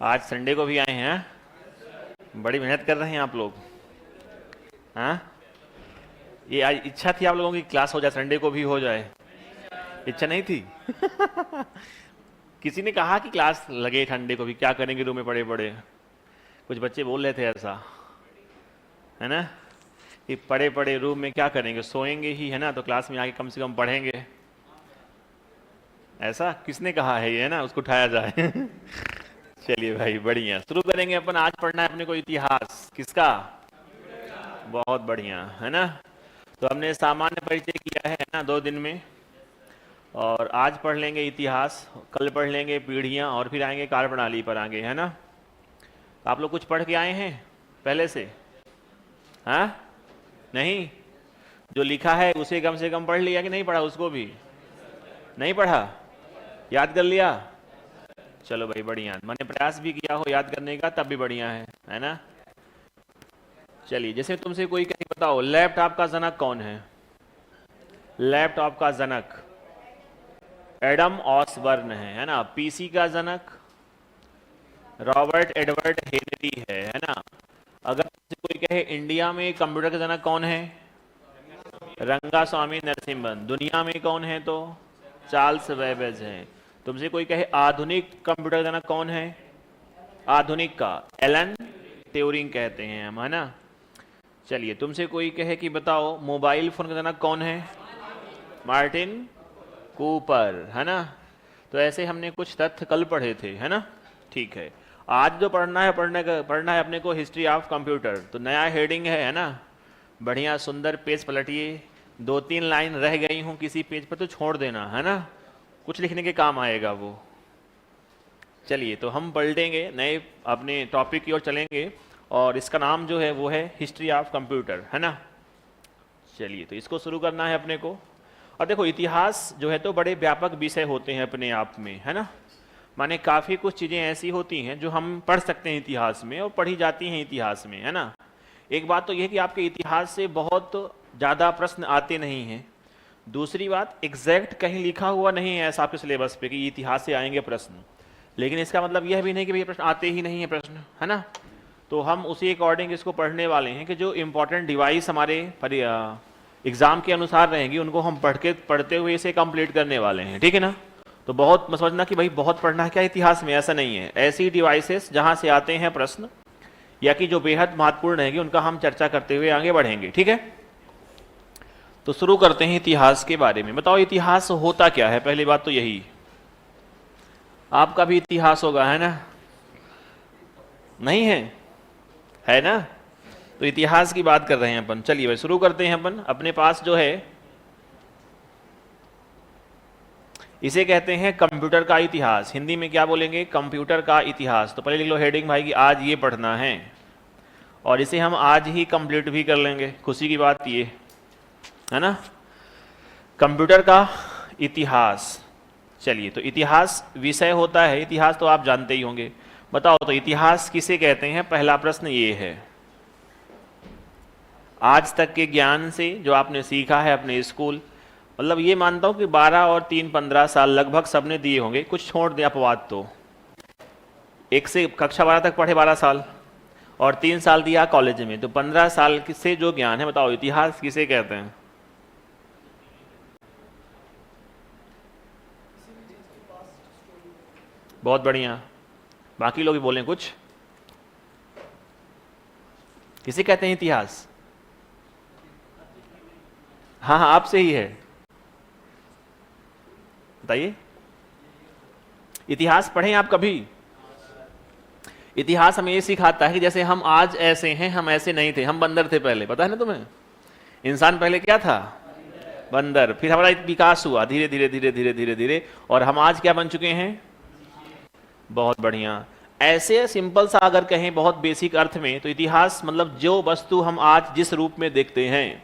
आज संडे को भी आए हैं, बड़ी मेहनत कर रहे हैं आप लोग। हाँ, ये आज इच्छा थी आप लोगों की क्लास हो जाए, संडे को भी हो जाए। इच्छा नहीं थी। किसी ने कहा कि क्लास लगे संडे को भी, क्या करेंगे रूम में पड़े पड़े। कुछ बच्चे बोल रहे थे ऐसा, है ना, कि पड़े पड़े रूम में क्या करेंगे, सोएंगे ही, है ना, तो क्लास में आके कम से कम पढ़ेंगे। ऐसा किसने कहा है ये, है ना, उसको उठाया जाए। चलिए भाई, बढ़िया, शुरू करेंगे अपन। आज पढ़ना है अपने को इतिहास किसका। बहुत बढ़िया, है ना। तो हमने सामान्य परिचय किया है ना 2 दिन में, और आज पढ़ लेंगे इतिहास, कल पढ़ लेंगे पीढ़ियाँ, और फिर आएंगे कार्य प्रणाली पर आगे, है ना। आप लोग कुछ पढ़ के आए हैं पहले से? हाँ, नहीं, जो लिखा है उसे कम से कम पढ़ लिया कि नहीं पढ़ा? उसको भी नहीं पढ़ा, याद कर लिया? चलो भाई बढ़िया, मैंने प्रयास भी किया हो याद करने का, तब भी बढ़िया है ना। चलिए, जैसे तुमसे कोई कहे बताओ लैपटॉप का जनक कौन है? लैपटॉप का जनक एडम ऑसबर्न है ना। पीसी का जनक रॉबर्ट एडवर्ड हेनरी है ना। अगर तुमसे कोई कहे इंडिया में कंप्यूटर का जनक कौन है? रंगास्वामी नरसिम्हन। दुनिया में कौन है? तो चार्ल्स बेबेज हैं। तुमसे कोई कहे आधुनिक कंप्यूटर का जनक कौन है? आधुनिक का एलन ट्यूरिंग कहते हैं हम, है ना। चलिए, तुमसे कोई कहे कि बताओ मोबाइल फोन का जनक कौन है? मार्टिन कूपर, है ना। तो ऐसे हमने कुछ तथ्य कल पढ़े थे, है ना। ठीक है, आज जो पढ़ना है पढ़ना है अपने को हिस्ट्री ऑफ कंप्यूटर। तो नया हेडिंग है ना, बढ़िया सुंदर पेज पलटिए। 2-3 लाइन रह गई हूँ किसी पेज पर तो छोड़ देना, है ना, कुछ लिखने के काम आएगा वो। चलिए, तो हम पलटेंगे, नए अपने टॉपिक की ओर चलेंगे, और इसका नाम जो है वो है हिस्ट्री ऑफ कंप्यूटर, है ना। चलिए, तो इसको शुरू करना है अपने को। और देखो, इतिहास जो है तो बड़े व्यापक विषय होते हैं अपने आप में, है ना। माने काफ़ी कुछ चीज़ें ऐसी होती हैं जो हम पढ़ सकते हैं इतिहास में, और पढ़ी जाती हैं इतिहास में, है ना। एक बात तो यह कि आपके इतिहास से बहुत ज़्यादा प्रश्न आते नहीं हैं। दूसरी बात, एग्जैक्ट कहीं लिखा हुआ नहीं है ऐसा आपके सिलेबस पे कि इतिहास से आएंगे प्रश्न, लेकिन इसका मतलब यह भी नहीं कि ये प्रश्न आते ही नहीं है प्रश्न, है ना। तो हम उसी अकॉर्डिंग इसको पढ़ने वाले हैं कि जो इम्पोर्टेंट डिवाइस हमारे एग्जाम के अनुसार रहेंगी उनको हम पढ़ते हुए इसे कंप्लीट करने वाले हैं, ठीक है ना। तो बहुत मत समझना कि भाई बहुत पढ़ना है क्या इतिहास में, ऐसा नहीं है। ऐसी डिवाइसेस जहां से आते हैं प्रश्न, या कि जो बेहद महत्वपूर्ण रहेंगे, उनका हम चर्चा करते हुए आगे बढ़ेंगे, ठीक है। तो शुरू करते हैं इतिहास के बारे में। बताओ इतिहास होता क्या है? पहली बात तो यही, आपका भी इतिहास होगा, है ना। नहीं है ना। तो इतिहास की बात कर रहे हैं अपन। चलिए भाई, शुरू करते हैं अपन। अपने पास जो है इसे कहते हैं कंप्यूटर का इतिहास। हिंदी में क्या बोलेंगे? कंप्यूटर का इतिहास। तो पहले लिख लो हेडिंग भाई कि आज ये पढ़ना है, और इसे हम आज ही कंप्लीट भी कर लेंगे। खुशी की बात ये है ना, कंप्यूटर का इतिहास। चलिए, तो इतिहास विषय होता है, इतिहास तो आप जानते ही होंगे। बताओ तो इतिहास किसे कहते हैं? पहला प्रश्न ये है। आज तक के ज्ञान से जो आपने सीखा है अपने स्कूल, मतलब ये मानता हूं कि 12 और 3 15 साल लगभग सबने दिए होंगे, कुछ छोड़ दिया अपवाद तो। 1 से कक्षा 12 तक पढ़े 12 साल, और 3 साल दिया कॉलेज में, तो 15 साल से जो ज्ञान है, बताओ इतिहास किसे कहते हैं? बहुत बढ़िया, बाकी लोग भी बोलें कुछ। किसे कहते हैं इतिहास? हाँ हाँ, आपसे ही है, बताइए। इतिहास पढ़े आप कभी? इतिहास हमें ये सिखाता है कि जैसे हम आज ऐसे हैं, हम ऐसे नहीं थे, हम बंदर थे पहले, पता है ना तुम्हें। इंसान पहले क्या था? बंदर। फिर हमारा विकास हुआ धीरे धीरे धीरे धीरे धीरे धीरे, और हम आज क्या बन चुके हैं? बहुत बढ़िया। ऐसे सिंपल सा अगर कहें बहुत बेसिक अर्थ में, तो इतिहास मतलब जो वस्तु हम आज जिस रूप में देखते हैं,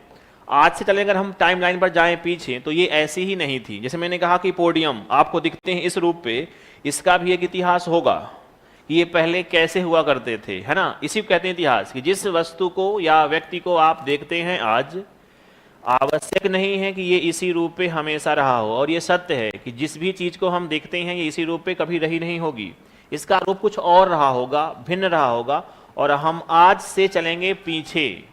आज से चले अगर हम टाइम लाइन पर जाएं पीछे, तो ये ऐसी ही नहीं थी। जैसे मैंने कहा कि पोडियम आपको दिखते हैं इस रूप पे, इसका भी एक इतिहास होगा, ये पहले कैसे हुआ करते थे, है ना। इसी को कहते हैं इतिहास, कि जिस वस्तु को या व्यक्ति को आप देखते हैं आज, आवश्यक नहीं है कि ये इसी रूप पे हमेशा रहा हो। और ये सत्य है कि जिस भी चीज को हम देखते हैं ये इसी रूप पे कभी रही नहीं होगी, इसका रूप कुछ और रहा होगा, भिन्न रहा होगा, और हम आज से चलेंगे पीछे।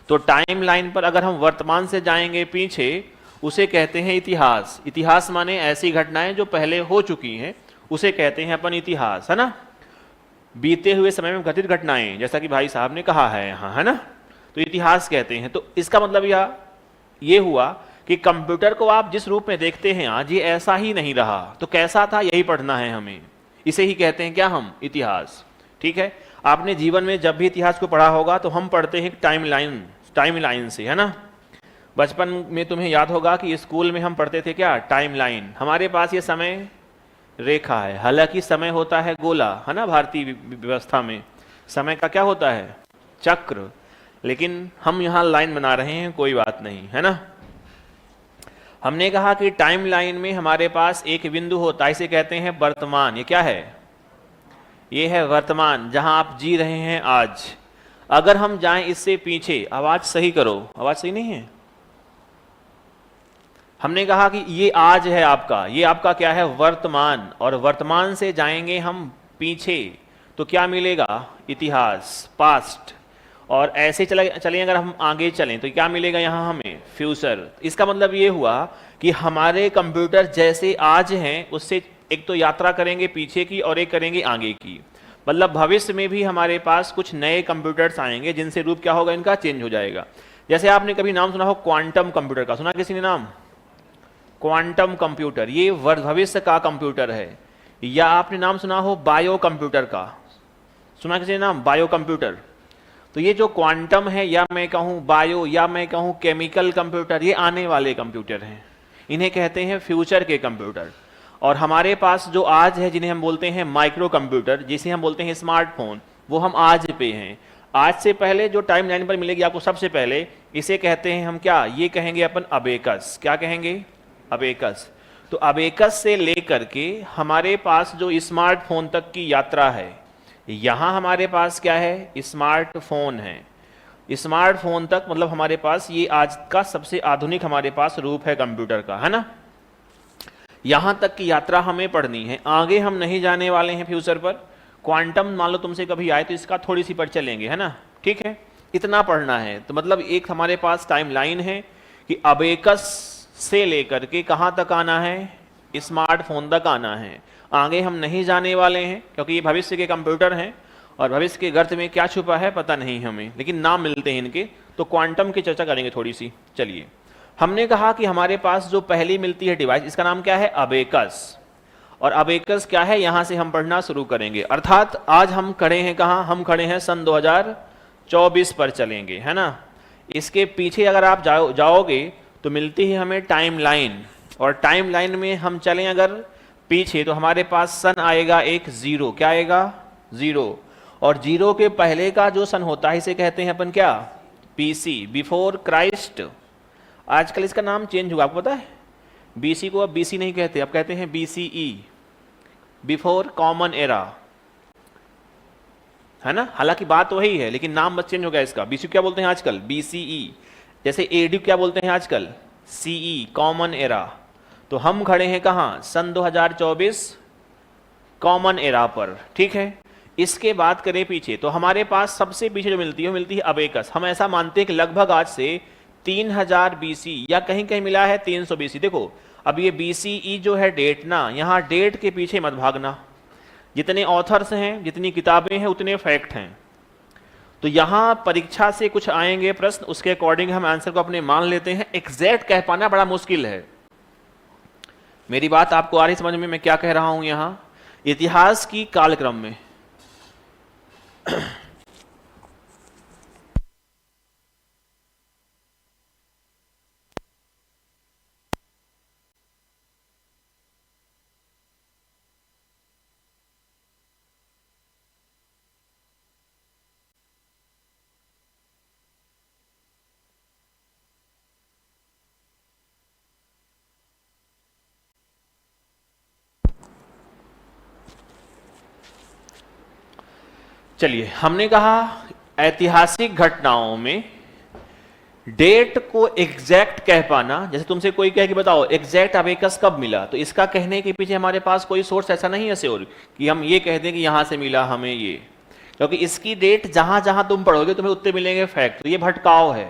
तो टाइम लाइन पर अगर हम वर्तमान से जाएंगे पीछे, उसे कहते हैं इतिहास। इतिहास माने ऐसी घटनाएं जो पहले हो चुकी हैं, उसे कहते हैं अपन इतिहास, है ना। बीते हुए समय में घटित घटनाएं, जैसा कि भाई साहब ने कहा है यहाँ, है ना, तो इतिहास कहते हैं। तो इसका मतलब ये हुआ कि कंप्यूटर को आप जिस रूप में देखते हैं आज, ये ऐसा ही नहीं रहा। तो कैसा था, यही पढ़ना है हमें। इसे ही कहते हैं क्या हम, इतिहास। ठीक है, आपने जीवन में जब भी इतिहास को पढ़ा होगा तो हम पढ़ते हैं टाइम लाइन से, है ना। बचपन में तुम्हें याद होगा कि स्कूल में हम पढ़ते थे क्या, टाइम लाइन। हमारे पास ये समय रेखा है, हालांकि समय होता है गोला, है ना। भारतीय व्यवस्था में समय का क्या होता है, चक्र, लेकिन हम यहाँ लाइन बना रहे हैं, कोई बात नहीं, है ना। हमने कहा कि टाइम लाइन में हमारे पास एक बिंदु होता है, इसे कहते हैं वर्तमान। ये क्या है, ये है वर्तमान, जहां आप जी रहे हैं आज। अगर हम जाएं इससे पीछे, आवाज सही करो, आवाज सही नहीं है। हमने कहा कि ये आज है आपका, ये आपका क्या है, वर्तमान, और वर्तमान से जाएंगे हम पीछे तो क्या मिलेगा, इतिहास, पास्ट। और ऐसे चलें अगर हम आगे चलें तो क्या मिलेगा यहाँ हमें, फ्यूचर। इसका मतलब ये हुआ कि हमारे कंप्यूटर जैसे आज हैं, उससे एक तो यात्रा करेंगे पीछे की और एक करेंगे आगे की। मतलब भविष्य में भी हमारे पास कुछ नए कंप्यूटर्स आएंगे जिनसे रूप क्या होगा, इनका चेंज हो जाएगा। जैसे आपने कभी नाम सुना हो क्वांटम कंप्यूटर का, सुना किसी ने नाम, क्वांटम कंप्यूटर, ये भविष्य का कंप्यूटर है। या आपने नाम सुना हो बायो कंप्यूटर का, सुना किसी ने नाम, बायो कंप्यूटर। तो ये जो क्वांटम है, या मैं कहूं बायो, या मैं कहूं केमिकल कंप्यूटर, ये आने वाले कंप्यूटर हैं, इन्हें कहते हैं फ्यूचर के कंप्यूटर। और हमारे पास जो आज है, जिन्हें हम बोलते हैं माइक्रो कंप्यूटर, जिसे हम बोलते हैं स्मार्टफोन, वो हम आज पे हैं। आज से पहले जो टाइम लाइन पर मिलेगी आपको सबसे पहले, इसे कहते हैं हम क्या, ये कहेंगे अपन अबेकस। क्या कहेंगे, अबेकस। तो अबेकस से लेकर के हमारे पास जो स्मार्टफोन तक की यात्रा है, यहां हमारे पास क्या है, स्मार्टफोन है। स्मार्टफोन तक मतलब हमारे पास ये आज का सबसे आधुनिक हमारे पास रूप है कंप्यूटर का, है ना। यहां तक की यात्रा हमें पढ़नी है, आगे हम नहीं जाने वाले हैं फ्यूचर पर। क्वांटम मान लो तुमसे कभी आए तो इसका थोड़ी सी पर चलेंगे, है ना, ठीक है, इतना पढ़ना है। तो मतलब एक हमारे पास टाइम लाइन है कि अबेकस से लेकर के कहां तक आना है, स्मार्टफोन तक आना है। आगे हम नहीं जाने वाले हैं क्योंकि ये भविष्य के कंप्यूटर हैं, और भविष्य के गर्त में क्या छुपा है पता नहीं हमें, लेकिन नाम मिलते हैं इनके। तो क्वांटम की चर्चा करेंगे थोड़ी सी। चलिए, हमने कहा कि हमारे पास जो पहली मिलती है डिवाइस, इसका नाम क्या है, अबेकस। और अबेकस क्या है, यहां से हम पढ़ना शुरू करेंगे। अर्थात आज हम खड़े हैं कहां, हम खड़े हैं सन 2024 पर चलेंगे, है ना। इसके पीछे अगर आप जाओगे तो मिलती है हमें टाइम लाइन, और टाइम लाइन में हम चलें अगर पीछे तो हमारे पास सन आएगा एक जीरो। क्या आएगा, जीरो। और जीरो के पहले का जो सन होता है इसे कहते हैं अपन क्या, बीसी, बिफोर क्राइस्ट। आजकल इसका नाम चेंज हुआ, आपको पता है, बीसी को अब बीसी नहीं कहते, अब कहते हैं बीसीई, बिफोर कॉमन एरा, है ना। हालांकि बात वही है, लेकिन नाम बस चेंज हो गया इसका। बीसी क्या बोलते हैं आजकल, बीसीई। जैसे एडी क्या बोलते हैं आजकल, सीई, कॉमन एरा। तो हम खड़े हैं कहां, सन 2024 कॉमन एरा पर, ठीक है। इसके बात करें पीछे तो हमारे पास सबसे पीछे जो मिलती है मिलती है अबेकस। हम ऐसा मानते हैं कि लगभग आज से 3000 बीसी, या कहीं कहीं मिला है 300 बीसी। देखो अब ये बीसीई जो है डेट ना, यहाँ डेट के पीछे मत भागना। जितने ऑथर्स हैं, जितनी किताबें हैं, उतने फैक्ट हैं। तो यहां परीक्षा से कुछ आएंगे प्रश्न, उसके अकॉर्डिंग हम आंसर को अपने मान लेते हैं। एग्जैक्ट कह पाना बड़ा मुश्किल है। मेरी बात आपको आ रही समझ में, मैं क्या कह रहा हूं यहां, इतिहास की कालक्रम में। चलिए, हमने कहा ऐतिहासिक घटनाओं में डेट को एग्जैक्ट कह पाना, जैसे तुमसे कोई कहे कि बताओ एग्जैक्ट अबेकस कब मिला, तो इसका कहने के पीछे हमारे पास कोई सोर्स ऐसा नहीं है श्योर कि हम ये कह दें कि यहां से मिला हमें ये, क्योंकि इसकी डेट जहां जहां तुम पढ़ोगे तुम्हें उतने मिलेंगे फैक्ट। तो ये भटकाव है।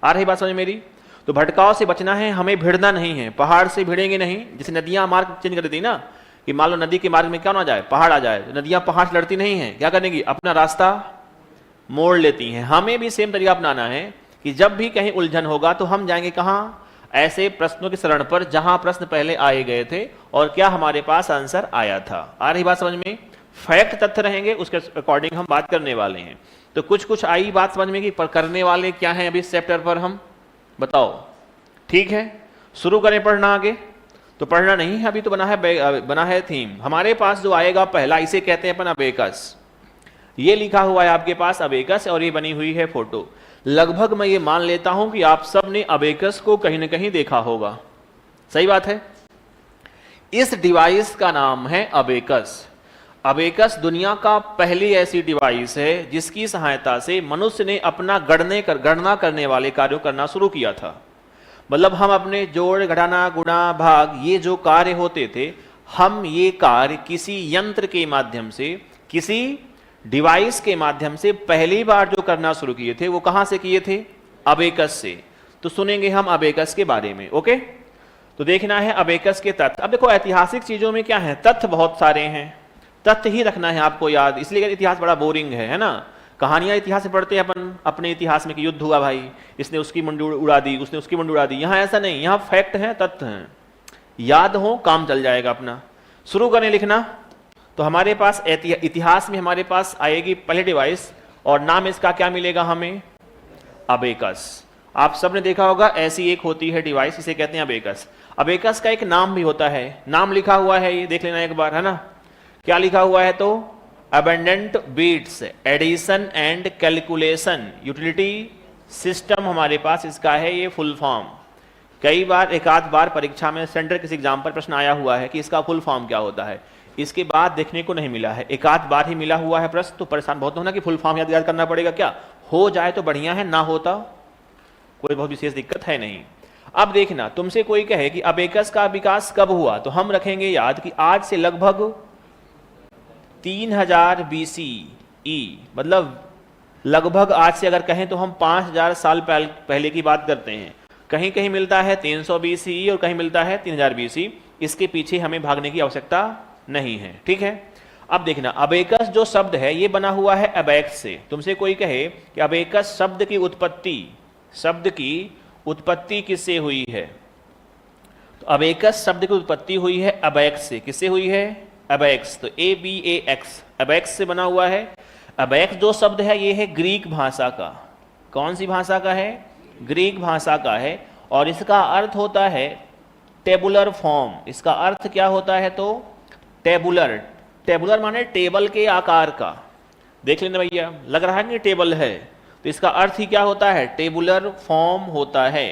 आ रही बात समझ मेरी? तो भटकाव से बचना है, हमें भिड़ना नहीं है, पहाड़ से भिड़ेंगे नहीं। जैसे नदियां मार्ग चेंज कर देती ना, कि मान लो नदी के मार्ग में क्या ना जाए, पहाड़ आ जाए, तो नदियां पहाड़ से लड़ती नहीं है, क्या करेंगी, अपना रास्ता मोड़ लेती हैं। हमें भी सेम तरीका अपनाना है कि जब भी कहीं उलझन होगा तो हम जाएंगे कहां, ऐसे प्रश्नों के शरण पर जहां प्रश्न पहले आए गए थे और क्या हमारे पास आंसर आया था। आ रही बात समझ में? फैक्ट तथ्य रहेंगे, उसके अकॉर्डिंग हम बात करने वाले हैं। तो कुछ कुछ आई बात समझ में कि पर करने वाले क्या हैं अभी इस चैप्टर पर हम बताओ। ठीक है, शुरू करें पढ़ना आगे। तो पढ़ना नहीं है अभी, तो बना है थीम। हमारे पास जो आएगा पहला, इसे कहते हैं अपन अबेकस। ये लिखा हुआ है आपके पास अबेकस और ये बनी हुई है फोटो। लगभग मैं ये मान लेता हूं कि आप सब ने अबेकस को कहीं ना कहीं देखा होगा। सही बात है। इस डिवाइस का नाम है अबेकस। अबेकस दुनिया का पहली ऐसी डिवाइस है जिसकी सहायता से मनुष्य ने अपना गणना करने वाले कार्यों करना शुरू किया था। मतलब हम अपने जोड़, घटाना, गुणा, भाग, ये जो कार्य होते थे, हम ये कार्य किसी यंत्र के माध्यम से, किसी डिवाइस के माध्यम से पहली बार जो करना शुरू किए थे वो कहां से किए थे? अबेकस से। तो सुनेंगे हम अबेकस के बारे में। ओके, तो देखना है अबेकस के तथ्य। अब देखो ऐतिहासिक चीजों में क्या है, तथ्य बहुत सारे हैं, तथ्य ही रखना है आपको याद। इसलिए इतिहास बड़ा बोरिंग है ना। कहानियां इतिहास में पढ़ते हैं अपन अपने इतिहास में कि युद्ध हुआ भाई, इसने उसकी मुंडी उड़ा दी, उसने उसकी मुंडी उड़ा दी। यहां ऐसा नहीं, यहां फैक्ट है, तथ्य हैं, याद हो काम चल जाएगा अपना। शुरू करें लिखना। तो हमारे पास इतिहास में हमारे पास आएगी पहले डिवाइस और नाम इसका क्या मिलेगा हमें? अबेकस। आप सबने देखा होगा ऐसी एक होती है डिवाइस, इसे कहते हैं अबेकस। अबेकस का एक नाम भी होता है, नाम लिखा हुआ है, ये देख लेना एक बार, है ना। क्या लिखा हुआ है? तो abundant bits addition and calculation utility system हमारे पास इसका है ये फुल फॉर्म। कई बार एक आध बार परीक्षा में सेंटर किसी एग्जाम पर प्रश्न आया हुआ है कि इसका फुल फॉर्म क्या होता है। इसके बाद देखने को नहीं मिला है, एक आध बार ही मिला हुआ है प्रश्न। तो परेशान बहुत होना कि फुल फॉर्म याद करना पड़ेगा। क्या हो जाए तो बढ़िया है, ना होता कोई बहुत विशेष दिक्कत है नहीं। अब देखना, तुमसे कोई कहे कि अबेकस का विकास कब हुआ, तो हम रखेंगे याद कि आज से लगभग 3000 BCE, मतलब लगभग आज से अगर कहें तो हम 5000 साल पहले की बात करते हैं। कहीं कहीं मिलता है 300 BCE और कहीं मिलता है 3000 BC। इसके पीछे हमें भागने की आवश्यकता नहीं है। ठीक है, अब देखना अबेकस जो शब्द है ये बना हुआ है अबैक्स से। तुमसे कोई कहे कि अबेकस शब्द की उत्पत्ति किससे हुई है, तो अबेकस शब्द की उत्पत्ति हुई है अबैक्स से। किससे हुई है? अबैक्स। तो ABAX अबैक्स से बना हुआ है। अबैक्स जो शब्द है ये है ग्रीक भाषा का। कौन सी भाषा का है? ग्रीक भाषा का है। और इसका अर्थ होता है टेबुलर फॉर्म। इसका अर्थ क्या होता है? तो टेबुलर। टेबुलर माने टेबल के आकार का। देख लेना भैया, लग रहा है कि टेबल है, तो इसका अर्थ ही क्या होता है? टेबुलर फॉर्म होता है।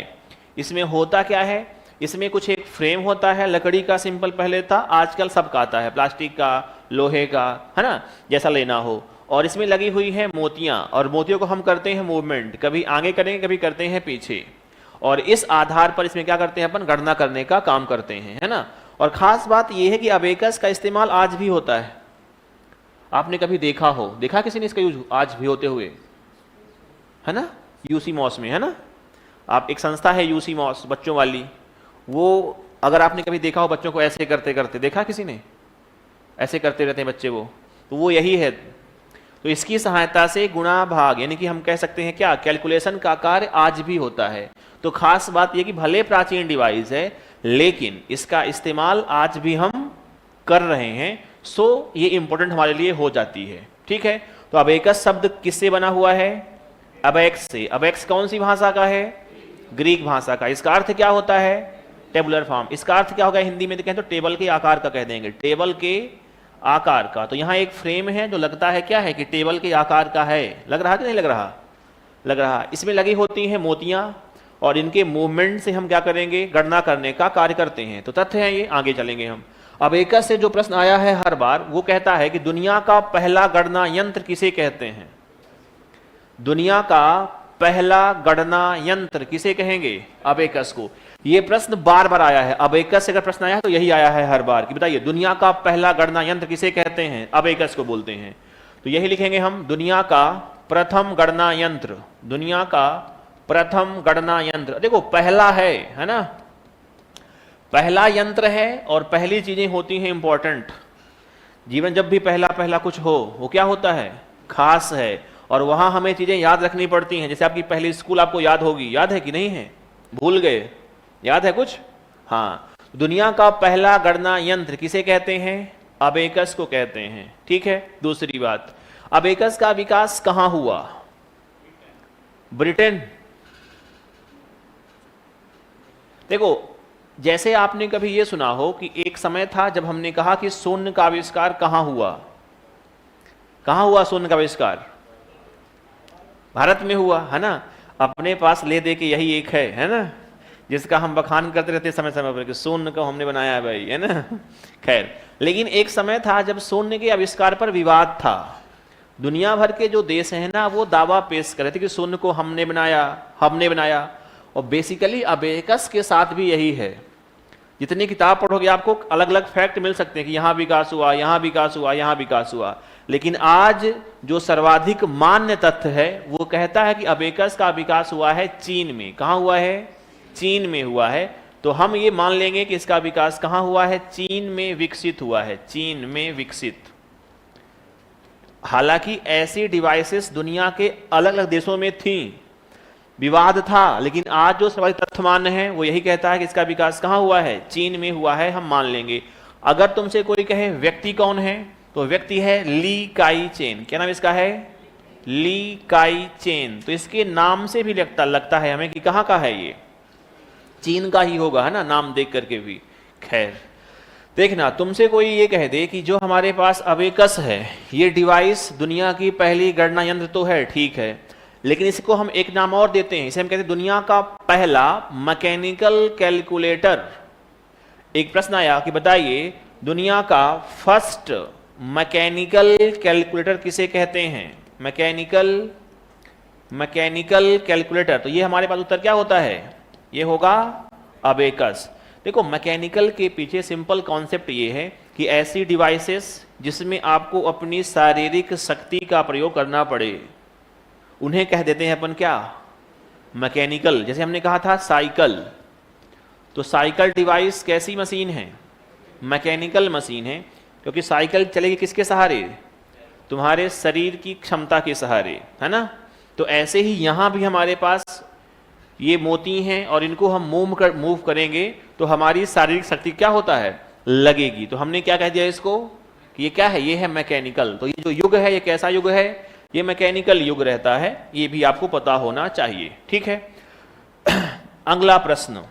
इसमें होता क्या है? इसमें कुछ एक फ्रेम होता है, लकड़ी का सिंपल पहले था, आजकल सबका आता है, प्लास्टिक का, लोहे का, है ना, जैसा लेना हो। और इसमें लगी हुई है मोतियां, और मोतियों को हम करते हैं मूवमेंट, कभी आगे करेंगे कभी करते हैं पीछे। और इस आधार पर इसमें क्या करते हैं अपन? गणना करने का काम करते हैं, है ना। और खास बात यह है कि अबेकस का इस्तेमाल आज भी होता है। आपने कभी देखा हो, देखा किसी ने इसका यूज आज भी होते हुए, है ना, यूसी मॉस में, है ना। आप एक संस्था है यूसी मॉस बच्चों वाली, वो अगर आपने कभी देखा हो बच्चों को ऐसे करते करते, देखा किसी ने? ऐसे करते रहते हैं बच्चे वो, तो वो यही है। तो इसकी सहायता से गुणा भाग यानी कि हम कह सकते हैं क्या, कैलकुलेशन का कार्य आज भी होता है। तो खास बात यह कि भले प्राचीन डिवाइस है लेकिन इसका इस्तेमाल आज भी हम कर रहे हैं। सो ये इंपॉर्टेंट हमारे लिए हो जाती है। ठीक है, तो अबेकस शब्द किससे बना हुआ है? अबैक्स से। अबैक्स कौन सी भाषा का है? ग्रीक भाषा का। इसका अर्थ क्या होता है? Tabular form. इसका अर्थ क्या होगा हिंदी में कहें तो टेबल के आकार का कह देंगे, टेबल के आकार का। तो यहाँ एक फ्रेम है जो लगता है क्या है कि टेबल के आकार का है। लग रहा कि नहीं लग रहा? लग रहा। इसमें लगी होती हैं मोतियां और इनके मूवमेंट से हम क्या करेंगे? गणना करने का कार्य करते हैं। तो तथ्य है ये, आगे चलेंगे हम। अबेकस से जो प्रश्न आया है हर बार, वो कहता है कि दुनिया का पहला गणना यंत्र किसे कहते हैं? दुनिया का पहला गणना यंत्र किसे कहेंगे? अबेकस को। यह प्रश्न बार बार आया है, अबेकस से अगर प्रश्न आया है तो यही आया है हर बार कि बताइए दुनिया का पहला गणना यंत्र किसे कहते हैं? अबेकस को बोलते हैं। तो यही लिखेंगे हम, दुनिया का प्रथम गणना यंत्र, दुनिया का प्रथम गणना यंत्र। देखो पहला है ना, पहला यंत्र है और पहली चीजें होती हैं इंपॉर्टेंट। जीवन जब भी पहला पहला कुछ हो वो क्या होता है? खास है, और वहां हमें चीजें याद रखनी पड़ती हैं। जैसे आपकी पहली स्कूल आपको याद होगी, याद है कि नहीं है? भूल गए? याद है कुछ? हाँ, दुनिया का पहला गणना यंत्र किसे कहते हैं? अबेकस को कहते हैं। ठीक है। दूसरी बात, अबेकस का विकास कहां हुआ? ब्रिटेन। देखो जैसे आपने कभी यह सुना हो कि एक समय था जब हमने कहा कि शून्य का आविष्कार कहां हुआ? कहां हुआ शून्य का आविष्कार? भारत में हुआ, है ना। अपने पास ले दे के यही एक है ना, जिसका हम बखान करते रहते समय समय पर कि शून्य को हमने बनाया है भाई, है ना। खैर, लेकिन एक समय था जब शून्य के आविष्कार पर विवाद था। दुनिया भर के जो देश हैं ना वो दावा पेश कर रहे थे कि शून्य को हमने बनाया, हमने बनाया। और बेसिकली अबेकस के साथ भी यही है। जितनी किताब पढ़ोगे आपको अलग अलग फैक्ट मिल सकते हैं कि यहां विकास हुआ, यहां विकास हुआ, यहां विकास हुआ। लेकिन आज जो सर्वाधिक मान्य तथ्य है वो कहता है कि अबेकस का विकास हुआ है चीन में। कहां हुआ है? चीन में हुआ है। तो हम ये मान लेंगे कि इसका विकास कहां हुआ है? चीन में विकसित हुआ है, चीन में विकसित। हालांकि ऐसी डिवाइसेस दुनिया के अलग अलग देशों में थी, विवाद था, लेकिन आज जो सर्वाधिक तथ्य मान्य है वो यही कहता है कि इसका विकास कहां हुआ है? चीन में हुआ है, हम मान लेंगे। अगर तुमसे कोई कहे व्यक्ति कौन है, तो व्यक्ति है ली काई चेन। क्या नाम इसका है? ली काई चेन। तो इसके नाम से भी लगता है हमें कि कहां का है ये? चीन का ही होगा, है ना, नाम देख करके भी। खैर, देखना तुमसे कोई ये कह दे कि जो हमारे पास अबेकस है ये डिवाइस दुनिया की पहली गणना यंत्र तो है, ठीक है, लेकिन इसको हम एक नाम और देते हैं, इसे हम कहते हैं दुनिया का पहला मैकेनिकल कैलकुलेटर। एक प्रश्न आया कि बताइए दुनिया का फर्स्ट मैकेनिकल कैलकुलेटर किसे कहते हैं? Mechanical calculator. तो ये हमारे पास उत्तर क्या होता है? ये होगा अबेकस। देखो मैकेनिकल के पीछे सिंपल कॉन्सेप्ट ये है कि ऐसी डिवाइसेस जिसमें आपको अपनी शारीरिक शक्ति का प्रयोग करना पड़े उन्हें कह देते हैं अपन क्या? मैकेनिकल। जैसे हमने कहा था साइकिल, तो साइकिल डिवाइस कैसी मशीन है? मैकेनिकल मशीन है, क्योंकि साइकिल चलेगी किसके सहारे? तुम्हारे शरीर की क्षमता के सहारे, है ना। तो ऐसे ही यहां भी हमारे पास ये मोती हैं और इनको हम मूव करेंगे तो हमारी शारीरिक शक्ति क्या होता है? लगेगी। तो हमने क्या कह दिया इसको कि ये क्या है? ये है मैकेनिकल। तो ये जो युग है ये कैसा युग है? ये मैकेनिकल युग रहता है, ये भी आपको पता होना चाहिए। ठीक है। अगला प्रश्न,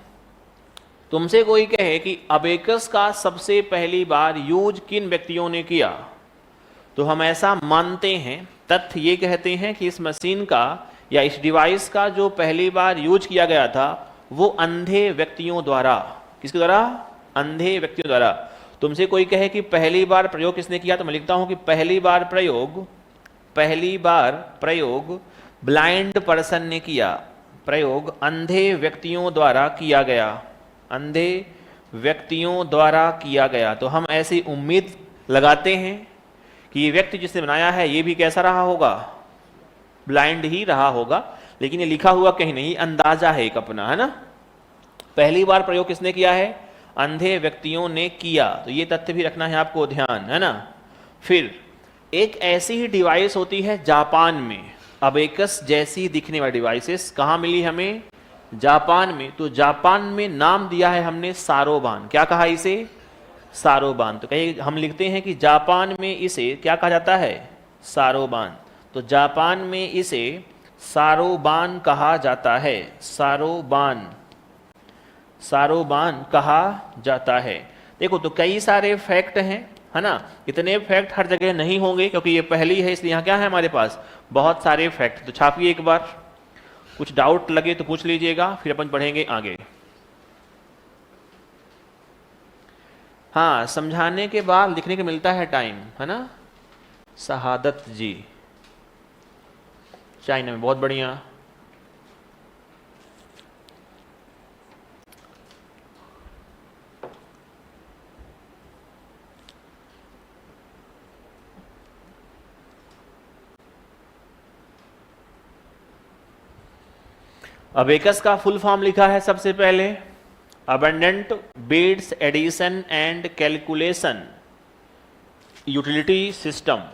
तुमसे कोई कहे कि अबेकस का सबसे पहली बार यूज किन व्यक्तियों ने किया? तो हम ऐसा मानते हैं, तथ्य ये कहते हैं कि इस मशीन का या इस डिवाइस का जो पहली बार यूज किया गया था वो अंधे व्यक्तियों द्वारा। किसके द्वारा? अंधे व्यक्तियों द्वारा। तुमसे कोई कहे कि पहली बार प्रयोग किसने किया, तो मैं लिखता हूं कि पहली बार प्रयोग ब्लाइंड पर्सन ने किया। प्रयोग अंधे व्यक्तियों द्वारा किया गया, अंधे व्यक्तियों द्वारा किया गया। तो हम ऐसी उम्मीद लगाते हैं कि ये व्यक्ति जिसने बनाया है ये भी कैसा रहा होगा? ब्लाइंड ही रहा होगा। लेकिन ये लिखा हुआ कहीं नहीं, अंदाजा है एक अपना, है ना। पहली बार प्रयोग किसने किया है? अंधे व्यक्तियों ने किया। तो ये तथ्य भी रखना है आपको ध्यान, है ना। फिर एक ऐसी ही डिवाइस होती है जापान में, अबेकस जैसी दिखने वाली डिवाइसेस कहाँ मिली हमें? जापान में। तो जापान में नाम दिया है हमने सारोबान। क्या कहा इसे? सारोबान। तो कहीं हम लिखते हैं कि जापान में इसे क्या कहा जाता है? सारोबान। तो जापान में इसे सारोबान कहा जाता है, सारोबान कहा जाता है। देखो तो कई सारे फैक्ट हैं, है ना। इतने फैक्ट हर जगह नहीं होंगे क्योंकि ये पहली है, इसलिए यहाँ क्या है हमारे पास? बहुत सारे फैक्ट। तो छापिए एक बार, कुछ डाउट लगे तो पूछ लीजिएगा, फिर अपन पढ़ेंगे आगे। हाँ, समझाने के बाद लिखने का मिलता है टाइम, है ना। शहादत जी, चाइना में, बहुत बढ़िया। अबेकस का फुल फॉर्म लिखा है सबसे पहले, abundant bits addition and calculation utility system.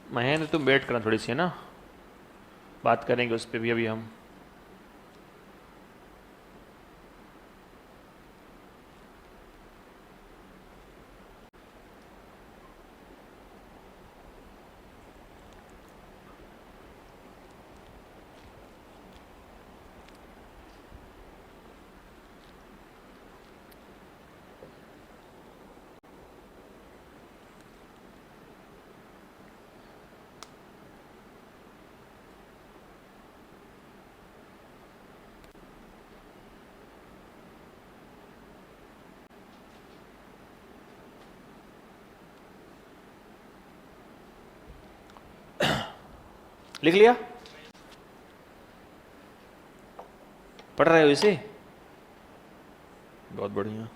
Mahendra तुम वेट करना थोड़ी सी, है ना, बात करेंगे उस पर भी अभी हम। लिख लिया? पढ़ रहे हो इसे? बहुत बढ़िया।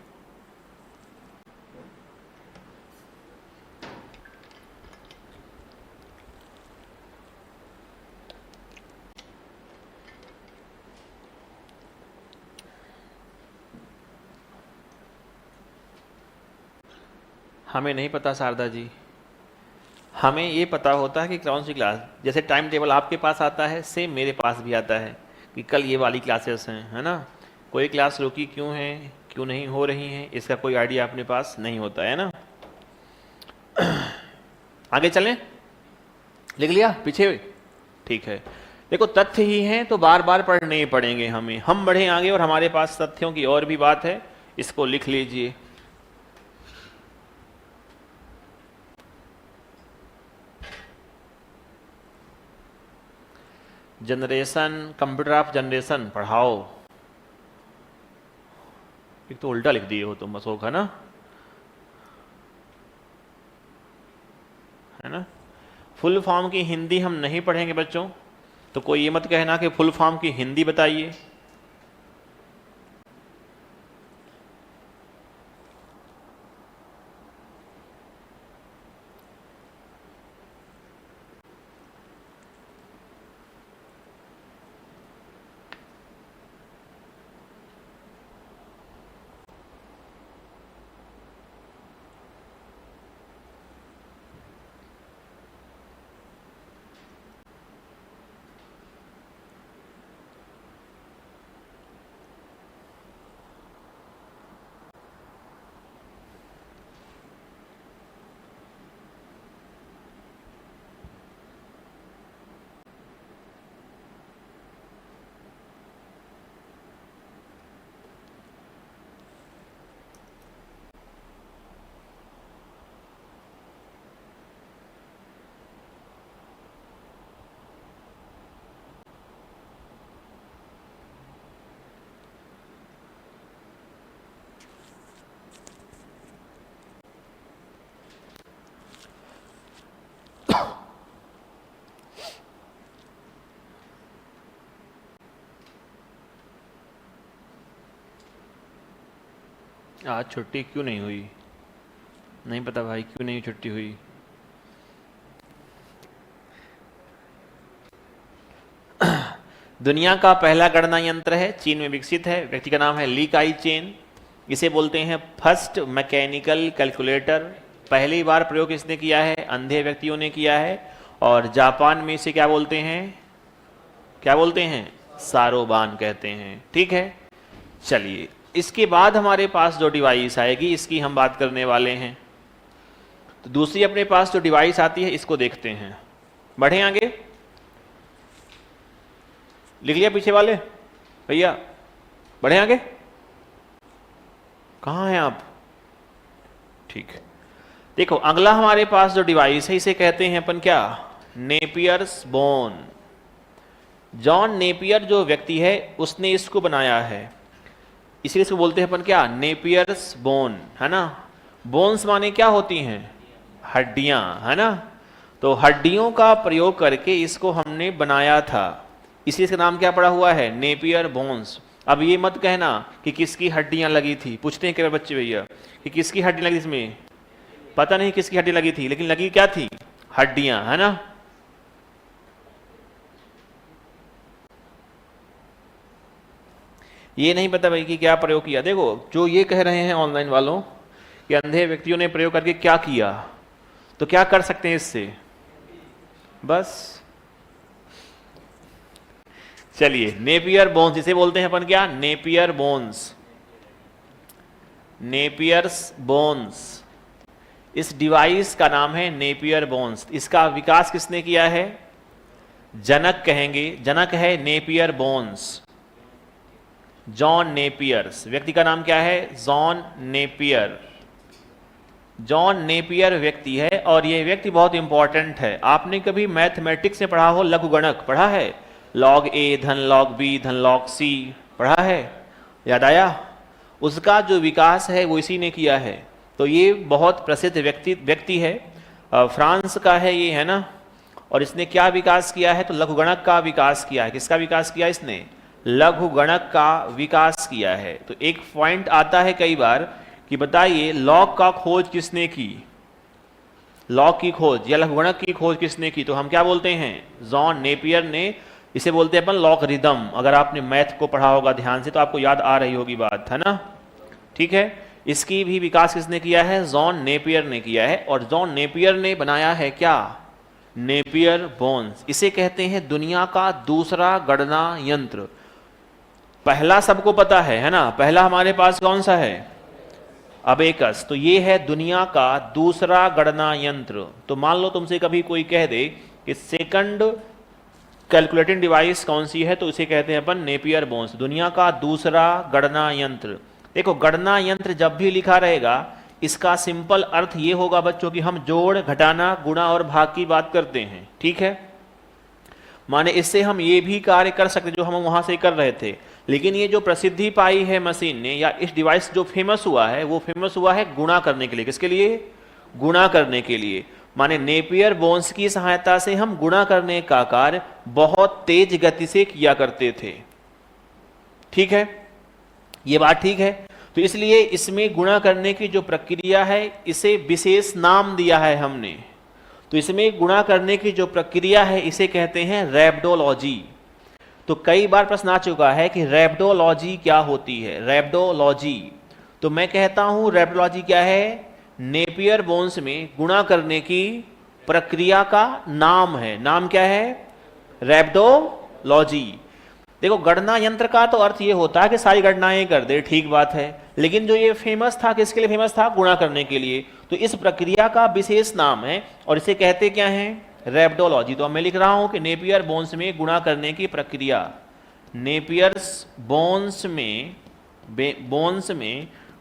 हमें नहीं पता शारदा जी, हमें ये पता होता है कि कौन सी क्लास, जैसे टाइम टेबल आपके पास आता है सेम मेरे पास भी आता है कि कल ये वाली क्लासेस हैं, है ना। कोई क्लास रुकी क्यों है, क्यों नहीं हो रही हैं, इसका कोई आइडिया अपने पास नहीं होता है ना। आगे चलें, लिख लिया पीछे? ठीक है। देखो तथ्य ही हैं तो बार बार पढ़ने ही पड़ेंगे हमें, हम बढ़े आगे और हमारे पास तथ्यों की और भी बात है, इसको लिख लीजिए। जनरेशन, कंप्यूटर ऑफ जनरेशन पढ़ाओ। एक तो उल्टा लिख दिए हो तुम अशोक, है ना, है ना। फुल फॉर्म की हिंदी हम नहीं पढ़ेंगे बच्चों, तो कोई ये मत कहना कि फुल फॉर्म की हिंदी बताइए। आज छुट्टी क्यों नहीं हुई? नहीं पता भाई, क्यों नहीं छुट्टी हुई। दुनिया का पहला गणना यंत्र है, चीन में विकसित है, व्यक्ति का नाम है ली काई चेन। इसे बोलते हैं फर्स्ट मैकेनिकल कैलकुलेटर। पहली बार प्रयोग इसने किया है, अंधे व्यक्तियों ने किया है, और जापान में इसे क्या बोलते हैं, क्या बोलते हैं, सारोबान कहते हैं। ठीक है, चलिए इसके बाद हमारे पास जो डिवाइस आएगी इसकी हम बात करने वाले हैं। तो दूसरी अपने पास जो डिवाइस आती है इसको देखते हैं। बढ़े आगे, लिख लिया पीछे वाले भैया? बढ़े आगे, कहाँ हैं आप? ठीक, देखो अगला हमारे पास जो डिवाइस है इसे कहते हैं अपन क्या, नेपियर्स बोन। जॉन नेपियर जो व्यक्ति है उसने इसको बनाया है, इसलिए इसको बोलते हैं अपन क्या, नेपियर्स बोन, है ना। बोन्स माने क्या होती हैं, हड्डियां, है ना। तो हड्डियों का प्रयोग करके इसको हमने बनाया था, इसलिए इसका नाम क्या पड़ा हुआ है, नेपियर बोन्स। अब ये मत कहना कि किसकी हड्डियां लगी थी, पूछते हैं कई बार बच्चे भैया कि किसकी हड्डी लगी, इसमें पता नहीं किसकी हड्डी लगी थी, लेकिन लगी क्या थी, हड्डियां, है ना। ये नहीं पता भाई कि क्या प्रयोग किया। देखो जो ये कह रहे हैं ऑनलाइन वालों कि अंधे व्यक्तियों ने प्रयोग करके क्या किया, तो क्या कर सकते हैं इससे, बस चलिए नेपियर बोन्स इसे बोलते हैं अपन क्या, नेपियर बोन्स, नेपियर्स बोन्स। इस डिवाइस का नाम है नेपियर बोन्स। इसका विकास किसने किया है, जनक कहेंगे, जनक है नेपियर बोन्स, जॉन नेपियर्स। व्यक्ति का नाम क्या है, जॉन नेपियर। जॉन नेपियर व्यक्ति है और यह व्यक्ति बहुत इंपॉर्टेंट है। आपने कभी मैथमेटिक्स में पढ़ा हो, लघुगणक पढ़ा है, लॉग ए धन लॉग बी धन लॉग सी पढ़ा है, याद आया। उसका जो विकास है वो इसी ने किया है। तो ये बहुत प्रसिद्ध व्यक्ति है, फ्रांस का है ये, है ना। और इसने क्या विकास किया है, तो लघुगणक का विकास किया है। किसका विकास किया इसने, लघुगणक का विकास किया है। तो एक पॉइंट आता है कई बार कि बताइए लॉग का खोज किसने की, लॉग की खोज या लघुगणक की खोज किसने की, तो हम क्या बोलते हैं, जॉन नेपियर ने। इसे बोलते हैं अपन लॉगरिदम। अगर आपने मैथ को पढ़ा होगा ध्यान से तो आपको याद आ रही होगी बात, है ना, ठीक है। इसकी भी विकास किसने किया है, जॉन नेपियर ने किया है। और जॉन नेपियर ने बनाया है क्या, नेपियर बोन्स। इसे कहते हैं दुनिया का दूसरा गणना यंत्र। पहला सबको पता है ना, पहला हमारे पास कौन सा है, अबेकस। तो ये है दुनिया का दूसरा गणना यंत्र। तो मान लो तुमसे कभी कोई कह दे कि सेकंड कैलकुलेटिंग डिवाइस कौन सी है, तो इसे कहते हैं अपन नेपियर बोन्स, दुनिया का दूसरा गणना यंत्र। देखो गणना यंत्र जब भी लिखा रहेगा इसका सिंपल अर्थ ये होगा बच्चों कि हम जोड़ घटाना गुणा और भाग की बात करते हैं, ठीक है। माने इससे हम ये भी कार्य कर सकते जो हम वहां से कर रहे थे। लेकिन ये जो प्रसिद्धि पाई है मशीन ने, या इस डिवाइस जो फेमस हुआ है, वो फेमस हुआ है गुणा करने के लिए। किसके लिए, गुणा करने के लिए। माने नेपियर बोन्स की सहायता से हम गुणा करने का कार्य बहुत तेज गति से किया करते थे, ठीक है, ये बात ठीक है। तो इसलिए इसमें गुणा करने की जो प्रक्रिया है इसे विशेष नाम दिया है हमने। तो इसमें गुणा करने की जो प्रक्रिया है इसे कहते हैं रैप्डोलॉजी। तो कई बार प्रश्न आ चुका है कि रैप्डोलॉजी क्या होती है, रैप्डोलॉजी। तो मैं कहता हूं रैप्डोलॉजी क्या है, नेपियर बोन्स में गुणा करने की प्रक्रिया का नाम है। नाम क्या है, रैप्डोलॉजी। देखो गणना यंत्र का तो अर्थ ये होता है कि सारी गणनाएं कर दे, ठीक बात है। लेकिन जो ये फेमस था, किसके लिए फेमस था, गुणा करने के लिए। तो इस प्रक्रिया का विशेष नाम है और इसे कहते क्या है, रैप्डोलॉजी। तो अब मैं लिख रहा हूं कि नेपियर बोन्स में गुणा करने की प्रक्रिया, नेपियर्स बोन्स में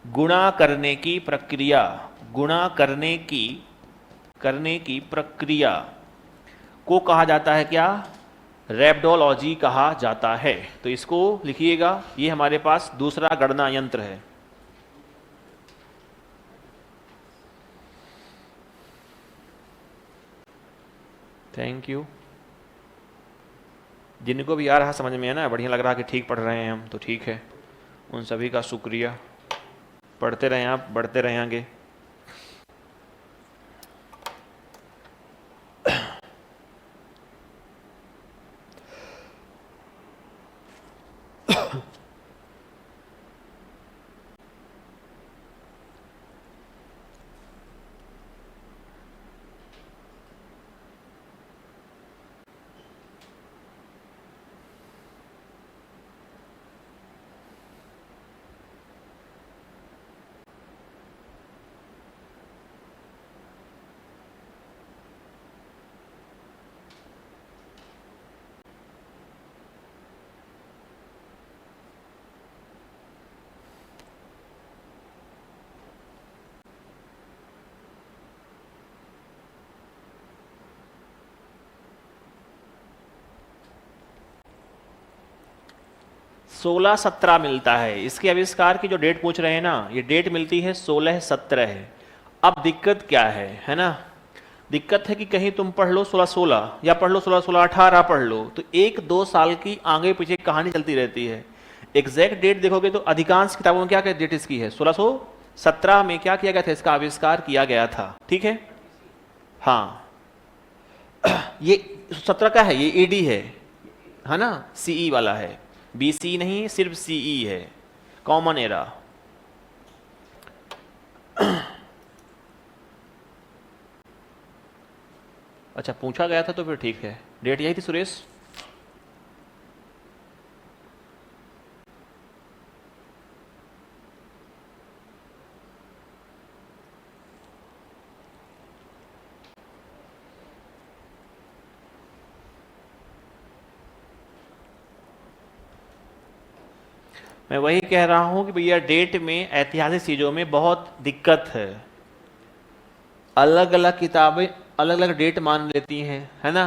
गुणा करने की प्रक्रिया, गुणा करने की प्रक्रिया को कहा जाता है क्या, रैप्डोलॉजी कहा जाता है। तो इसको लिखिएगा, ये हमारे पास दूसरा गणना यंत्र है। Thank you. जिनको भी आ रहा समझ में है ना, बढ़िया लग रहा कि ठीक पढ़ रहे हैं हम, तो ठीक है, उन सभी का शुक्रिया। पढ़ते रहें आप, बढ़ते रहेंगे। 1617 मिलता है। इसके आविष्कार की जो डेट पूछ रहे हैं ना, ये डेट मिलती है 1617। अब दिक्कत क्या है ना, दिक्कत है कि कहीं तुम पढ़ लो 1616 या पढ़ लो 1618 पढ़ लो, तो 1-2 साल की आगे पीछे कहानी चलती रहती है। एग्जैक्ट डेट देखोगे तो अधिकांश किताबों में क्या डेट इसकी है, 1617 में क्या किया गया था, इसका आविष्कार किया गया था। ठीक है, हाँ ये 17 का है, ये एडी है ना, सीई वाला है, बीसी नहीं, सिर्फ सीई है, कॉमन एरा। अच्छा पूछा गया था तो फिर ठीक है, डेट यही थी सुरेश। मैं वही कह रहा हूं कि भैया डेट में ऐतिहासिक चीजों में बहुत दिक्कत है। अलग अलग किताबें अलग अलग डेट मान लेती हैं, है ना।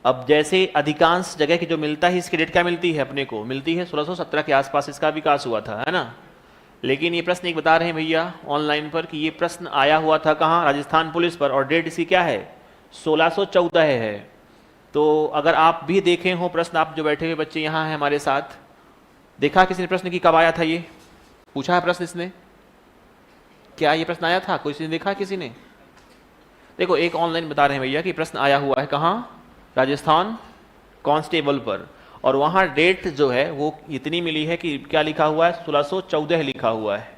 अब जैसे अधिकांश जगह की जो मिलता है, इसकी डेट क्या मिलती है, अपने को मिलती है 1617 के आसपास इसका विकास हुआ था, है ना। लेकिन ये प्रश्न एक बता रहे हैं भैया ऑनलाइन पर कि ये प्रश्न आया हुआ था कहाँ, राजस्थान पुलिस पर, और डेट इसकी क्या है, 1614 है। तो अगर आप भी देखें हो प्रश्न, आप जो बैठे हुए बच्चे यहाँ हैं हमारे साथ, देखा किसी ने प्रश्न की कब आया था, ये पूछा है प्रश्न इसने, क्या ये प्रश्न आया था, कोई ने देखा किसी ने। देखो एक ऑनलाइन बता रहे हैं भैया कि प्रश्न आया हुआ है कहाँ, राजस्थान कांस्टेबल पर, और वहाँ डेट जो है वो इतनी मिली है कि क्या लिखा हुआ है, 1614 लिखा हुआ है।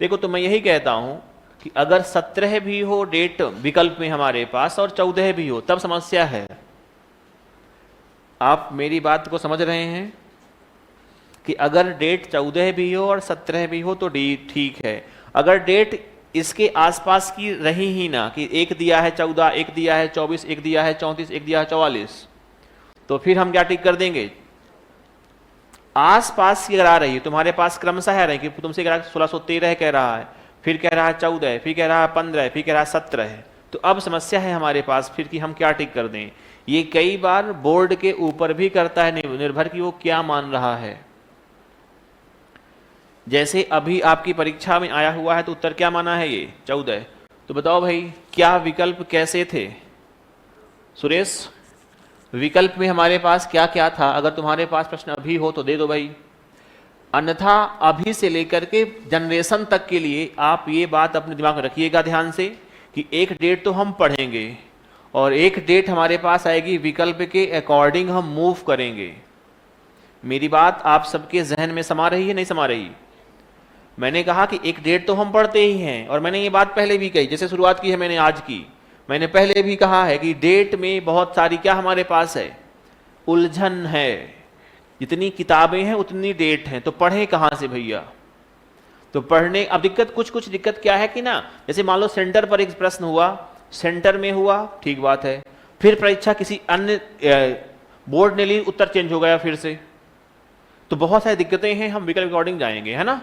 देखो तो मैं यही कहता हूँ कि अगर 17 भी हो डेट विकल्प में हमारे पास और 14 भी हो, तब समस्या है। आप मेरी बात को समझ रहे हैं कि अगर डेट 14 भी हो और 17 भी हो तो ठीक है। अगर डेट इसके आसपास की रही ही ना, कि एक दिया है 14, एक दिया है 24, एक दिया है 34, एक दिया है 44, तो फिर हम क्या टिक कर देंगे। आसपास की अगर आ रही है, तुम्हारे पास क्रमशः है रही कि तुमसे 1613 कह रहा है, फिर कह रहा है 14, फिर कह रहा है 15, फिर कह रहा है 17, तो अब समस्या है हमारे पास फिर कि हम क्या टिक कर दें। ये कई बार बोर्ड के ऊपर भी करता है निर्भर कि वो क्या मान रहा है। जैसे अभी आपकी परीक्षा में आया हुआ है तो उत्तर क्या माना है, ये 14, तो बताओ भाई क्या विकल्प कैसे थे सुरेश, विकल्प में हमारे पास क्या क्या था। अगर तुम्हारे पास प्रश्न अभी हो तो दे दो भाई, अन्यथा अभी से लेकर के जनरेशन तक के लिए आप ये बात अपने दिमाग में रखिएगा ध्यान से कि एक डेट तो हम पढ़ेंगे और एक डेट हमारे पास आएगी विकल्प के अकॉर्डिंग हम मूव करेंगे। मेरी बात आप सबके जहन में समा रही है, नहीं समा रही। मैंने कहा कि एक डेट तो हम पढ़ते ही हैं, और मैंने ये बात पहले भी कही, जैसे शुरुआत की है मैंने आज की, मैंने पहले भी कहा है कि डेट में बहुत सारी क्या हमारे पास है, उलझन है। जितनी किताबें हैं उतनी डेट हैं, तो पढ़ें कहाँ से भैया। तो पढ़ने, अब दिक्कत कुछ दिक्कत क्या है कि ना, जैसे मान लो सेंटर पर एक प्रश्न हुआ, सेंटर में हुआ, ठीक बात है, फिर परीक्षा किसी अन्य बोर्ड ने ली, उत्तर चेंज हो गया फिर से, तो बहुत सारी दिक्कतें हैं। हम विकल्प अकॉर्डिंग जाएंगे, है ना।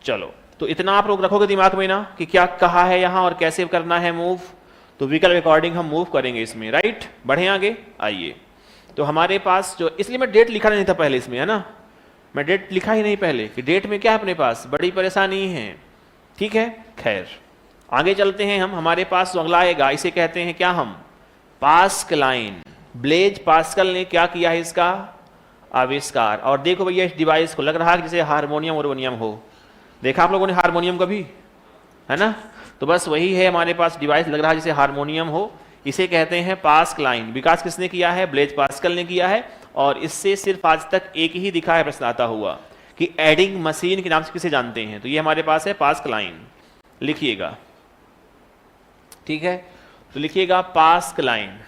चलो तो इतना आप लोग रखोगे दिमाग में ना कि क्या कहा है यहां और कैसे करना है मूव, तो विकल्प अकॉर्डिंग हम मूव करेंगे इसमें, राइट। बढ़े आगे, आइए। तो हमारे पास जो, इसलिए मैं डेट लिखा नहीं था पहले इसमें, है ना, मैं डेट लिखा ही नहीं पहले कि डेट में क्या है अपने पास, बड़ी परेशानी है, ठीक है। खैर आगे चलते हैं हम, हमारे पास अगला आएगा, इसे कहते हैं क्या हम, पास्कलाइन। ब्लेज पास्कल ने क्या किया है, इसका आविष्कार। और देखो भैया इस डिवाइस को, लग रहा है जैसे हारमोनियम हारमोनियम हो, देखा आप लोगों ने हारमोनियम कभी, है ना, तो बस वही है हमारे पास डिवाइस, लग रहा है जैसे हारमोनियम हो। इसे कहते हैं पास्कलाइन। विकास किसने किया है, ब्लेज पास्कल ने किया है। और इससे सिर्फ आज तक एक ही दिखा है प्रश्न आता हुआ कि एडिंग मशीन के नाम से किसे जानते हैं, तो ये हमारे पास है पास्कलाइन, लिखिएगा, ठीक है। तो लिखिएगा पास्कलाइन।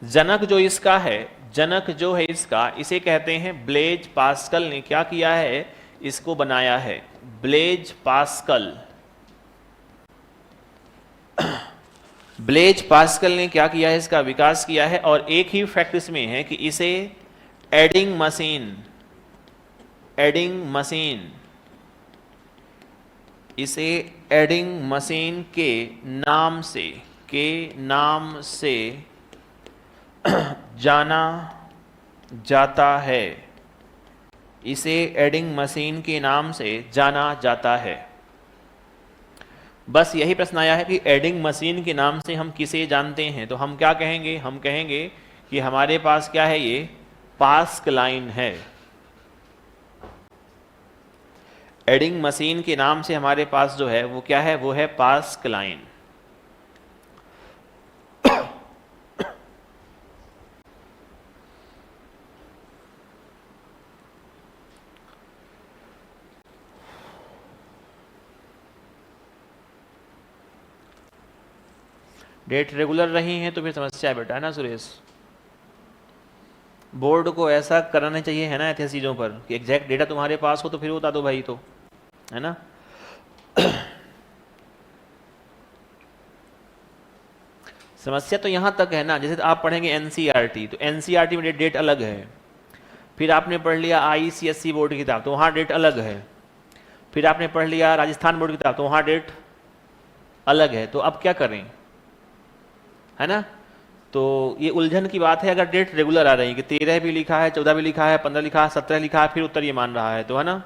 जनक जो इसका है, जनक जो है इसका, इसे कहते हैं ब्लेज पास्कल ने क्या किया है, इसको बनाया है, ब्लेज पास्कल। ब्लेज पास्कल ने क्या किया है, इसका विकास किया है। और एक ही फैक्ट इसमें है कि इसे एडिंग मशीन, इसे एडिंग मशीन के नाम से जाना जाता है, इसे एडिंग मशीन के नाम से जाना जाता है। बस यही प्रश्न आया है कि एडिंग मशीन के नाम से हम किसे जानते हैं, तो हम क्या कहेंगे, हम कहेंगे कि हमारे पास क्या है, ये पास्क लाइन है। एडिंग मशीन के नाम से हमारे पास जो है वो क्या है, वो है पास्क लाइन। डेट रेगुलर रही है तो फिर समस्या है बेटा, है ना सुरेश। बोर्ड को ऐसा करना चाहिए है ना ऐसी चीज़ों पर कि एग्जैक्ट डेटा तुम्हारे पास हो तो फिर बता दो भाई, तो है ना। समस्या तो यहाँ तक है ना, जैसे आप पढ़ेंगे एनसीईआरटी, तो एनसीईआरटी में डेट अलग है। फिर आपने पढ़ लिया आईसीएसई बोर्ड की किताब, तो वहाँ डेट अलग है। फिर आपने पढ़ लिया राजस्थान बोर्ड की किताब, तो वहाँ डेट अलग है। तो अब क्या करें, है ना। तो ये उलझन की बात है अगर डेट रेगुलर आ रही है कि 13 भी लिखा है, 14 भी लिखा है, 15 लिखा है, 17 लिखा है, फिर उत्तर ये मान रहा है, तो है ना।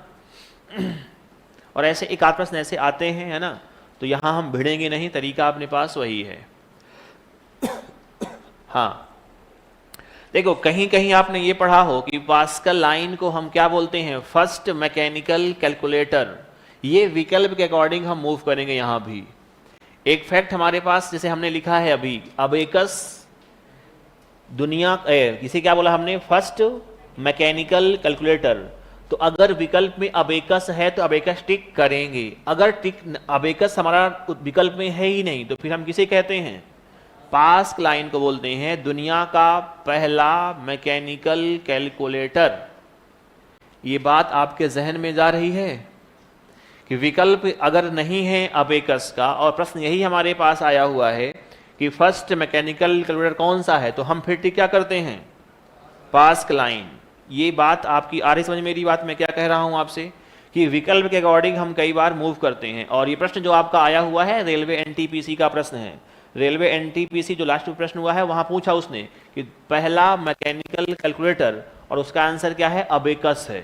और ऐसे एक आध प्रश्न ऐसे आते हैं, है ना। तो यहाँ हम भिड़ेंगे नहीं, तरीका अपने पास वही है। हाँ देखो, कहीं कहीं आपने ये पढ़ा हो कि पास्कल लाइन को हम क्या बोलते हैं, फर्स्ट मैकेनिकल कैलकुलेटर। ये विकल्प के अकॉर्डिंग हम मूव करेंगे। यहाँ भी एक फैक्ट हमारे पास, जैसे हमने लिखा है अभी, अबेकस दुनिया, इसे क्या बोला हमने, फर्स्ट मैकेनिकल कैलकुलेटर। तो अगर विकल्प में अबेकस है तो अबेकस टिक करेंगे। अगर टिक अबेकस हमारा विकल्प में है ही नहीं तो फिर हम किसे कहते हैं, पास्क लाइन को बोलते हैं दुनिया का पहला मैकेनिकल कैलकुलेटर। ये बात आपके जहन में जा रही है कि विकल्प अगर नहीं है अबेकस का, और प्रश्न यही हमारे पास आया हुआ है कि फर्स्ट मैकेनिकल कैलकुलेटर कौन सा है, तो हम फिर टिक क्या करते हैं, पास्क लाइन। ये बात आपकी आ रही समझ, मेरी बात मैं क्या कह रहा हूं आपसे कि विकल्प के अकॉर्डिंग हम कई बार मूव करते हैं। और ये प्रश्न जो आपका आया हुआ है रेलवे एनटीपीसी का प्रश्न है। रेलवे एनटीपीसी जो लास्ट प्रश्न हुआ है वहां पूछा उसने कि पहला मैकेनिकल कैलकुलेटर, और उसका आंसर क्या है, अबेकस है।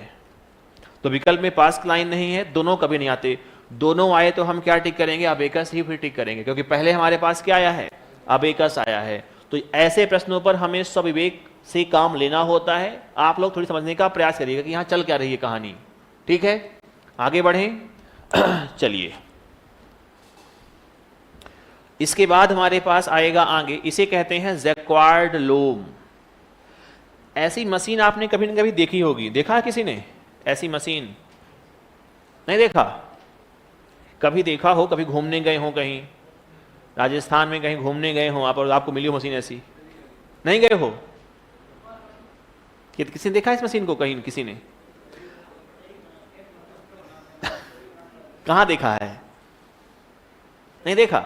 तो विकल्प में पास्क लाइन नहीं है, दोनों कभी नहीं आते। दोनों आए तो हम क्या टिक करेंगे, अबेकस ही फिर टिक करेंगे, क्योंकि पहले हमारे पास क्या आया है, अबेकस आया है। तो ऐसे प्रश्नों पर हमें स्वविवेक से काम लेना होता है। आप लोग थोड़ी समझने का प्रयास करिएगा कि यहाँ चल क्या रही है कहानी, ठीक है। आगे बढ़ें। चलिए, इसके बाद हमारे पास आएगा आगे, इसे कहते हैं जैक्वार्ड लूम। ऐसी मशीन आपने कभी न कभी देखी होगी, देखा है किसी ने ऐसी मशीन, नहीं देखा, कभी देखा हो, कभी घूमने गए हो, कहीं राजस्थान में कहीं घूमने गए हो आप और आपको मिली हो मशीन ऐसी, नहीं गए हो, किसी ने देखा इस मशीन को कहीं, किसी ने कहाँ देखा है, नहीं देखा।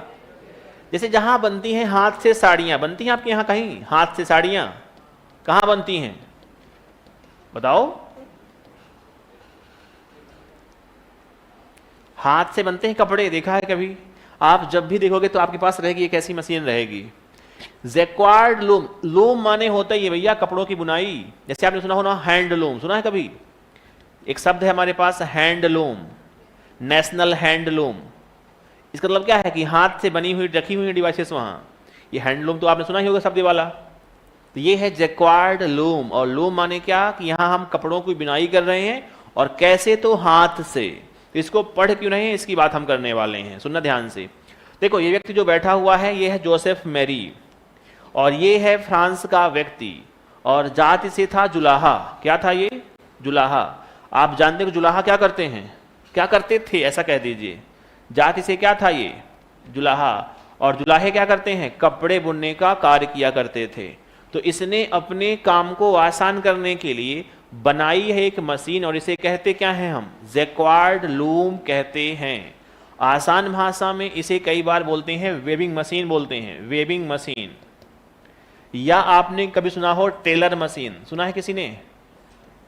जैसे जहां बनती हैं हाथ से साड़ियां, बनती हैं आपके यहां कहीं हाथ से साड़ियां, कहां बनती हैं बताओ, हाथ से बनते हैं कपड़े, देखा है कभी। आप जब भी देखोगे तो आपके पास रहेगी एक ऐसी मशीन रहेगी, जैक्वार्ड लूम। लूम माने होता ही है भैया कपड़ों की बुनाई। जैसे आपने सुना हो ना हैंडलूम, सुना है कभी, एक शब्द है हमारे पास हैंडलूम, नेशनल हैंडलूम। इसका मतलब क्या है कि हाथ से बनी हुई रखी हुई डिवाइसेस वहां, ये हैंडलूम तो आपने सुना ही होगा शब्द वाला। तो ये है जैक्वार्ड लूम। और लूम माने क्या कि यहां हम कपड़ों की बुनाई कर रहे हैं, और कैसे, तो हाथ से। तो इसको पढ़ क्यों नहीं, इसकी बात हम करने वाले हैं, सुनना ध्यान से। देखो, ये व्यक्ति जो बैठा हुआ है ये है जोसेफ मैरी, और ये है फ्रांस का व्यक्ति, और जाति से था जुलाहा। क्या था ये, जुलाहा। आप जानते हो जुलाहा क्या करते हैं, क्या करते थे ऐसा कह दीजिए। जाति से क्या था ये, जुलाहा, और जुलाहे क्या करते हैं, कपड़े बुनने का कार्य किया करते थे। तो इसने अपने काम को आसान करने के लिए बनाई है एक मशीन, और इसे कहते क्या हैं हम, जैक्वार्ड लूम कहते हैं। आसान भाषा में इसे कई बार बोलते हैं वेबिंग मशीन, बोलते हैं वेबिंग मशीन। या आपने कभी सुना हो टेलर मशीन, सुना है किसी ने,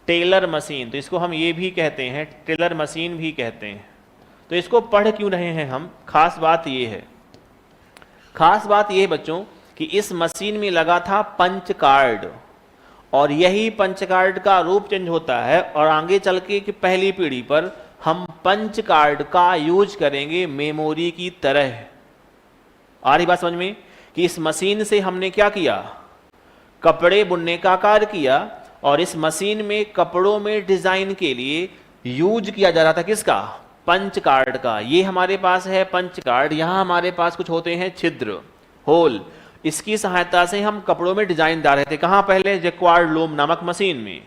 टेलर मशीन। तो इसको हम ये भी कहते हैं, टेलर मशीन भी कहते हैं। तो इसको पढ़ क्यों रहे हैं हम, खास बात ये है, खास बात ये है बच्चों कि इस मशीन में लगा था पंच कार्ड, और यही पंच कार्ड का रूप चेंज होता है और आगे चल के कि पहली पीढ़ी पर हम पंच कार्ड का यूज करेंगे मेमोरी की तरह। आ रही बात समझ में कि इस मशीन से हमने क्या किया, कपड़े बुनने का कार्य किया और इस मशीन में कपड़ों में डिजाइन के लिए यूज किया जा रहा था किसका, पंच कार्ड का। ये हमारे पास है पंच कार्ड, यहां हमारे पास कुछ होते हैं छिद्र, होल, इसकी सहायता से हम कपड़ों में डिजाइन डाल रहे थे। कहां, पहले जैक्वार्ड लूम नामक मशीन में।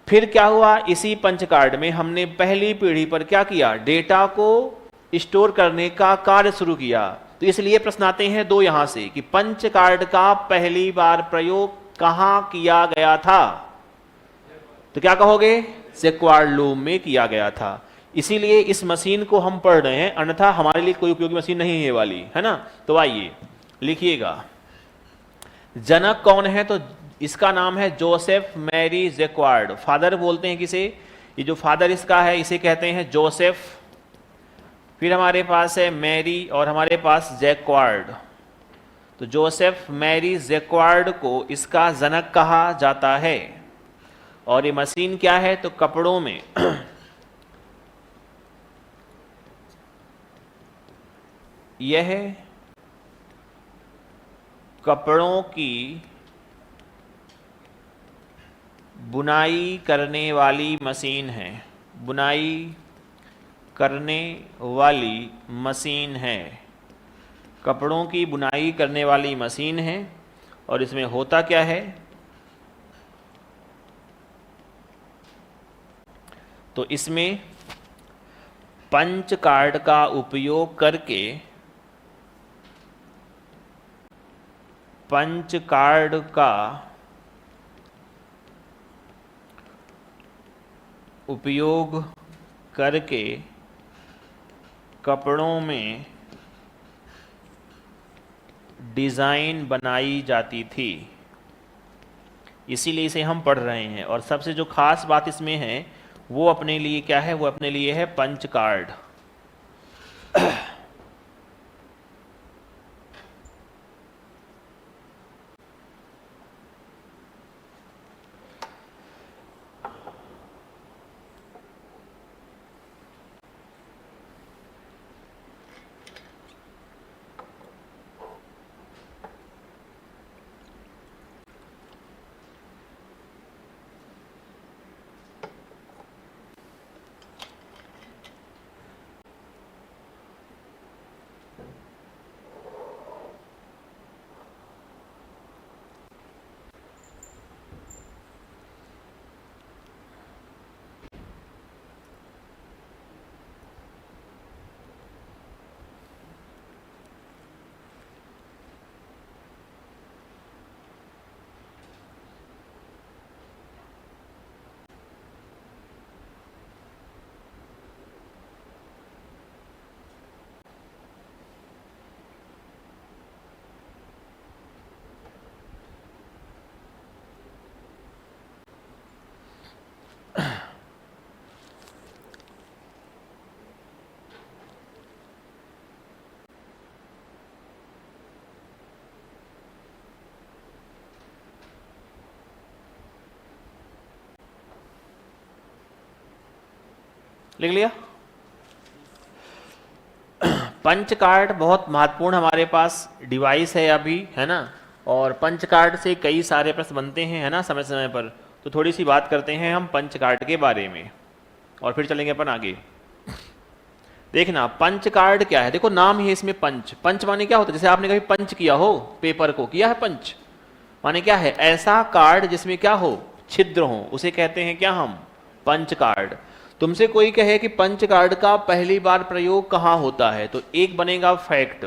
फिर क्या हुआ, इसी पंच कार्ड में हमने पहली पीढ़ी पर क्या किया, डेटा को स्टोर करने का कार्य शुरू किया। तो इसलिए प्रश्न आते हैं दो यहां से कि पंच कार्ड का पहली बार प्रयोग कहां किया गया था, तो क्या कहोगे, जैक्वार्ड लूम में किया गया था। इसीलिए इस मशीन को हम पढ़ रहे हैं, अन्यथा हमारे लिए कोई उपयोगी मशीन नहीं है वाली, है ना। तो आइए लिखिएगा, जनक कौन है, तो इसका नाम है जोसेफ मैरी जैक्वार्ड। फादर बोलते हैं किसे, ये जो फादर इसका है इसे कहते हैं जोसेफ। फिर हमारे पास है मैरी और हमारे पास जैक्वार्ड। तो जोसेफ मैरी जैक्वार्ड को इसका जनक कहा जाता है। और ये मशीन क्या है, तो कपड़ों में यह कपड़ों की बुनाई करने वाली मशीन है, बुनाई करने वाली मशीन है, कपड़ों की बुनाई करने वाली मशीन है। और इसमें होता क्या है, तो इसमें पंच कार्ड का उपयोग करके, पंच कार्ड का उपयोग करके कपड़ों में डिज़ाइन बनाई जाती थी। इसीलिए इसे हम पढ़ रहे हैं। और सबसे जो खास बात इसमें है वो अपने लिए क्या है, वो अपने लिए है पंच कार्ड। लिख लिया। पंच कार्ड बहुत महत्वपूर्ण हमारे पास डिवाइस है अभी, है ना। और पंच कार्ड से कई सारे प्रश्न बनते हैं, है ना, समय समय पर। तो थोड़ी सी बात करते हैं हम पंच कार्ड के बारे में और फिर चलेंगे अपन आगे। देखना पंच कार्ड क्या है, देखो नाम ही है इसमें पंच। पंच माने क्या होता है, जैसे आपने कभी पंच किया हो, पेपर को किया है पंच, माने क्या है, ऐसा कार्ड जिसमें क्या हो, छिद्र हो, उसे कहते हैं क्या हम, पंच कार्ड। तुमसे कोई कहे कि पंच कार्ड का पहली बार प्रयोग कहां होता है, तो एक बनेगा फैक्ट।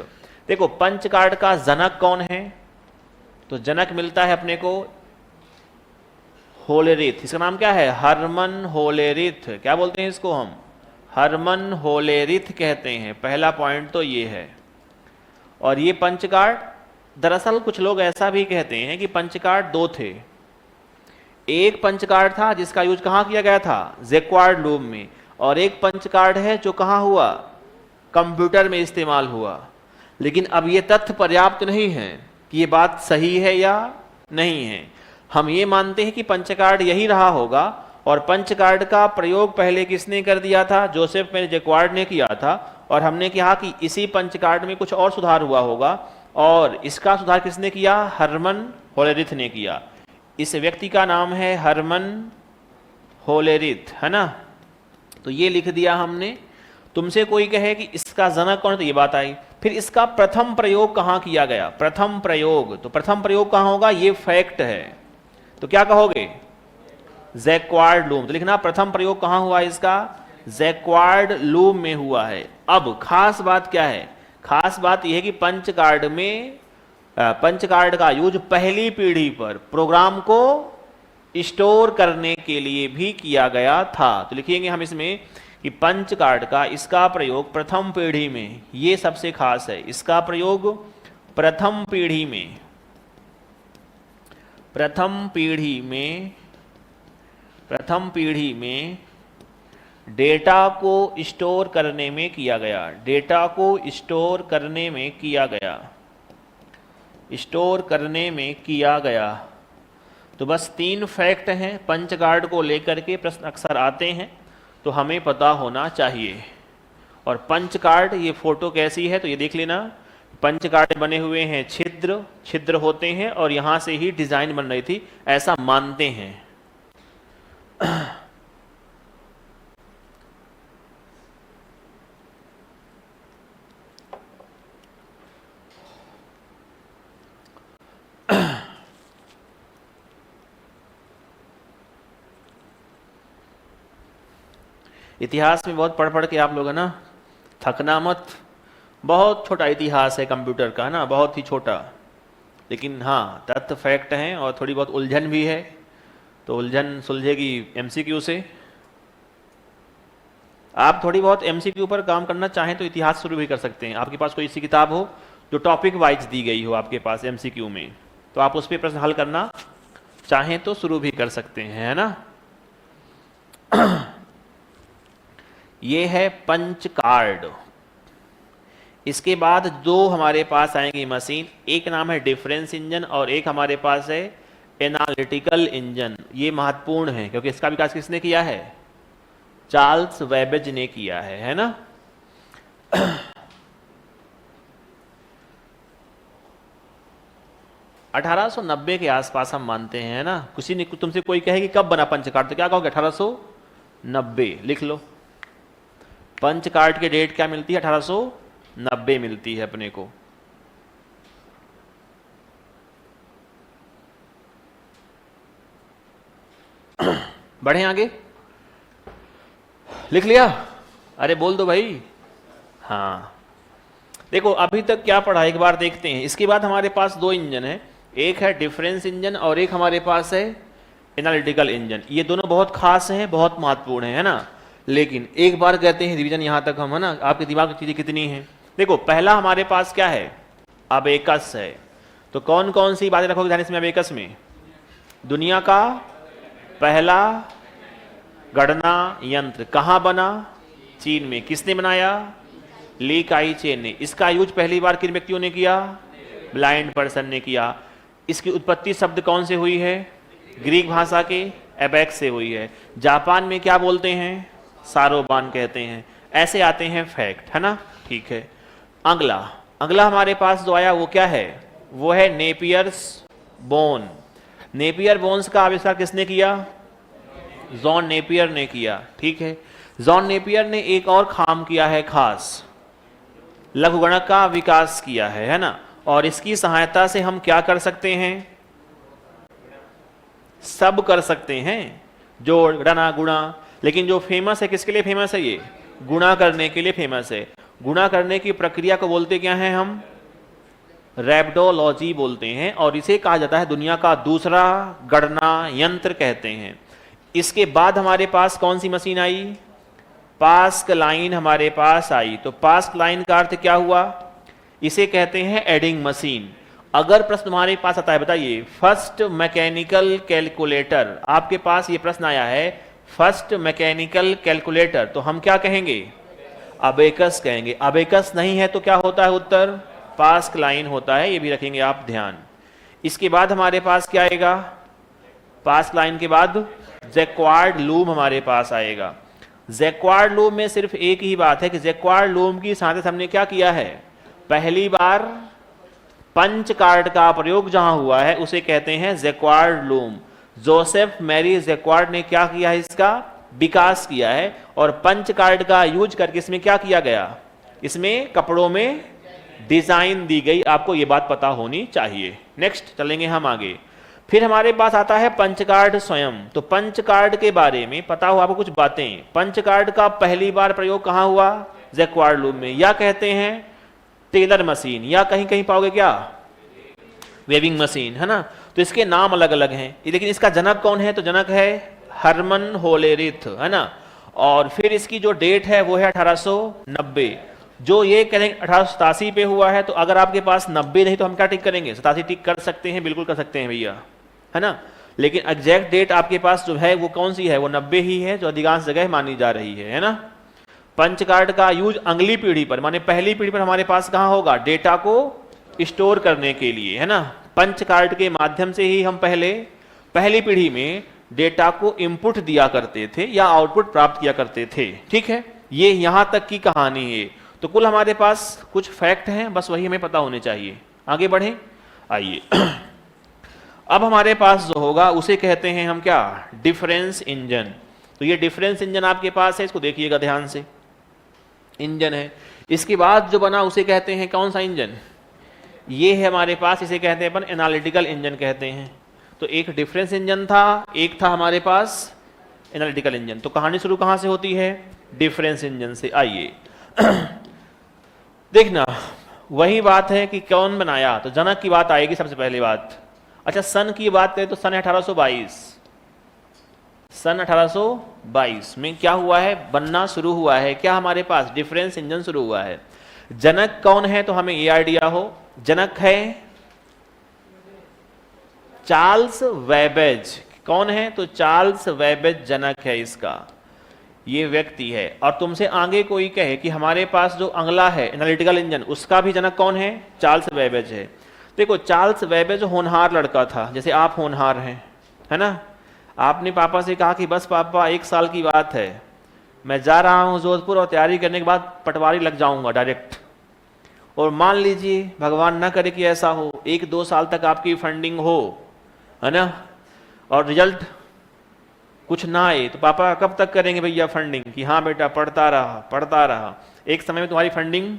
देखो पंच कार्ड का जनक कौन है, तो जनक मिलता है अपने को होलेरिथ। इसका नाम क्या है, हरमन होलेरिथ। क्या बोलते हैं इसको हम, हरमन होलेरिथ कहते हैं। पहला पॉइंट तो ये है। और ये पंच कार्ड, दरअसल कुछ लोग ऐसा भी कहते हैं कि पंच कार्ड दो थे। एक पंच कार्ड था जिसका यूज कहां किया गया था, जैक्वार्ड लूम में। और एक पंच कार्ड है जो कहां हुआ, कंप्यूटर में इस्तेमाल हुआ। लेकिन अब ये तथ्य पर्याप्त नहीं है कि ये बात सही है या नहीं है। हम ये मानते हैं कि पंच कार्ड यही रहा होगा, और पंच कार्ड का प्रयोग पहले किसने कर दिया था? जोसेफ जैक्वार्ड ने किया था, और हमने कहा कि इसी पंच कार्ड में कुछ और सुधार हुआ होगा, और इसका सुधार किसने किया? हरमन होलेरिथ ने किया। इस व्यक्ति का नाम है हरमन होलेरिथ, है ना। तो ये लिख दिया हमने। तुमसे कोई कहे कि इसका जनक कौन है, तो ये बात आई। फिर इसका प्रथम प्रयोग कहाँ किया गया? प्रथम प्रयोग, तो प्रथम प्रयोग कहाँ होगा? ये फैक्ट है, तो क्या कहोगे? Jacquard loom. तो लिखना प्रथम प्रयोग कहाँ हुआ इसका? जैक्वार्ड लूम में हुआ है। अब खास बात क्या है? खास बात यह है कि पंच कार्ड में पंच कार्ड का यूज पहली पीढ़ी पर प्रोग्राम को स्टोर करने के लिए भी किया गया था। तो लिखेंगे हम इसमें कि पंच कार्ड का इसका प्रयोग प्रथम पीढ़ी में, ये सबसे खास है, इसका प्रयोग प्रथम पीढ़ी में, प्रथम पीढ़ी में डेटा को स्टोर करने में किया गया। डेटा को स्टोर करने में किया गया, स्टोर करने में किया गया। तो बस 3 फैक्ट हैं पंच कार्ड को लेकर के प्रश्न अक्सर आते हैं, तो हमें पता होना चाहिए। और पंच कार्ड, ये फोटो कैसी है तो ये देख लेना। पंच कार्ड बने हुए हैं, छिद्र छिद्र होते हैं, और यहां से ही डिजाइन बन रही थी, ऐसा मानते हैं। इतिहास में बहुत पढ़ के आप लोग है ना थकना मत। बहुत छोटा इतिहास है कंप्यूटर का, है ना, बहुत ही छोटा, लेकिन हाँ तथ्य फैक्ट हैं और थोड़ी बहुत उलझन भी है। तो उलझन सुलझेगी एमसीक्यू से। आप थोड़ी बहुत एमसीक्यू पर काम करना चाहें तो इतिहास शुरू भी कर सकते हैं। आपके पास कोई ऐसी किताब हो जो टॉपिक वाइज दी गई हो आपके पास एमसीक्यू में, तो आप उस पर प्रश्न हल करना चाहें तो शुरू भी कर सकते हैं, है ना। ये है पंच कार्ड। इसके बाद 2 हमारे पास आएंगी मशीन, एक नाम है डिफरेंस इंजन और एक हमारे पास है एनालिटिकल इंजन। ये महत्वपूर्ण है क्योंकि इसका विकास किसने किया है? चार्ल्स वेबेज ने किया है ना। (1890) के आसपास हम मानते हैं, है ना। किसी ने तुमसे कोई कहे कि कब बना पंच कार्ड, तो क्या कहोगे? 1890 लिख लो। पंच कार्ड के डेट क्या मिलती है? 1890 मिलती है अपने को। बढ़े आगे, लिख लिया? अरे बोल दो भाई। हाँ देखो अभी तक क्या पढ़ा, एक बार देखते हैं। इसके बाद हमारे पास 2 इंजन है, एक है डिफरेंस इंजन और एक हमारे पास है एनालिटिकल इंजन। ये दोनों बहुत खास हैं, बहुत महत्वपूर्ण है ना। लेकिन एक बार कहते हैं रिवीजन यहां तक हम, है ना। आपके दिमाग में चीजें कितनी हैं? देखो पहला हमारे पास क्या है? अबेकस है। तो कौन कौन सी बातें रखोगे ध्यान इसमें? अबेकस में दुनिया का पहला गणना यंत्र कहां बना? चीन में। किसने बनाया? ली काई चेन ने। इसका यूज पहली बार किन व्यक्तियों ने किया? ब्लाइंड पर्सन ने किया। इसकी उत्पत्ति शब्द कौन से हुई है? ग्रीक भाषा के एबैक्स से हुई है। जापान में क्या बोलते हैं? सारोबान कहते हैं। ऐसे आते हैं फैक्ट, है ना। ठीक है, अगला हमारे पास जो आया वो क्या है? वो है नेपियर्स बोन। नेपियर बोन्स का आविष्कार किसने किया? जॉन नेपियर ने किया। ठीक है, जॉन नेपियर ने एक और काम किया है खास, लघुगणक का विकास किया है ना। और इसकी सहायता से हम क्या कर सकते हैं? सब कर सकते हैं, जोड़ घटाना गुणा। लेकिन जो फेमस है, किसके लिए फेमस है? ये गुणा करने के लिए फेमस है। गुणा करने की प्रक्रिया को बोलते क्या हैं हम? रैप्डोलॉजी बोलते हैं, और इसे कहा जाता है दुनिया का दूसरा गणना यंत्र कहते हैं। इसके बाद हमारे पास कौन सी मशीन आई? पास्क लाइन हमारे पास आई। तो पास्क लाइन का अर्थ क्या हुआ? इसे कहते हैं एडिंग मशीन। अगर प्रश्न तुम्हारे पास आता है, बताइए फर्स्ट मैकेनिकल कैलकुलेटर, आपके पास ये प्रश्न आया है फर्स्ट मैकेनिकल कैलकुलेटर, तो हम क्या कहेंगे? अबेकस कहेंगे। अबेकस नहीं है तो क्या होता है उत्तर? पास्क लाइन होता है। ये भी रखेंगे आप ध्यान। इसके बाद हमारे पास क्या आएगा? पास लाइन के बाद जैक्वार्ड लूम हमारे पास आएगा। जैक्वार्ड लूम में सिर्फ एक ही बात है कि जैक्वार्ड लूम की साथ हमने क्या किया है, पहली बार पंच कार्ड का प्रयोग जहां हुआ है उसे कहते हैं Jacquard loom. Joseph Marie Jacquard ने क्या किया है, इसका विकास किया है। और पंच कार्ड का यूज करके इसमें क्या किया गया, इसमें कपड़ों में डिजाइन दी गई। आपको यह बात पता होनी चाहिए। नेक्स्ट चलेंगे हम आगे। फिर हमारे पास आता है पंच कार्ड स्वयं। तो पंच कार्ड के बारे में पता हो आपको कुछ बातें। पंच कार्ड का पहली बार प्रयोग कहां हुआ, जैक्वार्ड लूम में, या कहते हैं टेलर मशीन, या कहीं कहीं पाओगे क्या वेविंग मशीन, है ना। तो इसके नाम अलग अलग हैं, लेकिन इसका जनक कौन है, तो जनक है हरमन होलेरिथ, है ना। और फिर इसकी जो डेट है वो है 1890। जो ये करेंगे 1887 पे हुआ है, तो अगर आपके पास 90 नहीं तो हम क्या टिक करेंगे, 87 टिक कर सकते हैं, बिल्कुल कर सकते हैं भैया, है ना। लेकिन एग्जैक्ट डेट आपके पास जो है वो कौन सी है, वो 90 ही है, जो अधिकांश जगह मानी जा रही है ना। पंच कार्ड का यूज अगली पीढ़ी पर, माने पहली पीढ़ी पर हमारे पास कहां होगा, डेटा को स्टोर करने के लिए, है ना। पंच कार्ड के माध्यम से ही हम पहली पीढ़ी में डेटा को इनपुट दिया करते थे या आउटपुट प्राप्त किया करते थे। ठीक है, ये यहां तक की कहानी है। तो कुल हमारे पास कुछ फैक्ट हैं, बस वही हमें पता होने चाहिए। आगे बढ़ें, आइए। अब हमारे पास जो होगा उसे कहते हैं हम क्या, डिफरेंस इंजन। तो ये डिफरेंस इंजन आपके पास है, इसको देखिएगा ध्यान से, इंजन है। इसके बाद जो बना उसे कहते हैं कौन सा इंजन, ये है हमारे पास, इसे कहते हैं अपन एनालिटिकल इंजन कहते हैं। तो एक डिफरेंस इंजन था, एक था हमारे पास एनालिटिकल इंजन। तो कहानी शुरू कहां से होती है, डिफरेंस इंजन से। आइए देखना, वही बात है कि कौन बनाया, तो जनक की बात आएगी सबसे पहले बात। अच्छा, सन की बात करें तो सन 1822, सन 1822 में क्या हुआ है, बनना शुरू हुआ है क्या हमारे पास, डिफरेंस इंजन शुरू हुआ है। जनक कौन है, तो हमें ये आइडिया हो, जनक है चार्ल्स वेबेज। कौन है, तो चार्ल्स वेबेज जनक है इसका, ये व्यक्ति है। और तुमसे आगे कोई कहे कि हमारे पास जो अगला है एनालिटिकल इंजन, उसका भी जनक कौन है, चार्ल्स वेबेज है। देखो, चार्ल्स वेबेज होनहार लड़का था, जैसे आप होनहार हैं, है ना। आपने पापा से कहा कि बस पापा 1 साल की बात है, मैं जा रहा हूं जोधपुर और तैयारी करने के बाद पटवारी लग जाऊंगा डायरेक्ट। और मान लीजिए भगवान ना करे कि ऐसा हो, 1-2 साल तक आपकी फंडिंग हो, है ना, और रिजल्ट कुछ ना आए, तो पापा कब तक करेंगे भैया फंडिंग, कि हाँ बेटा पढ़ता रहा। एक समय में तुम्हारी फंडिंग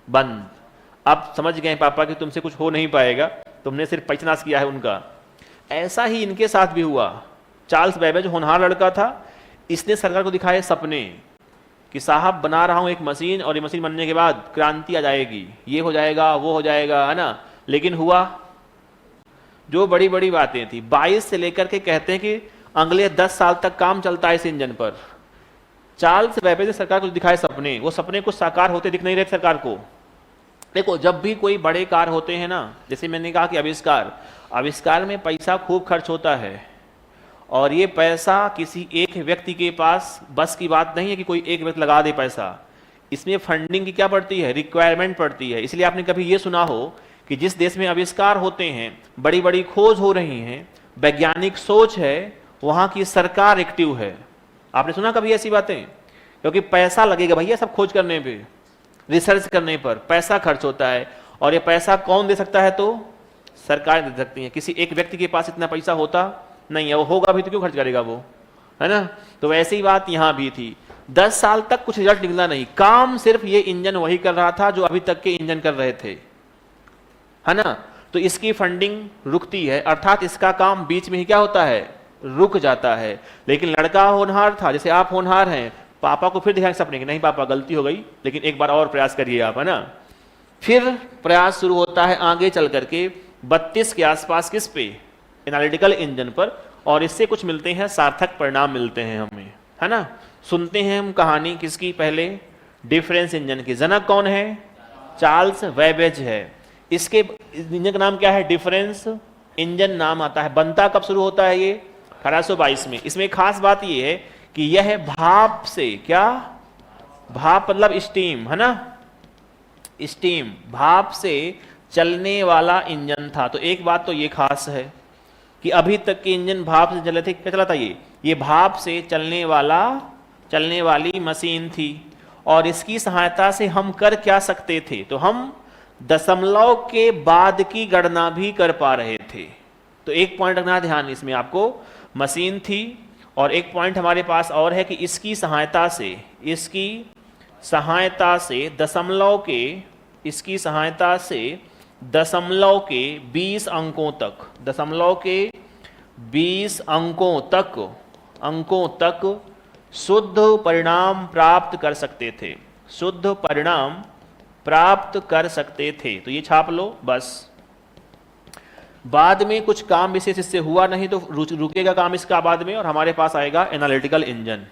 बंद। अब समझ गए पापा कि तुमसे कुछ हो नहीं पाएगा, तुमने सिर्फ पैचनास किया है उनका। ऐसा ही इनके साथ भी हुआ। चार्ल्स बेबेज होनहार लड़का था, इसने सरकार को दिखाए सपने कि साहब बना रहा हूं एक मशीन, और ये मशीन बनने के बाद क्रांति आ जाएगी, ये हो जाएगा, वो हो जाएगा, है ना। लेकिन हुआ जो बड़ी बड़ी बातें थी। 22 से लेकर के कहते हैं कि अगले 10 साल तक काम चलता है इस इंजन पर। चार्ल्स बेबेज ने सरकार को दिखाए सपने, वो सपने कुछ साकार होते दिख नहीं रहे सरकार को। देखो, जब भी कोई बड़े कार्य होते हैं ना, जैसे मैंने कहा कि आविष्कार में पैसा खूब खर्च होता है, और ये पैसा किसी एक व्यक्ति के पास बस की बात नहीं है कि कोई एक व्यक्ति लगा दे पैसा। इसमें फंडिंग की क्या पड़ती है, रिक्वायरमेंट पड़ती है। इसलिए आपने कभी ये सुना हो कि जिस देश में आविष्कार होते हैं, बड़ी बड़ी खोज हो रही हैं, वैज्ञानिक सोच है, वहां की सरकार एक्टिव है। आपने सुना कभी ऐसी बातें, क्योंकि पैसा लगेगा भैया सब खोज करने पे, रिसर्च करने पर पैसा खर्च होता है। और ये पैसा कौन दे सकता है, तो सरकार दे सकती है। किसी एक व्यक्ति के पास इतना पैसा होता नहीं है, वो होगा भी तो क्यों खर्च करेगा वो, है ना। तो वैसी बात यहां भी थी। 10 साल तक कुछ रिजल्ट निकला नहीं, काम सिर्फ ये इंजन वही कर रहा था जो अभी तक के इंजन कर रहे थे, है ना। तो इसकी फंडिंग रुकती है, अर्थात इसका काम बीच में ही क्या होता है, रुक जाता है। लेकिन लड़का होनहार था, जैसे आप होनहार हैं, पापा को फिर दिखाए सपने कि नहीं पापा गलती हो गई, लेकिन एक बार और प्रयास करिए आप, है ना। फिर प्रयास शुरू होता है आगे चल करके 32 के आसपास, किस पे, एनालिटिकल इंजन पर। और इससे कुछ मिलते हैं, सार्थक परिणाम मिलते हैं हमें, है ना। सुनते हैं हम कहानी किसकी, पहले डिफरेंस इंजन की। जनक कौन है, चार्ल्स वेबेज है। इसके इंजन का नाम क्या है, डिफरेंस इंजन नाम आता है। बनता कब शुरू होता है, ये 1822 में। इसमें खास बात ये है कि यह भाप से, क्या, भाप मतलब स्टीम, है ना, स्टीम, भाप से चलने वाला इंजन था। तो एक बात तो ये खास है कि अभी तक के इंजन भाप से चले थे। क्या चला था ये भाप से चलने वाली मशीन थी। और इसकी सहायता से हम कर क्या सकते थे, तो हम दशमलव के बाद की गणना भी कर पा रहे थे। तो एक पॉइंट रखना ध्यान इसमें आपको, मशीन थी और एक पॉइंट हमारे पास और है कि इसकी सहायता से दशमलव के 20 अंकों तक शुद्ध परिणाम प्राप्त कर सकते थे। तो ये छाप लो बस। बाद में कुछ काम विशेष इससे हुआ नहीं तो रुकेगा काम इसका बाद में, और हमारे पास आएगा एनालिटिकल इंजन।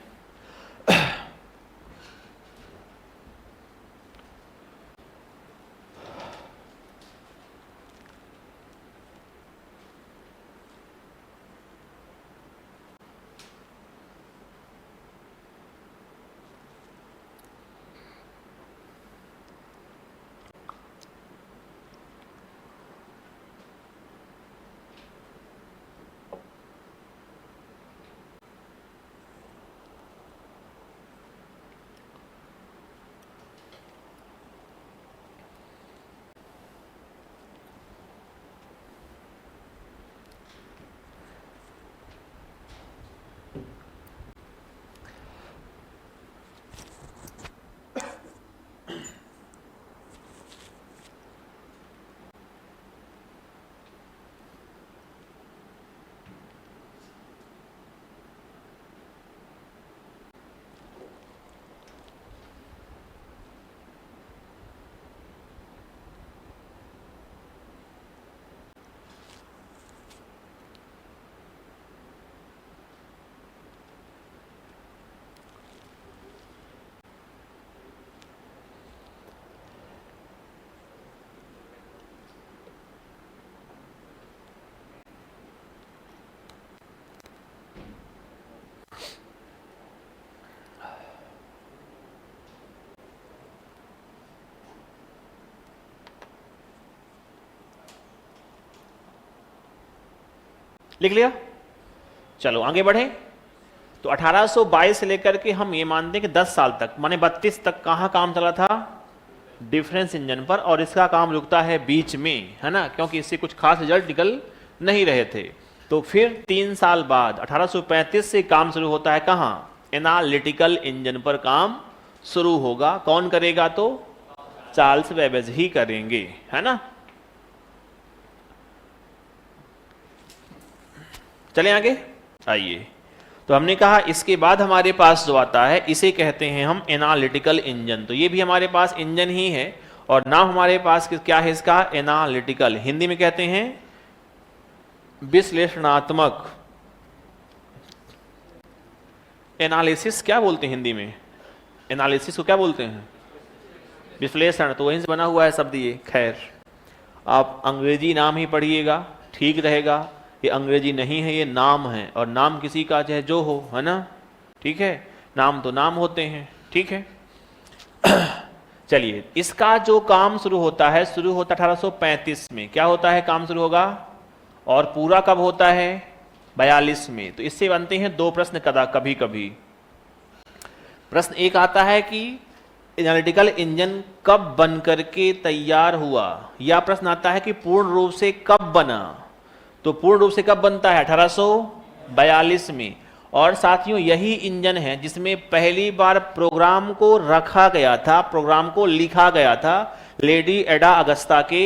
लिख लिया? चलो आगे बढ़े। तो 1822 से लेकर के हम ये मानते हैं कि 10 साल तक माने 32 तक कहाँ काम चला था, डिफरेंस इंजन पर, और इसका काम रुकता है बीच में, है ना, क्योंकि इससे कुछ खास रिजल्ट निकल नहीं रहे थे। तो फिर 3 साल बाद 1835 से काम शुरू होता है कहाँ, एनालिटिकल इंजन पर काम शुरू होगा। कौन करेगा, तो चार्ल्स बेबेज ही करेंगे, है ना। चलें आगे, आइए। तो हमने कहा इसके बाद हमारे पास जो आता है इसे कहते हैं हम एनालिटिकल इंजन। तो ये भी हमारे पास इंजन ही है और नाम हमारे पास क्या है इसका, एनालिटिकल। हिंदी में कहते हैं विश्लेषणात्मक। एनालिसिस क्या बोलते हैं हिंदी में, एनालिसिस को क्या बोलते हैं, विश्लेषण। तो वहीं से बना हुआ है शब्द ये। खैर आप अंग्रेजी नाम ही पढ़िएगा, ठीक रहेगा। ये अंग्रेजी नहीं है, ये नाम है, और नाम किसी का चाहे जो हो, है ना, ठीक है। नाम तो नाम होते हैं, ठीक है। चलिए, इसका जो काम शुरू होता है 1835 में। क्या होता है, काम शुरू होगा, और पूरा कब होता है, 42 में। तो इससे बनते हैं 2 प्रश्न कभी कभी। प्रश्न एक आता है कि एनालिटिकल इंजन कब बन करके तैयार हुआ, या प्रश्न आता है कि पूर्ण रूप से कब बना। तो पूर्ण रूप से कब बनता है, 1842 में। और साथियों यही इंजन है जिसमें पहली बार प्रोग्राम को रखा गया था, प्रोग्राम को लिखा गया था लेडी एडा अगस्ता के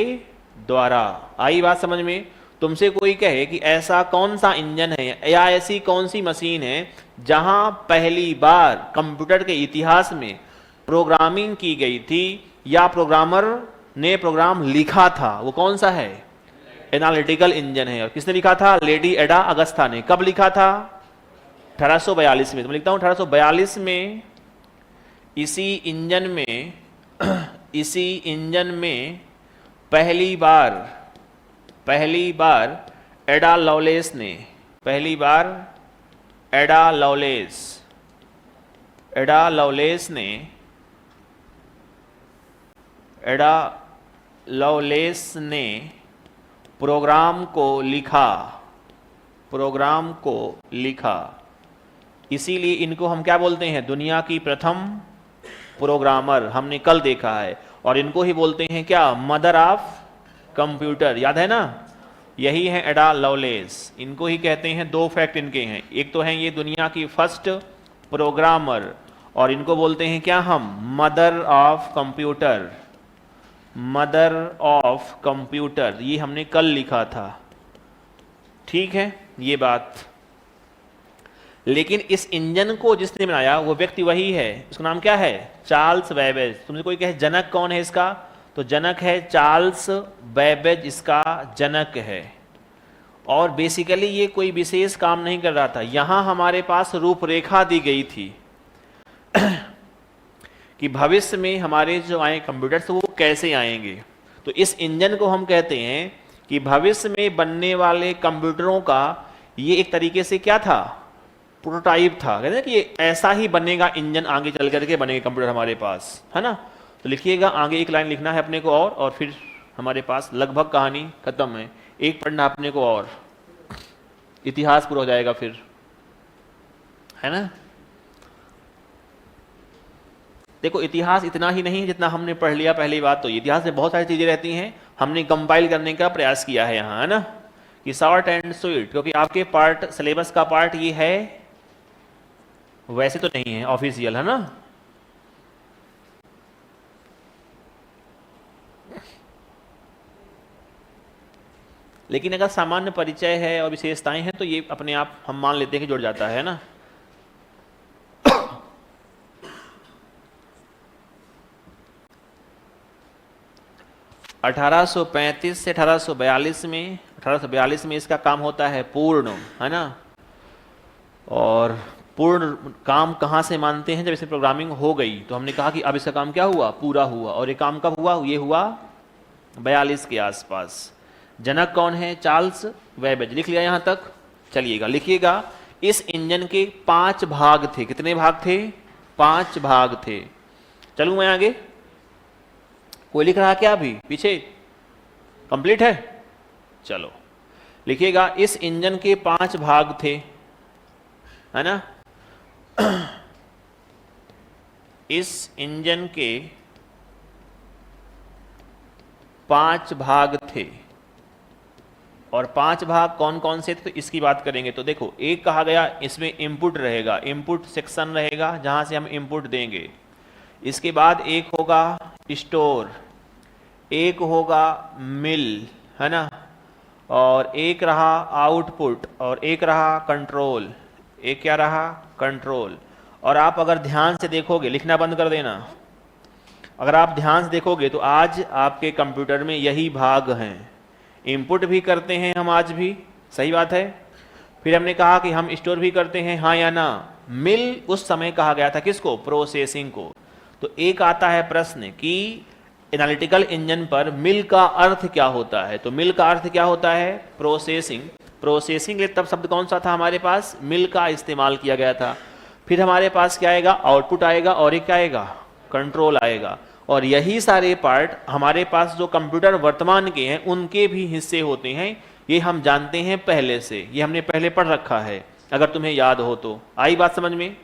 द्वारा। आई बात समझ में। तुमसे कोई कहे कि ऐसा कौन सा इंजन है या ऐसी कौन सी मशीन है जहां पहली बार कंप्यूटर के इतिहास में प्रोग्रामिंग की गई थी या प्रोग्रामर ने प्रोग्राम लिखा था, वो कौन सा है, एनालिटिकल इंजन है। और किसने लिखा था, लेडी एडा अगस्ता ने। कब लिखा था, 1842 में। तो मैं लिखता हूं 1842 में। इसी इंजन में पहली बार एडा लवलेस ने प्रोग्राम को लिखा। प्रोग्राम को लिखा, इसीलिए इनको हम क्या बोलते हैं, दुनिया की प्रथम प्रोग्रामर, हमने कल देखा है। और इनको ही बोलते हैं क्या, मदर ऑफ कंप्यूटर, याद है ना, यही है एडा लवलेस, इनको ही कहते हैं। दो फैक्ट इनके हैं, एक तो है ये दुनिया की फर्स्ट प्रोग्रामर, और इनको बोलते हैं क्या हम, mother of computer, mother of computer, ये हमने कल लिखा था, ठीक है ये बात। लेकिन इस इंजन को जिसने बनाया वो व्यक्ति वही है, उसका नाम क्या है, चार्ल्स बेबेज। तुमसे कोई कहे जनक कौन है इसका, तो जनक है चार्ल्स बेबेज, इसका जनक है। और बेसिकली ये कोई विशेष काम नहीं कर रहा था, यहां हमारे पास रूपरेखा दी गई थी कि भविष्य में हमारे जो आए कंप्यूटर्स वो कैसे आएंगे। तो इस इंजन को हम कहते हैं कि भविष्य में बनने वाले कंप्यूटरों का ये एक तरीके से क्या था, प्रोटोटाइप था। कहते हैं कि ये ऐसा ही बनेगा इंजन, आगे चल करके बनेगा कंप्यूटर हमारे पास, है ना। तो लिखिएगा, आगे एक लाइन लिखना है अपने को और फिर हमारे पास लगभग कहानी खत्म है। एक पढ़ना अपने को और इतिहास पूरा हो जाएगा फिर, है ना। देखो इतिहास इतना ही नहीं जितना हमने पढ़ लिया, पहली बात तो इतिहास में बहुत सारी चीजें रहती हैं, हमने कंपाइल करने का प्रयास किया है यहाँ, है ना, कि शॉर्ट एंड स्वीट, क्योंकि आपके पार्ट सिलेबस का पार्ट ये है, वैसे तो नहीं है ऑफिशियल, है ना। लेकिन अगर सामान्य परिचय है और विशेषताएं हैं तो ये अपने आप हम मान लेते हैं कि जुड़ जाता है ना। (1835 से 1842 में इसका काम होता है पूर्ण, है ना। और पूर्ण काम कहाँ से मानते हैं, जब इसे प्रोग्रामिंग हो गई तो हमने कहा कि अब इसका काम क्या हुआ, पूरा हुआ। और ये काम कब हुआ, ये हुआ 42 के आसपास। जनक कौन है, चार्ल्स बेबेज। लिख लिया यहाँ तक, चलिएगा लिखिएगा। इस इंजन के 5 भाग थे, कितने भाग थे, 5 भाग थे। चलूं मैं आगे, कोई लिख रहा क्या अभी पीछे, कंप्लीट है, चलो लिखिएगा। इस इंजन के 5 भाग थे, है ना। इस इंजन के 5 भाग थे, और 5 भाग कौन कौन से थे तो इसकी बात करेंगे। तो देखो, एक कहा गया इसमें इनपुट रहेगा, इनपुट सेक्शन रहेगा जहां से हम इनपुट देंगे। इसके बाद एक होगा स्टोर, एक होगा मिल, है ना, और एक रहा आउटपुट, और एक रहा कंट्रोल, एक क्या रहा, कंट्रोल। और आप अगर ध्यान से देखोगे, लिखना बंद कर देना, अगर आप ध्यान से देखोगे तो आज आपके कंप्यूटर में यही भाग हैं। इनपुट भी करते हैं हम आज भी, सही बात है। फिर हमने कहा कि हम स्टोर भी करते हैं, हाँ या ना। मिल उस समय कहा गया था किसको, प्रोसेसिंग को। तो एक आता है प्रश्न कि एनालिटिकल इंजन पर मिल का अर्थ क्या होता है। तो मिल का अर्थ क्या होता है, प्रोसेसिंग। प्रोसेसिंग के तब शब्द कौन सा था हमारे पास, मिल का इस्तेमाल किया गया था। फिर हमारे पास क्या आएगा, आउटपुट आएगा, और एक क्या आएगा, कंट्रोल आएगा। और यही सारे पार्ट हमारे पास जो कंप्यूटर वर्तमान के हैं उनके भी हिस्से होते हैं, ये हम जानते हैं पहले से, ये हमने पहले पढ़ रखा है, अगर तुम्हें याद हो तो। आई बात समझ में।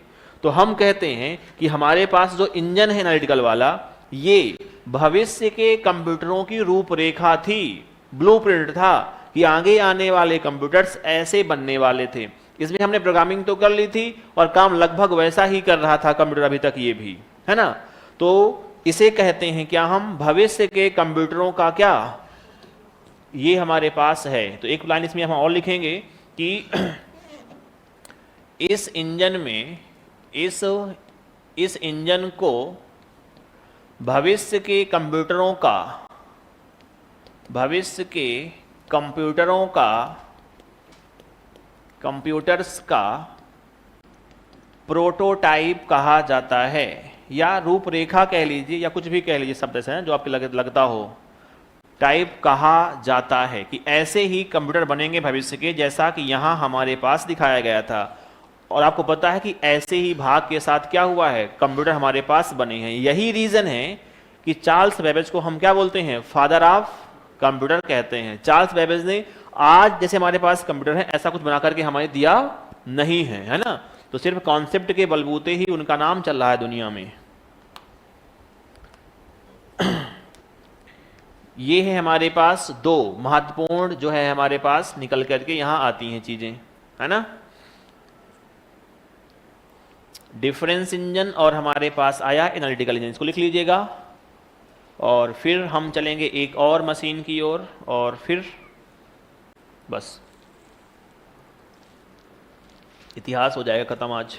तो हम कहते हैं कि हमारे पास जो इंजन है एनालिटिकल वाला, ये भविष्य के कंप्यूटरों की रूपरेखा थी, ब्लूप्रिंट था कि आगे आने वाले कंप्यूटर्स ऐसे बनने वाले थे। इसमें हमने प्रोग्रामिंग तो कर ली थी और काम लगभग वैसा ही कर रहा था कंप्यूटर अभी तक, ये भी, है ना। तो इसे कहते हैं क्या हम, भविष्य के कंप्यूटरों का क्या, ये हमारे पास है। तो एक लाइन इसमें हम और लिखेंगे कि इस इंजन में, इस इंजन को भविष्य के कंप्यूटरों का, भविष्य के कंप्यूटर्स का प्रोटोटाइप कहा जाता है, या रूपरेखा कह लीजिए, या कुछ भी कह लीजिए शब्द से जो आपको लगता हो। टाइप कहा जाता है कि ऐसे ही कंप्यूटर बनेंगे भविष्य के, जैसा कि यहाँ हमारे पास दिखाया गया था। और आपको पता है कि ऐसे ही भाग के साथ क्या हुआ है, कंप्यूटर हमारे पास बने हैं। यही रीजन है कि चार्ल्स बेबेज को हम क्या बोलते हैं, फादर ऑफ कंप्यूटर कहते हैं। चार्ल्स बेबेज ने आज जैसे हमारे पास कंप्यूटर है ऐसा कुछ बना करके हमें दिया नहीं है, है ना। तो सिर्फ कॉन्सेप्ट के बलबूते ही उनका नाम चल रहा है दुनिया में। ये है हमारे पास दो महत्वपूर्ण जो है हमारे पास निकल करके यहां आती हैं चीजें, है ना। डिफरेंस इंजन और हमारे पास आया एनालिटिकल इंजन, इसको लिख लीजिएगा। और फिर हम चलेंगे एक और मशीन की ओर और फिर बस इतिहास हो जाएगा खत्म आज।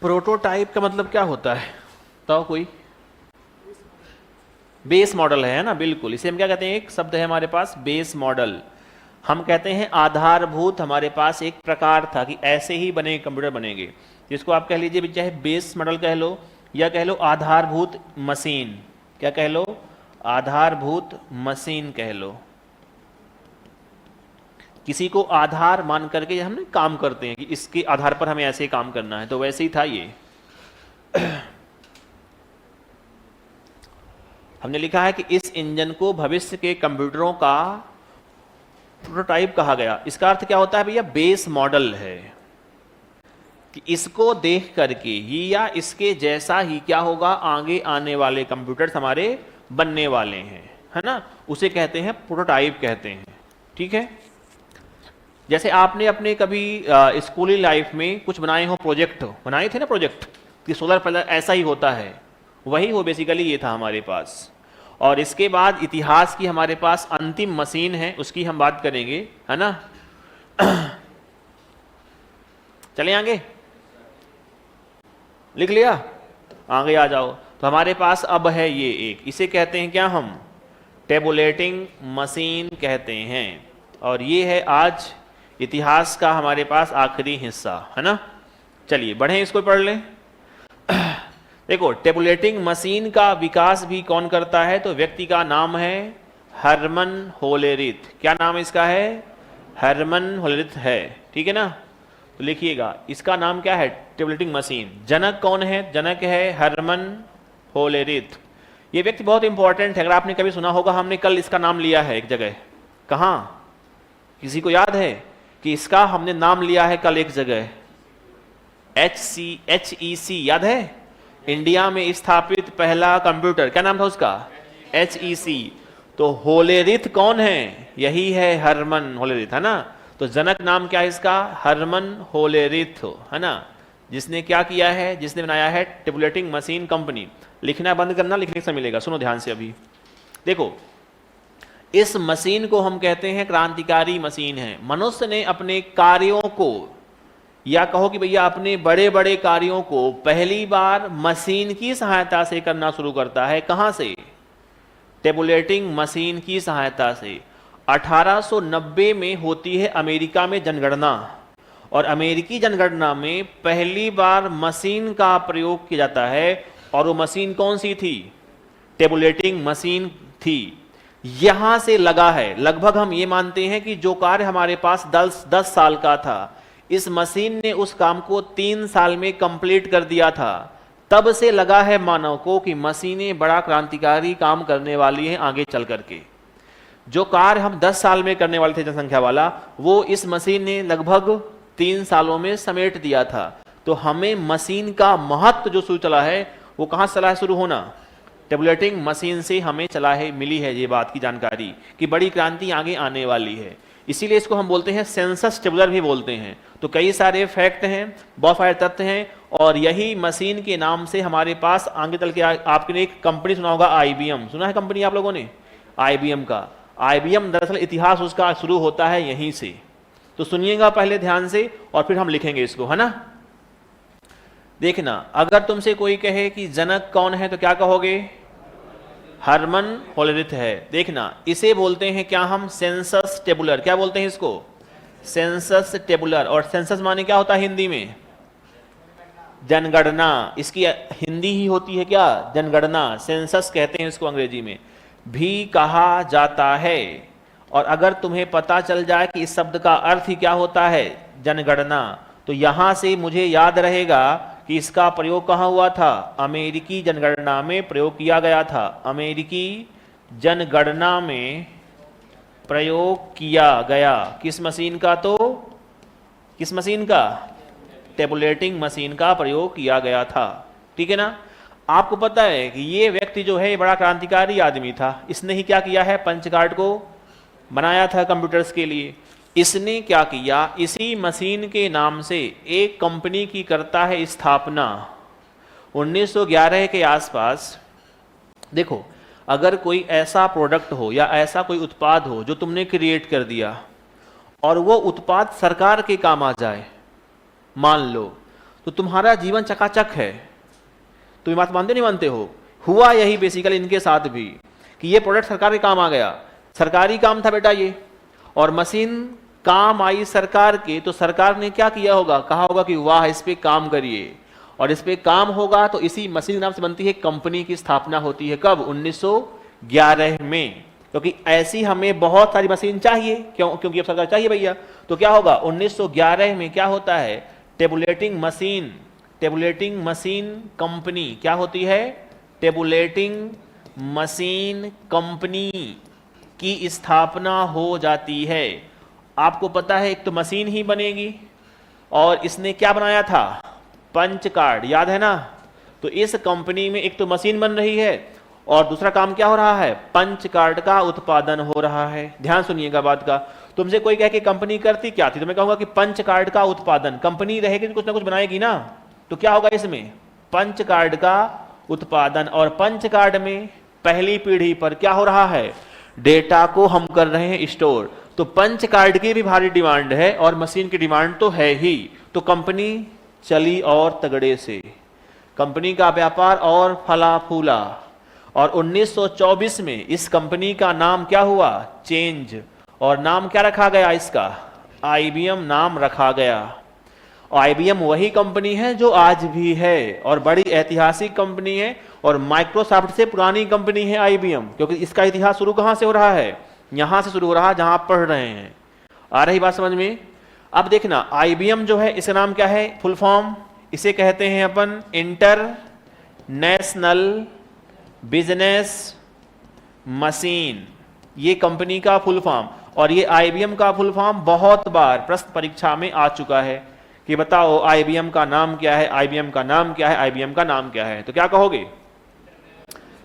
प्रोटोटाइप का मतलब क्या होता है तो कोई बेस मॉडल है ना, बिल्कुल। इसे हम क्या कहते हैं, एक शब्द है हमारे पास बेस मॉडल। हम कहते हैं आधारभूत हमारे पास एक प्रकार था कि ऐसे ही बने कंप्यूटर बनेंगे, जिसको आप कह लीजिए चाहे बेस मॉडल कह लो या कह लो आधारभूत मशीन। क्या कह लो, आधारभूत मशीन कह लो। किसी को आधार मान करके हम काम करते हैं कि इसके आधार पर हमें ऐसे काम करना है, तो वैसे ही था ये। हमने लिखा है कि इस इंजन को भविष्य के कंप्यूटरों का प्रोटोटाइप कहा गया। इसका अर्थ क्या होता है भैया, बेस मॉडल है कि इसको देख करके ही या इसके जैसा ही क्या होगा आगे आने वाले कंप्यूटर्स हमारे बनने वाले हैं, है ना। उसे कहते हैं प्रोटोटाइप कहते हैं, ठीक है। जैसे आपने अपने कभी स्कूली लाइफ में कुछ बनाए हो, प्रोजेक्ट बनाए थे ना, प्रोजेक्ट कि सोलर पैनल ऐसा ही होता है, वही हो बेसिकली ये था हमारे पास। और इसके बाद इतिहास की हमारे पास अंतिम मशीन है, उसकी हम बात करेंगे, है ना। चले आगे, लिख लिया, आगे आ जाओ। तो हमारे पास अब है ये एक, इसे कहते हैं क्या हम, टेबुलेटिंग मशीन कहते हैं। और ये है आज इतिहास का हमारे पास आखिरी हिस्सा, है ना। चलिए बढ़े, इसको पढ़ लें। देखो, टेबुलेटिंग मशीन का विकास भी कौन करता है, तो व्यक्ति का नाम है हरमन होलेरिथ। क्या नाम इसका है, हरमन होलेरिथ है, ठीक है ना। तो लिखिएगा, इसका नाम क्या है, टेबुलेटिंग मशीन। जनक कौन है, जनक है हरमन होलेरिथ। ये व्यक्ति बहुत इंपॉर्टेंट है, अगर आपने कभी सुना होगा, हमने कल इसका नाम लिया है एक जगह। कहाँ, किसी को याद है कि इसका हमने नाम लिया है कल एक जगह, HEC, याद है। इंडिया में स्थापित पहला कंप्यूटर, क्या नाम था उसका, HEC। तो होलेरिथ कौन है, यही है हरमन होलेरिथ, है ना। तो जनक नाम क्या है इसका, हरमन होलेरिथ, है ना। जिसने क्या किया है, जिसने बनाया है टेबुलेटिंग मशीन कंपनी। लिखना बंद करना, लिखने से मिलेगा, सुनो ध्यान से। अभी देखो, इस मशीन को हम कहते हैं क्रांतिकारी मशीन है। मनुष्य ने अपने कार्यों को, या कहो कि भैया अपने बड़े बड़े कार्यों को पहली बार मशीन की सहायता से करना शुरू करता है। कहां से, टेबुलेटिंग मशीन की सहायता से। 1890 में होती है अमेरिका में जनगणना, और अमेरिकी जनगणना में पहली बार मशीन का प्रयोग किया जाता है। और वो मशीन कौन सी थी, टेबुलेटिंग मशीन थी। यहां से लगा है, लगभग हम ये मानते हैं कि जो कार्य हमारे पास 10 साल का था, इस मशीन ने उस काम को 3 साल में कंप्लीट कर दिया था। तब से लगा है मानव को कि मशीनें बड़ा क्रांतिकारी काम करने वाली हैं आगे चल करके। जो कार्य हम 10 साल में करने वाले थे जनसंख्या वाला, वो इस मशीन ने लगभग 3 सालों में समेट दिया था। तो हमें मशीन का महत्व जो शुरू चला है, वो कहां से चला है शुरू होना, टेबुलेटिंग मशीन से हमें चला है, मिली है ये बात की जानकारी कि बड़ी क्रांति आगे आने वाली है। इसीलिए इसको हम बोलते हैं सेंसस टेबुलर भी बोलते हैं। तो कई सारे फैक्ट हैं, बहुत सारे तथ्य हैं, और यही मशीन के नाम से हमारे पास आगे चल के आपने एक कंपनी सुना होगा, IBM, सुना है कंपनी आप लोगों ने, IBM का। IBM दरअसल इतिहास उसका शुरू होता है यहीं से। तो सुनिएगा पहले ध्यान से और फिर हम लिखेंगे इसको, है ना। देखना, अगर तुमसे कोई कहे कि जनक कौन है तो क्या कहोगे, हरमन होलेरिथ है। देखना, इसे बोलते हैं क्या हम, सेंसस टेबुलर। क्या बोलते हैं इसको, सेंसस टेबुलर। और सेंसस माने क्या होता है हिंदी में, जनगणना, इसकी हिंदी ही होती है क्या, जनगणना, सेंसस कहते हैं इसको अंग्रेजी में भी कहा जाता है। और अगर तुम्हें पता चल जाए कि इस शब्द का अर्थ ही क्या होता है, जनगणना, तो यहां से मुझे याद रहेगा कि इसका प्रयोग कहां हुआ था, अमेरिकी जनगणना में प्रयोग किया गया था। अमेरिकी जनगणना में प्रयोग किया गया, किस मशीन का, तो किस मशीन का, टेबुलेटिंग मशीन का प्रयोग किया गया था। ठीक है ना। आपको पता है कि ये व्यक्ति जो है बड़ा क्रांतिकारी आदमी था। इसने ही क्या किया है, पंच कार्ड को बनाया था कंप्यूटर्स के लिए। इसने क्या किया, इसी मशीन के नाम से एक कंपनी की करता है स्थापना 1911 के आसपास। देखो, अगर कोई ऐसा प्रोडक्ट हो या ऐसा कोई उत्पाद हो जो तुमने क्रिएट कर दिया और वो उत्पाद सरकार के काम आ जाए, मान लो, तो तुम्हारा जीवन चकाचक है। तुम बात मानते नहीं मानते हो? हुआ यही बेसिकली इनके साथ भी कि ये प्रोडक्ट सरकार के काम आ गया, सरकारी काम था बेटा ये, और मशीन काम आई सरकार के, तो सरकार ने क्या किया होगा, कहा होगा कि वाह इस पे काम करिए, और इस पे काम होगा तो इसी मशीन के नाम से बनती है कंपनी की स्थापना होती है। कब, 1911 में। क्योंकि ऐसी हमें बहुत सारी मशीन चाहिए, क्योंकि अब सरकार चाहिए भैया, तो क्या होगा 1911 में क्या होता है, tabulating machine, tabulating machine company क्या होती है, टेबुलेटिंग मशीन कंपनी की स्थापना हो जाती है। आपको पता है एक तो मशीन ही बनेगी, और इसने क्या बनाया था, पंच कार्ड, याद है ना। तो इस कंपनी में एक तो मशीन बन रही है और दूसरा काम क्या हो रहा है, पंच कार्ड का उत्पादन हो रहा है। ध्यान सुनिएगा बात का। तुमसे कोई कहे कि कंपनी करती क्या थी, तो मैं कहूंगा कि पंच कार्ड का उत्पादन। कंपनी रहेगी तो कुछ ना कुछ बनाएगी ना, तो क्या होगा इसमें, पंच कार्ड का उत्पादन। और पंच कार्ड में पहली पीढ़ी पर क्या हो रहा है, डेटा को हम कर रहे हैं स्टोर। तो पंच कार्ड की भी भारी डिमांड है और मशीन की डिमांड तो है ही। तो कंपनी चली और तगड़े से, कंपनी का व्यापार और फला फूला। और 1924 में इस कंपनी का नाम क्या हुआ, चेंज, और नाम क्या रखा गया इसका, IBM नाम रखा गया। और IBM वही कंपनी है जो आज भी है और बड़ी ऐतिहासिक कंपनी है, और माइक्रोसॉफ्ट से पुरानी कंपनी है IBM, क्योंकि इसका इतिहास शुरू कहां से हो रहा है, यहां से शुरू हो रहा है जहां आप पढ़ रहे हैं। आ रही बात समझ में। अब देखना, IBM जो है इसका नाम क्या है, फुल फॉर्म, इसे कहते हैं अपन इंटरनेशनल बिजनेस मशीन, ये कंपनी का फुल फॉर्म। और ये IBM का फुल फॉर्म बहुत बार प्रश्न परीक्षा में आ चुका है कि बताओ IBM का नाम क्या है, IBM का नाम क्या है, IBM का नाम क्या है, तो क्या कहोगे,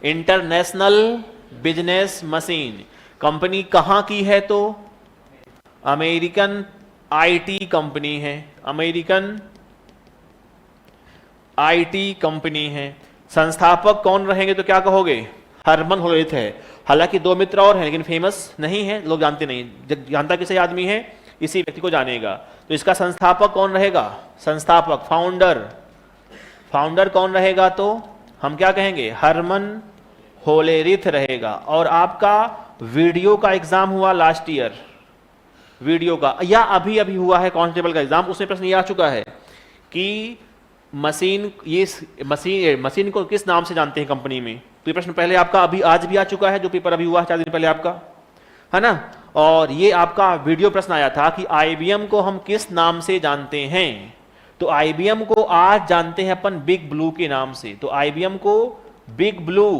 इंटरनेशनल बिजनेस मशीन। कंपनी कहां की है, तो अमेरिकन IT कंपनी है, अमेरिकन IT कंपनी है। संस्थापक कौन रहेंगे, तो क्या कहोगे, हरमन होलिथ है। हालांकि दो मित्र और हैं लेकिन फेमस नहीं है, लोग जानते नहीं, जानता किसे आदमी है, इसी व्यक्ति को जानेगा। तो इसका संस्थापक कौन रहेगा, संस्थापक, फाउंडर, फाउंडर कौन रहेगा, तो हम क्या कहेंगे, हरमन होलेरिथ रहेगा। और आपका वीडियो का एग्जाम हुआ लास्ट ईयर, वीडियो का, या अभी अभी हुआ है कांस्टेबल का एग्जाम, उसमें प्रश्न ये आ चुका है कि मशीन, ये मशीन को किस नाम से जानते हैं कंपनी में। तो ये प्रश्न पहले आपका अभी आज भी आ चुका है, जो पेपर अभी हुआ 4 दिन पहले आपका, है ना। और ये आपका वीडियो प्रश्न आया था कि IBM को हम किस नाम से जानते हैं। तो IBM को आज जानते हैं अपन बिग ब्लू के नाम से। तो IBM को बिग ब्लू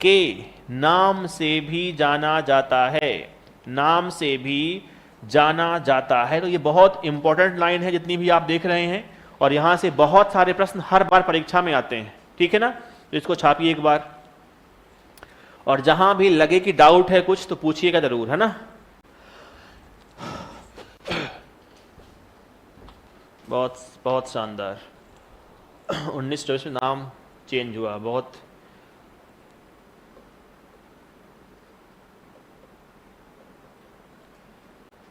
के नाम से भी जाना जाता है, नाम से भी जाना जाता है। तो ये बहुत इंपॉर्टेंट लाइन है जितनी भी आप देख रहे हैं, और यहां से बहुत सारे प्रश्न हर बार परीक्षा में आते हैं, ठीक है ना। तो इसको छापिए एक बार, और जहां भी लगे कि डाउट है कुछ तो पूछिएगा जरूर, है ना। बहुत बहुत शानदार। 1924 में नाम चेंज हुआ, बहुत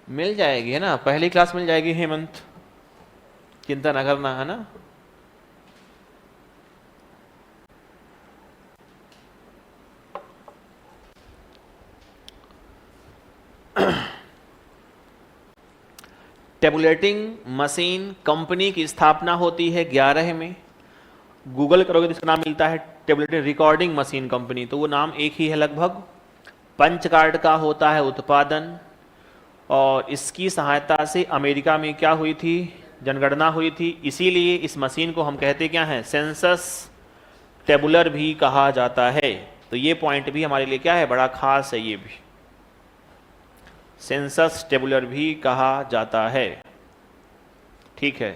मिल जाएगी, है ना, पहली क्लास मिल जाएगी हेमंत, चिंता न करना, है ना। टेबुलेटिंग मशीन कंपनी की स्थापना होती है 11 में, गूगल करोगे तो इसका नाम मिलता है टेबुलेटेड रिकॉर्डिंग मशीन कंपनी, तो वो नाम एक ही है लगभग। पंच कार्ड का होता है उत्पादन, और इसकी सहायता से अमेरिका में क्या हुई थी, जनगणना हुई थी, इसीलिए इस मशीन को हम कहते क्या हैं, सेंसस टेबुलर भी कहा जाता है। तो ये पॉइंट भी हमारे लिए क्या है, बड़ा खास है, ये भी सेंसस टेबुलर भी कहा जाता है। ठीक है।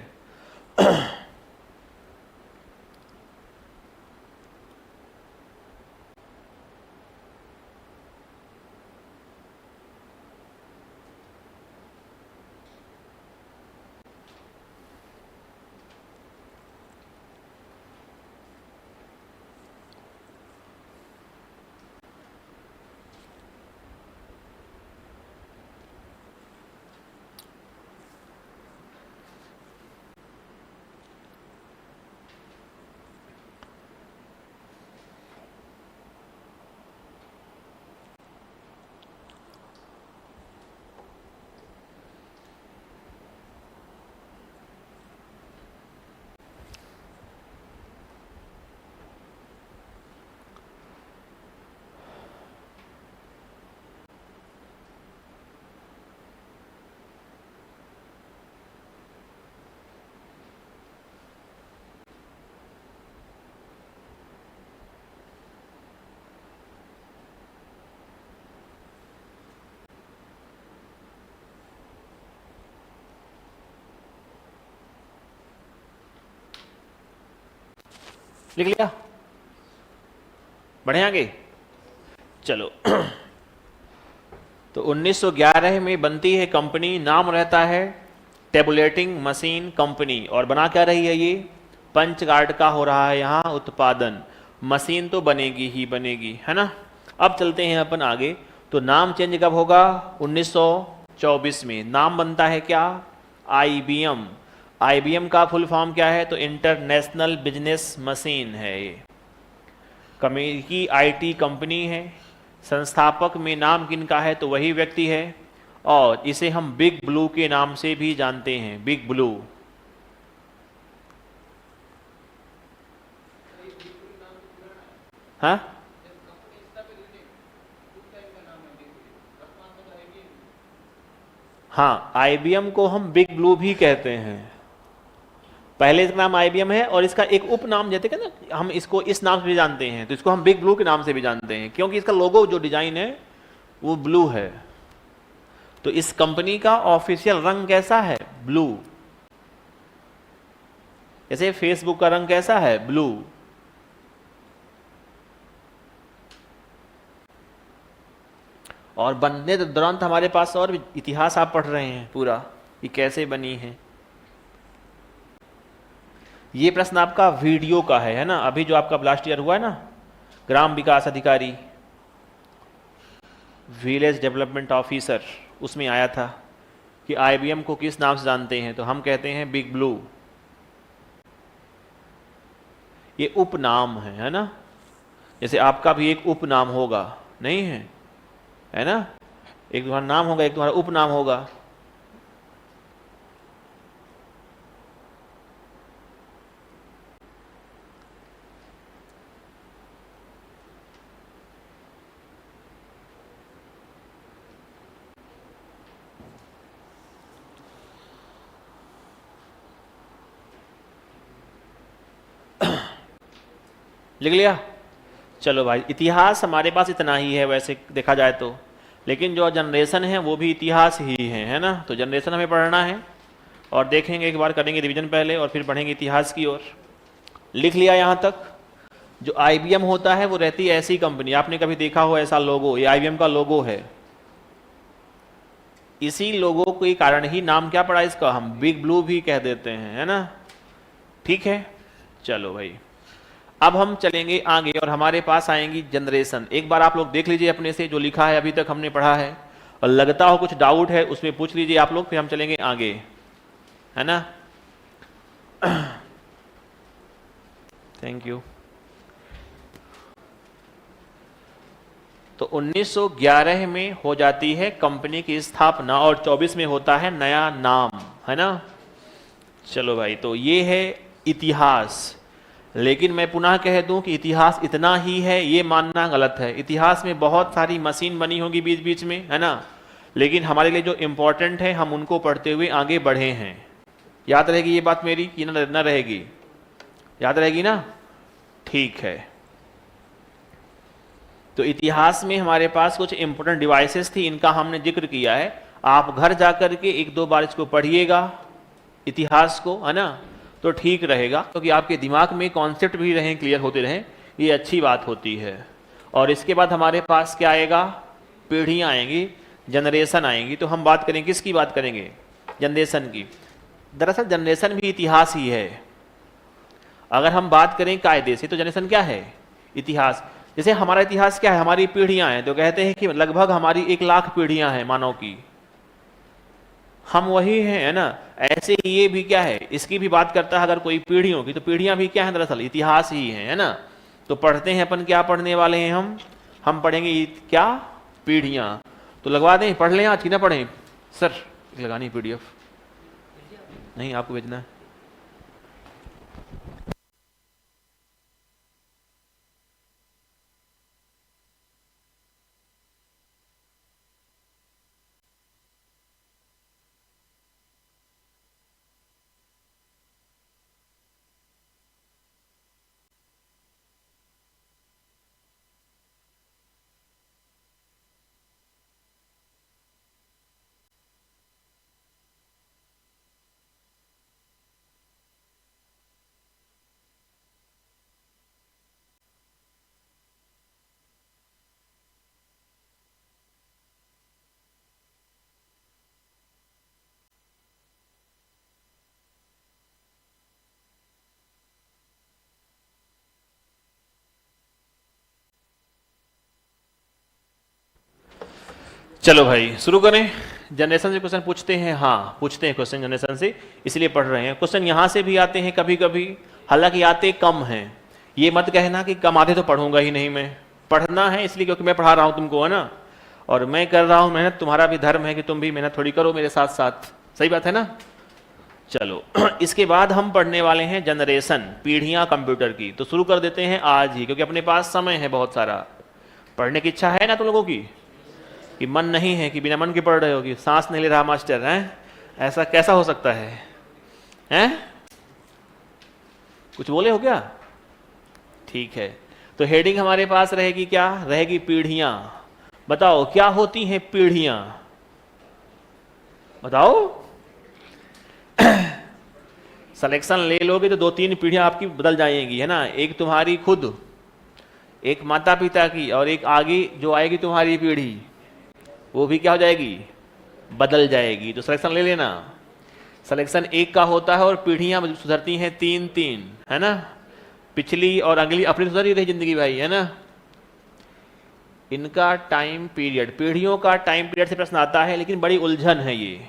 लिख लिया, बढ़े आगे, चलो। तो 1911 में बनती है कंपनी, नाम रहता है टेबुलेटिंग मशीन कंपनी, और बना क्या रही है ये, पंच कार्ड का हो रहा है यहाँ उत्पादन। मशीन तो बनेगी ही बनेगी, है ना। अब चलते हैं अपन आगे। तो नाम चेंज कब होगा, 1924 में। नाम बनता है क्या, IBM। IBM का फुल फॉर्म क्या है, तो इंटरनेशनल बिजनेस मशीन है ये, अमेरिकी IT कंपनी है। संस्थापक में नाम किनका है, तो वही व्यक्ति है, और इसे हम बिग ब्लू के नाम से भी जानते हैं, बिग ब्लू। हाँ, हाँ, IBM को हम बिग ब्लू भी कहते हैं। पहले इसका नाम IBM है, और इसका एक उपनाम जैसे कि ना, हम इसको इस नाम से भी जानते हैं, तो इसको हम बिग ब्लू के नाम से भी जानते हैं, क्योंकि इसका लोगो जो डिजाइन है वो ब्लू है। तो इस कंपनी का ऑफिशियल रंग कैसा है, ब्लू। जैसे फेसबुक का रंग कैसा है, ब्लू। और बनने के दौरान हमारे पास और भी इतिहास आप पढ़ रहे हैं पूरा, कि कैसे बनी है। ये प्रश्न आपका वीडियो का है ना, अभी जो आपका लास्ट ईयर हुआ है ना, ग्राम विकास अधिकारी, विलेज डेवलपमेंट ऑफिसर, उसमें आया था कि IBM को किस नाम से जानते हैं, तो हम कहते हैं बिग ब्लू। ये उपनाम है ना, जैसे आपका भी एक उपनाम होगा, नहीं है ना, एक तुम्हारा नाम होगा, एक तुम्हारा उपनाम होगा। लिख लिया, चलो भाई। इतिहास हमारे पास इतना ही है वैसे देखा जाए तो, लेकिन जो जनरेशन है वो भी इतिहास ही है ना। तो जनरेशन हमें पढ़ना है, और देखेंगे एक बार, करेंगे रिवीजन पहले और फिर पढ़ेंगे इतिहास की ओर। लिख लिया यहाँ तक। जो IBM होता है वो रहती है ऐसी कंपनी, आपने कभी देखा हो ऐसा लोगो, ये IBM का लोगो है। इसी लोगो के कारण ही नाम क्या पड़ा इसका, हम बिग ब्लू भी कह देते हैं, है ना। ठीक है, चलो भाई। अब हम चलेंगे आगे, और हमारे पास आएंगी जनरेशन। एक बार आप लोग देख लीजिए अपने से जो लिखा है अभी तक हमने पढ़ा है, और लगता हो कुछ डाउट है उसमें पूछ लीजिए आप लोग, फिर हम चलेंगे आगे, है ना। Thank you. तो 1911 में हो जाती है कंपनी की स्थापना, और 24 में होता है नया नाम, है ना। चलो भाई, तो ये है इतिहास। लेकिन मैं पुनः कह दूं कि इतिहास इतना ही है, ये मानना गलत है। इतिहास में बहुत सारी मशीन बनी होगी बीच बीच में, है ना, लेकिन हमारे लिए जो इम्पोर्टेंट है हम उनको पढ़ते हुए आगे बढ़े हैं। याद रहेगी ये बात मेरी कि न रहेगी? याद रहेगी ना? ठीक है। तो इतिहास में हमारे पास कुछ इंपॉर्टेंट डिवाइसेस थी, इनका हमने जिक्र किया है। आप घर जाकर के एक दो बार इसको पढ़िएगा इतिहास को, है ना, तो ठीक रहेगा, क्योंकि आपके दिमाग में कॉन्सेप्ट भी रहें, क्लियर होते रहें, ये अच्छी बात होती है। और इसके बाद हमारे पास क्या आएगा? पीढ़ियाँ आएंगी, जनरेशन आएंगी। तो हम बात करें, किसकी बात करेंगे? जनरेशन की। दरअसल जनरेशन भी इतिहास ही है। अगर हम बात करें कायदे से तो जनरेशन क्या है? इतिहास। जैसे हमारा इतिहास क्या है? हमारी पीढ़ियां हैं, तो कहते हैं कि लगभग हमारी 1,00,000 पीढ़ियां हैं मानव की, हम वही हैं, है ना। ऐसे ही ये भी क्या है, इसकी भी बात करता है अगर कोई पीढ़ियों की, तो पीढ़ियां भी क्या है? दरअसल इतिहास ही है ना। तो पढ़ते हैं अपन, क्या पढ़ने वाले हैं हम पढ़ेंगे क्या? पीढ़ियां। तो लगवा दें, पढ़ लें आज की ना पढ़ें? सर लगानी PDF नहीं, आपको भेजना है। चलो भाई शुरू करें। जनरेशन से क्वेश्चन पूछते हैं? हाँ पूछते हैं क्वेश्चन जनरेशन से, इसलिए पढ़ रहे हैं। क्वेश्चन यहाँ से भी आते हैं कभी कभी, हालांकि आते कम हैं। ये मत कहना कि कम आते तो पढ़ूंगा ही नहीं मैं, पढ़ना है इसलिए क्योंकि मैं पढ़ा रहा हूँ तुमको, है ना, और मैं कर रहा हूँ मेहनत, तुम्हारा भी धर्म है कि तुम भी मेहनत थोड़ी करो मेरे साथ साथ। सही बात है ना। चलो इसके बाद हम पढ़ने वाले हैं जनरेशन, पीढ़ियाँ कंप्यूटर की। तो शुरू कर देते हैं आज ही, क्योंकि अपने पास समय है बहुत सारा। पढ़ने की इच्छा है ना तुम लोगों की? कि मन नहीं है, कि बिना मन के पढ़ रहे हो, कि सांस नहीं ले रहा मास्टर है? ऐसा कैसा हो सकता है? हैं? कुछ बोले हो क्या? ठीक है। तो हेडिंग हमारे पास रहेगी क्या? रहेगी पीढ़ियां। बताओ क्या होती हैं पीढ़ियां? बताओ। सिलेक्शन ले लोगे तो 2-3 पीढ़ियां आपकी बदल जाएंगी, है ना। एक तुम्हारी खुद, एक माता पिता की, और एक आगे जो आएगी तुम्हारी पीढ़ी, वो भी क्या हो जाएगी? बदल जाएगी। तो सिलेक्शन ले लेना। सिलेक्शन एक का होता है और पीढ़ियां सुधरती हैं 3-3, है ना। पिछली और अगली अपनी सुधर ही रही जिंदगी भाई, है ना। इनका टाइम पीरियड, पीढ़ियों का टाइम पीरियड से प्रश्न आता है, लेकिन बड़ी उलझन है ये।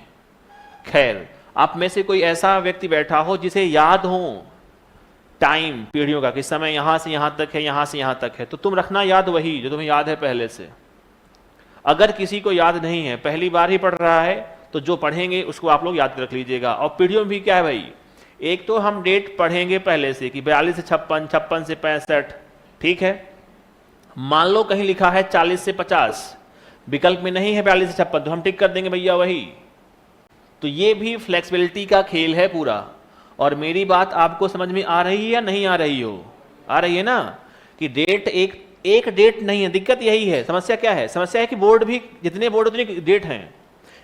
खैर, आप में से कोई ऐसा व्यक्ति बैठा हो जिसे याद हो टाइम पीढ़ियों का, कि समय यहां से यहां तक है, यहां से यहां तक है, तो तुम रखना याद वही जो तुम्हें याद है पहले से। अगर किसी को याद नहीं है, पहली बार ही पढ़ रहा है, तो जो पढ़ेंगे उसको आप लोग याद रख लीजिएगा। और पीढ़ियों में भी क्या है भाई, एक तो हम डेट पढ़ेंगे पहले से कि 42 से 56, 56 से 65, ठीक है। मान लो कहीं लिखा है 40 से 50, विकल्प में नहीं है 42 से 56, तो हम टिक कर देंगे भैया वही। तो ये भी फ्लेक्सिबिलिटी का खेल है पूरा। और मेरी बात आपको समझ में आ रही है या नहीं आ रही हो? आ रही है ना, कि डेट एक डेट नहीं है। दिक्कत यही है। समस्या क्या है? समस्या है कि बोर्ड भी, जितने बोर्ड उतनी डेट हैं।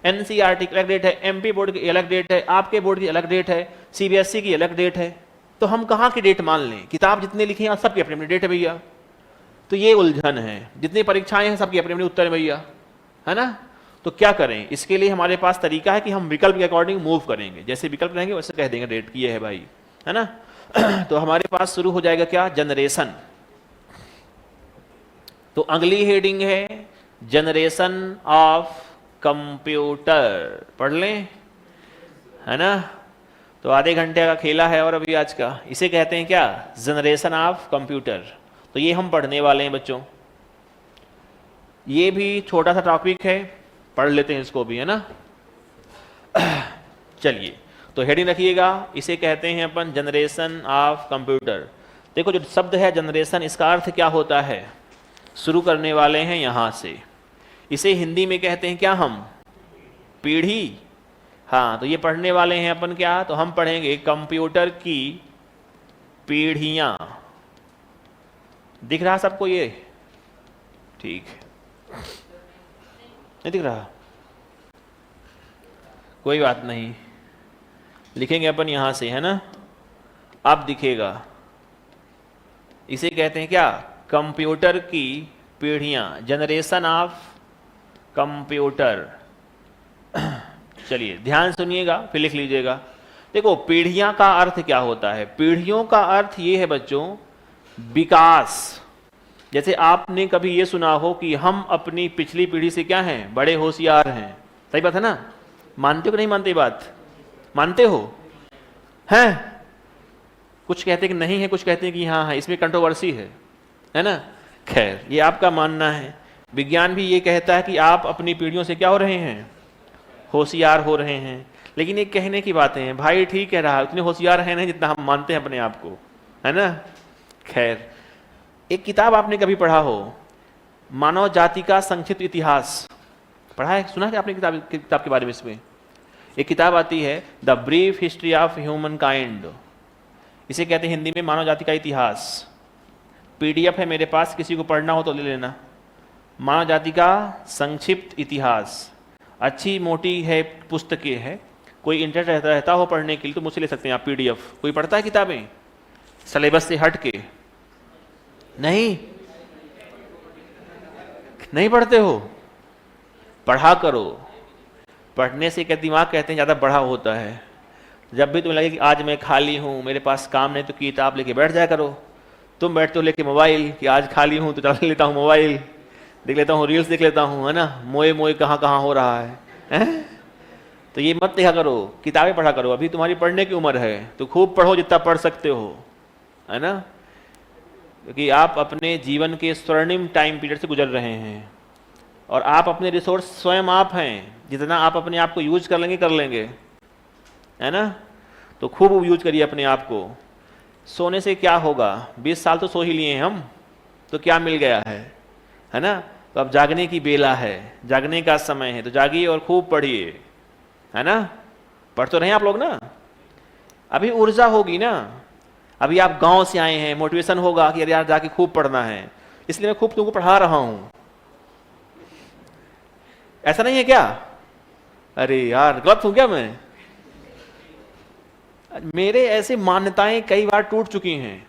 NCERT की अलग डेट है, MP बोर्ड की अलग डेट है, आपके बोर्ड की अलग डेट है, CBSE की अलग डेट है। तो हम कहाँ की डेट मान लें? किताब जितने लिखे हैं सबकी अपनी अपनी डेट है भैया। तो ये उलझन है। जितनी परीक्षाएं हैं सबकी अपनी अपनी उत्तर है भैया, है ना। तो क्या करें? इसके लिए हमारे पास तरीका है कि हम विकल्प के अकॉर्डिंग मूव करेंगे। जैसे विकल्प रहेंगे वैसे कह देंगे डेट की ये है भाई, है ना। तो हमारे पास शुरू हो जाएगा क्या? जनरेशन। तो अगली हेडिंग है जनरेशन ऑफ कंप्यूटर। पढ़ लें, है ना। तो आधे घंटे का खेला है और अभी आज का, इसे कहते हैं क्या? Generation of computer. तो ये हम पढ़ने वाले हैं बच्चों। ये भी छोटा सा टॉपिक है, पढ़ लेते हैं इसको भी, है ना। चलिए तो हेडिंग रखिएगा, इसे कहते हैं अपन जनरेशन ऑफ कंप्यूटर। देखो जो शब्द है जनरेशन, इसका अर्थ क्या होता है? शुरू करने वाले हैं यहां से। इसे हिंदी में कहते हैं क्या हम? पीढ़ी। हाँ, तो ये पढ़ने वाले हैं अपन क्या? तो हम पढ़ेंगे कंप्यूटर की पीढ़ियां। दिख रहा सबको ये? ठीक है, नहीं दिख रहा? कोई बात नहीं, लिखेंगे अपन यहां से, है ना? अब दिखेगा। इसे कहते हैं क्या? कंप्यूटर की पीढ़ियां, जनरेशन ऑफ कंप्यूटर। चलिए ध्यान सुनिएगा, फिर लिख लीजिएगा। देखो पीढ़ियां का अर्थ क्या होता है? पीढ़ियों का अर्थ ये है बच्चों, विकास। जैसे आपने कभी ये सुना हो कि हम अपनी पिछली पीढ़ी से क्या हैं? बड़े होशियार हैं। सही बात है ना? मानते हो कि नहीं मानते? बात मानते हो? हैं? कुछ कहते हैं कि नहीं है, कुछ कहते हैं कि हाँ है। इसमें कंट्रोवर्सी है ना? खैर, ये आपका मानना है। विज्ञान भी ये कहता है कि आप अपनी पीढ़ियों से क्या हो रहे हैं? होशियार हो रहे हैं। लेकिन ये कहने की बातें हैं, भाई ठीक कह रहा है, उतने होशियार है नहीं जितना हम मानते हैं अपने आप को, है ना? खैर, एक किताब आपने कभी पढ़ा हो, मानव जाति का संक्षिप्त इतिहास। पढ़ा है, सुना है आपने किताब के बारे में? इसमें एक किताब आती है the brief history of human kind. इसे कहते हैं हिंदी में मानव जाति का इतिहास। पीडीएफ है मेरे पास, किसी को पढ़ना हो तो ले लेना। मानव जाति का संक्षिप्त इतिहास, अच्छी मोटी है, पुस्तकें है। कोई इंटरेस्ट रहता हो पढ़ने के लिए तो मुझसे ले सकते हैं आप पीडीएफ। कोई पढ़ता है किताबें सिलेबस से हट के? नहीं पढ़ते हो? पढ़ा करो। पढ़ने से क्या दिमाग कहते हैं ज़्यादा बड़ा होता है। जब भी तुम्हें लगे कि आज मैं खाली हूँ, मेरे पास काम नहीं, तो किताब लेके बैठ जाया करो। तुम बैठते हो लेके मोबाइल कि आज खाली हूँ तो चला लेता हूँ मोबाइल, देख लेता हूँ, रील्स देख लेता हूँ, है ना? मोए कहाँ कहाँ हो रहा है? तो ये मत देखा करो, किताबें पढ़ा करो। अभी तुम्हारी पढ़ने की उम्र है तो खूब पढ़ो जितना पढ़ सकते हो, है ना? क्योंकि आप अपने जीवन के स्वर्णिम टाइम पीरियड से गुजर रहे हैं और आप अपने रिसोर्स स्वयं आप हैं। जितना आप अपने आप को यूज कर लेंगे, है ना? तो खूब यूज करिए अपने आप को। सोने से क्या होगा? 20 साल तो सो ही लिए हैं हम, तो क्या मिल गया है ना? तो अब जागने की बेला है, जागने का समय है, तो जागिए और खूब पढ़िए, है ना? पढ़ तो रहे हैं आप लोग ना? अभी ऊर्जा होगी ना? अभी आप गांव से आए हैं, मोटिवेशन होगा कि अरे यार जाके खूब पढ़ना है, इसलिए मैं खूब तुमको पढ़ा रहा हूं। ऐसा नहीं है क्या? अरे यार गलत हूं क्या मैं? मेरे ऐसे मान्यताएं कई बार टूट चुकी हैं,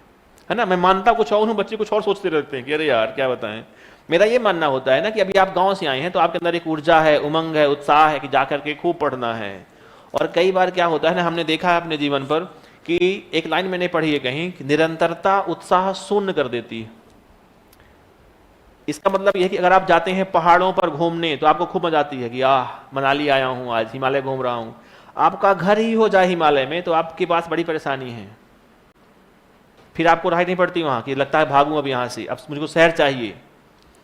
है ना? मैं मानता कुछ और हूं, बच्चे कुछ और सोचते रहते हैं कि अरे यार क्या बताएं। मेरा ये मानना होता है ना कि अभी आप गांव से आए हैं तो आपके अंदर एक ऊर्जा है, उमंग है, उत्साह है कि जाकर के खूब पढ़ना है। और कई बार क्या होता है ना, हमने देखा है अपने जीवन पर कि एक लाइन मैंने पढ़ी है कहीं कि निरंतरता उत्साह शून्य कर देती है। इसका मतलब यह है कि अगर आप जाते हैं पहाड़ों पर घूमने तो आपको खूब मजा आती है कि मनाली आया हूं, आज हिमालय घूम रहा हूं। आपका घर ही हो जाए हिमालय में तो आपके पास बड़ी परेशानी है, फिर आपको राह नहीं पड़ती वहां कि लगता है भागूं अब यहां से, अब मुझको शहर चाहिए।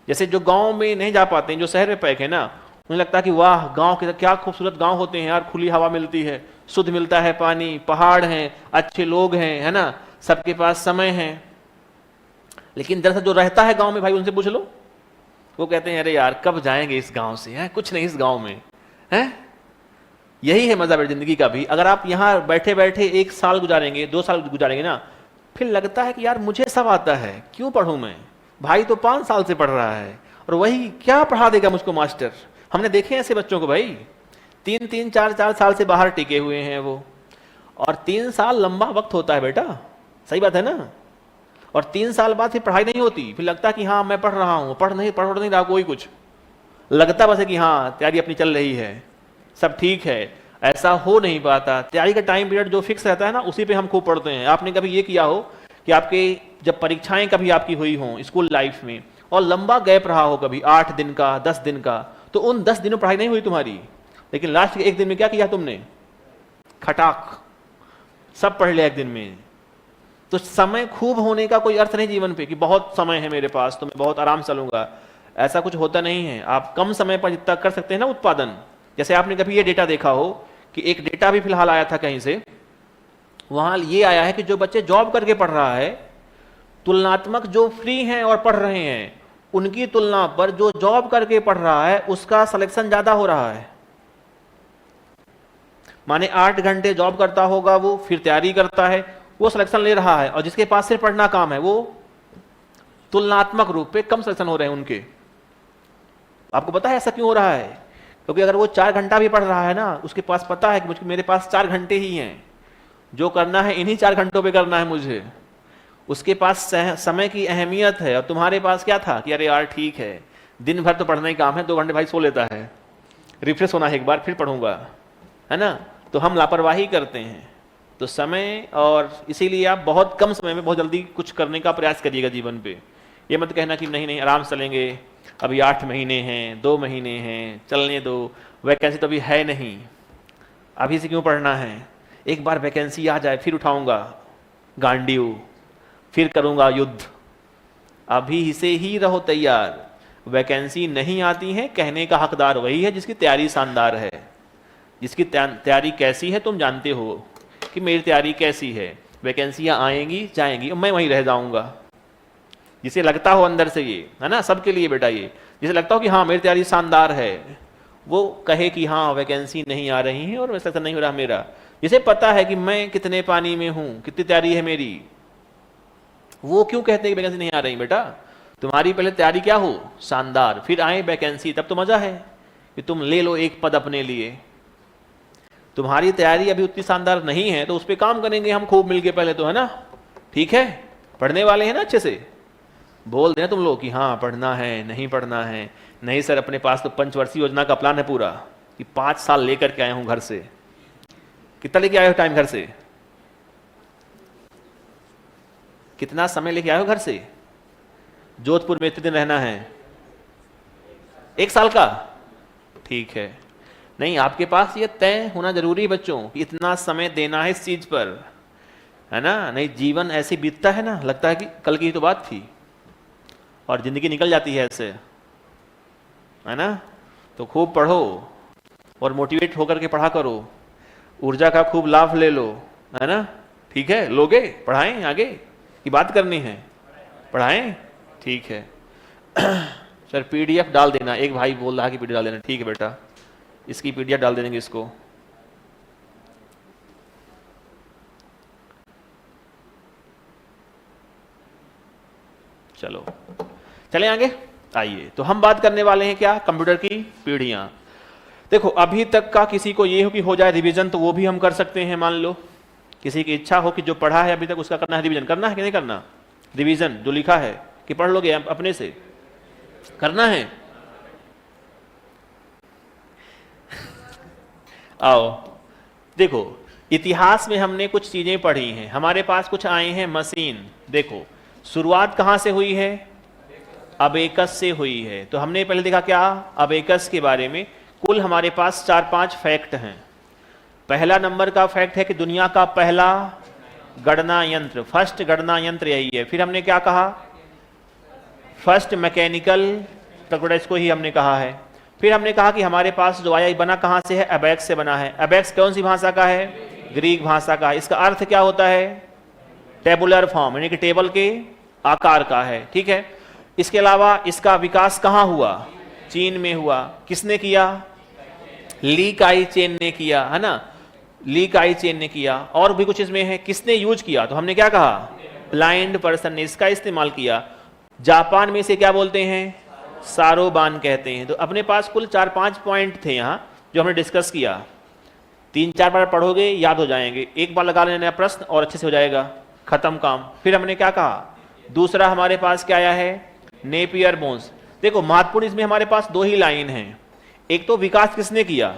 जैसे जो गांव में नहीं जा पाते हैं, जो शहर में पैक है ना, उन्हें लगता है कि वाह गांव के क्या खूबसूरत गांव होते हैं यार, खुली हवा मिलती है, शुद्ध मिलता है पानी, पहाड़ हैं, अच्छे लोग हैं, है ना? सबके पास समय है। लेकिन दरअसल जो रहता है गांव में, भाई उनसे पूछ लो, वो कहते हैं अरे यार कब जाएंगे इस गांव से, है कुछ नहीं इस गांव में, है? यही है मजा जिंदगी का भी। अगर आप यहाँ बैठे बैठे 1 साल गुजारेंगे, 2 साल गुजारेंगे ना, फिर लगता है कि यार मुझे सब आता है, क्यों पढ़ूं मैं? भाई तो 5 साल से पढ़ रहा है और वही क्या पढ़ा देगा मुझको मास्टर। हमने देखे ऐसे बच्चों को भाई, 3-3, 4-4 साल से बाहर टिके हुए हैं वो। और 3 साल लंबा वक्त होता है बेटा, सही बात है ना? और 3 साल बाद फिर पढ़ाई नहीं होती, फिर लगता है कि हाँ मैं पढ़ रहा हूँ, पढ़ नहीं रहा कोई कुछ, लगता बस है कि हाँ तैयारी अपनी चल रही है, सब ठीक है। ऐसा हो नहीं पाता। तैयारी का टाइम पीरियड जो फिक्स रहता है ना, उसी पे हम खूब पढ़ते हैं। आपने कभी ये किया हो कि आपके जब परीक्षाएं कभी आपकी हुई हों स्कूल लाइफ में और लंबा गैप रहा हो, कभी 8 दिन का, 10 दिन का, तो उन 10 दिनों पढ़ाई नहीं हुई तुम्हारी, लेकिन लास्ट के 1 दिन में क्या किया तुमने? खटाक सब पढ़ लिया 1 दिन में। तो समय खूब होने का कोई अर्थ नहीं जीवन पे कि बहुत समय है मेरे पास तो मैं बहुत आराम से चलूंगा, ऐसा कुछ होता नहीं है। आप कम समय पर जितना कर सकते हैं ना उत्पादन, जैसे आपने कभी ये डेटा देखा हो कि एक डेटा भी फिलहाल आया था कहीं से, वहां ये आया है कि जो बच्चे जॉब करके पढ़ रहा है तुलनात्मक जो फ्री हैं और पढ़ रहे हैं उनकी तुलना पर जो जॉब करके पढ़ रहा है उसका सिलेक्शन ज्यादा हो रहा है। माने 8 घंटे जॉब करता होगा वो, फिर तैयारी करता है, वो सिलेक्शन ले रहा है, और जिसके पास सिर्फ पढ़ना काम है वो तुलनात्मक रूप पे कम सिलेक्शन हो रहे हैं उनके। आपको पता है ऐसा क्यों हो रहा है? क्योंकि अगर वो 4 घंटा भी पढ़ रहा है ना, उसके पास पता है कि मेरे पास 4 घंटे ही हैं, जो करना है इन्हीं 4 घंटों पे करना है मुझे। उसके पास समय की अहमियत है, और तुम्हारे पास क्या था कि अरे यार ठीक है, दिन भर तो पढ़ना ही काम है, 2 घंटे भाई सो लेता है, रिफ्रेश होना है एक बार फिर पढ़ूंगा, है ना। तो हम लापरवाही करते हैं। तो समय, और इसीलिए आप बहुत कम समय में बहुत जल्दी कुछ करने का प्रयास करिएगा जीवन पे। ये मत कहना कि नहीं नहीं आराम से चलेंगे, अभी 8 महीने हैं, 2 महीने हैं, चलने दो, वैकेंसी तो अभी है नहीं, अभी से क्यों पढ़ना है, एक बार वैकेंसी आ जाए फिर उठाऊंगा गांडीव, फिर करूंगा युद्ध। अभी से ही रहो तैयार। वैकेंसी नहीं आती है, कहने का हकदार वही है जिसकी तैयारी शानदार है। जिसकी तैयारी कैसी है तुम जानते हो कि मेरी तैयारी कैसी है। वैकेंसियां आएंगी जाएंगी, मैं वहीं रह जाऊंगा। जिसे लगता हो अंदर से, ये है ना सबके लिए बेटा, ये जिसे लगता हो कि हाँ मेरी तैयारी शानदार है, वो कहे कि हाँ वैकेंसी नहीं आ रही है और वैसा नहीं हो रहा मेरा। जिसे पता है कि मैं कितने पानी में हूं, कितनी तैयारी है मेरी, वो क्यों कहते हैं कि वैकेंसी नहीं आ रही? बेटा तुम्हारी पहले तैयारी क्या हो, शानदार, फिर आए वैकेंसी, तब तो मजा है कि तुम ले लो एक पद अपने लिए। तुम्हारी तैयारी अभी उतनी शानदार नहीं है तो उस पर काम करेंगे हम खूब मिलके पहले तो, है ना। ठीक है, पढ़ने वाले हैं ना, अच्छे से बोल देना तुम लोग कि हाँ पढ़ना है, नहीं पढ़ना है। नहीं सर अपने पास तो पंचवर्षीय योजना का प्लान है पूरा, कि 5 साल लेकर के आए हूं घर से। कितना लेके आए हो टाइम घर से? कितना समय लेके आए हो घर से? जोधपुर में इतने दिन रहना है? 1 साल का? ठीक है। नहीं, आपके पास ये तय होना जरूरी है बच्चों कि इतना समय देना है इस चीज पर, है ना। नहीं जीवन ऐसे बीतता है ना, लगता है कि कल की तो बात थी, और जिंदगी निकल जाती है ऐसे, है ना। तो खूब पढ़ो और मोटिवेट होकर के पढ़ा करो, ऊर्जा का खूब लाभ ले लो, है ना। ठीक है, लोगे? पढ़ाएं आगे की बात करनी है, पढ़ाएं? ठीक है। सर पीडीएफ डाल देना, एक भाई बोल रहा कि पीडीएफ डाल देना। ठीक है बेटा, इसकी पीडीएफ डाल देंगे इसको। चलो चलें आगे, आइए। तो हम बात करने वाले हैं क्या, कंप्यूटर की पीढ़ियां। देखो अभी तक का किसी को ये हो कि हो जाए रिवीजन, तो वो भी हम कर सकते हैं। मान लो किसी की इच्छा हो कि जो पढ़ा है अभी तक उसका करना है रिवीजन, करना है कि नहीं करना? रिवीजन जो लिखा है कि पढ़ लोगे अपने से, करना है? आओ देखो, इतिहास में हमने कुछ चीजें पढ़ी हैं, हमारे पास कुछ आए हैं मशीन। देखो शुरुआत कहां से हुई है? अबेकस से हुई है। तो हमने पहले देखा क्या अबेकस के बारे में, कुल हमारे पास 4-5 फैक्ट हैं। पहला नंबर का फैक्ट है कि दुनिया का पहला गणना यंत्र, फर्स्ट गणना यंत्र यही है। फिर हमने क्या कहा, फर्स्ट मैकेनिकल कैलकुलेटर को ही हमने कहा है। फिर हमने कहा कि हमारे पास जो आया बना कहां से है, अबैक्स से बना है। अबैक्स कौन सी भाषा का है? ग्रीक भाषा का है। इसका अर्थ क्या होता है? टेबुलर फॉर्म, यानी कि टेबल के आकार का है। ठीक है, इसके अलावा इसका विकास कहां हुआ? चीन में हुआ। किसने किया? ली काई चेन ने किया, है ना। ली काई चेन ने किया। और भी कुछ इसमें है, किसने यूज किया? तो हमने क्या कहा, ब्लाइंड पर्सन ने इसका इस्तेमाल किया। जापान में से क्या बोलते हैं? सारोबान कहते हैं। तो अपने पास कुल 4-5 पॉइंट थे यहाँ जो हमने डिस्कस किया। 3-4 बार पढ़ोगे याद हो जाएंगे, एक बार लगा लेना प्रश्न और अच्छे से हो जाएगा, खत्म काम। फिर हमने क्या कहा, दूसरा हमारे पास क्या आया है, नेपियर बोन्स। देखो महत्वपूर्ण इसमें हमारे पास 2 ही लाइन हैं। एक तो विकास किसने किया,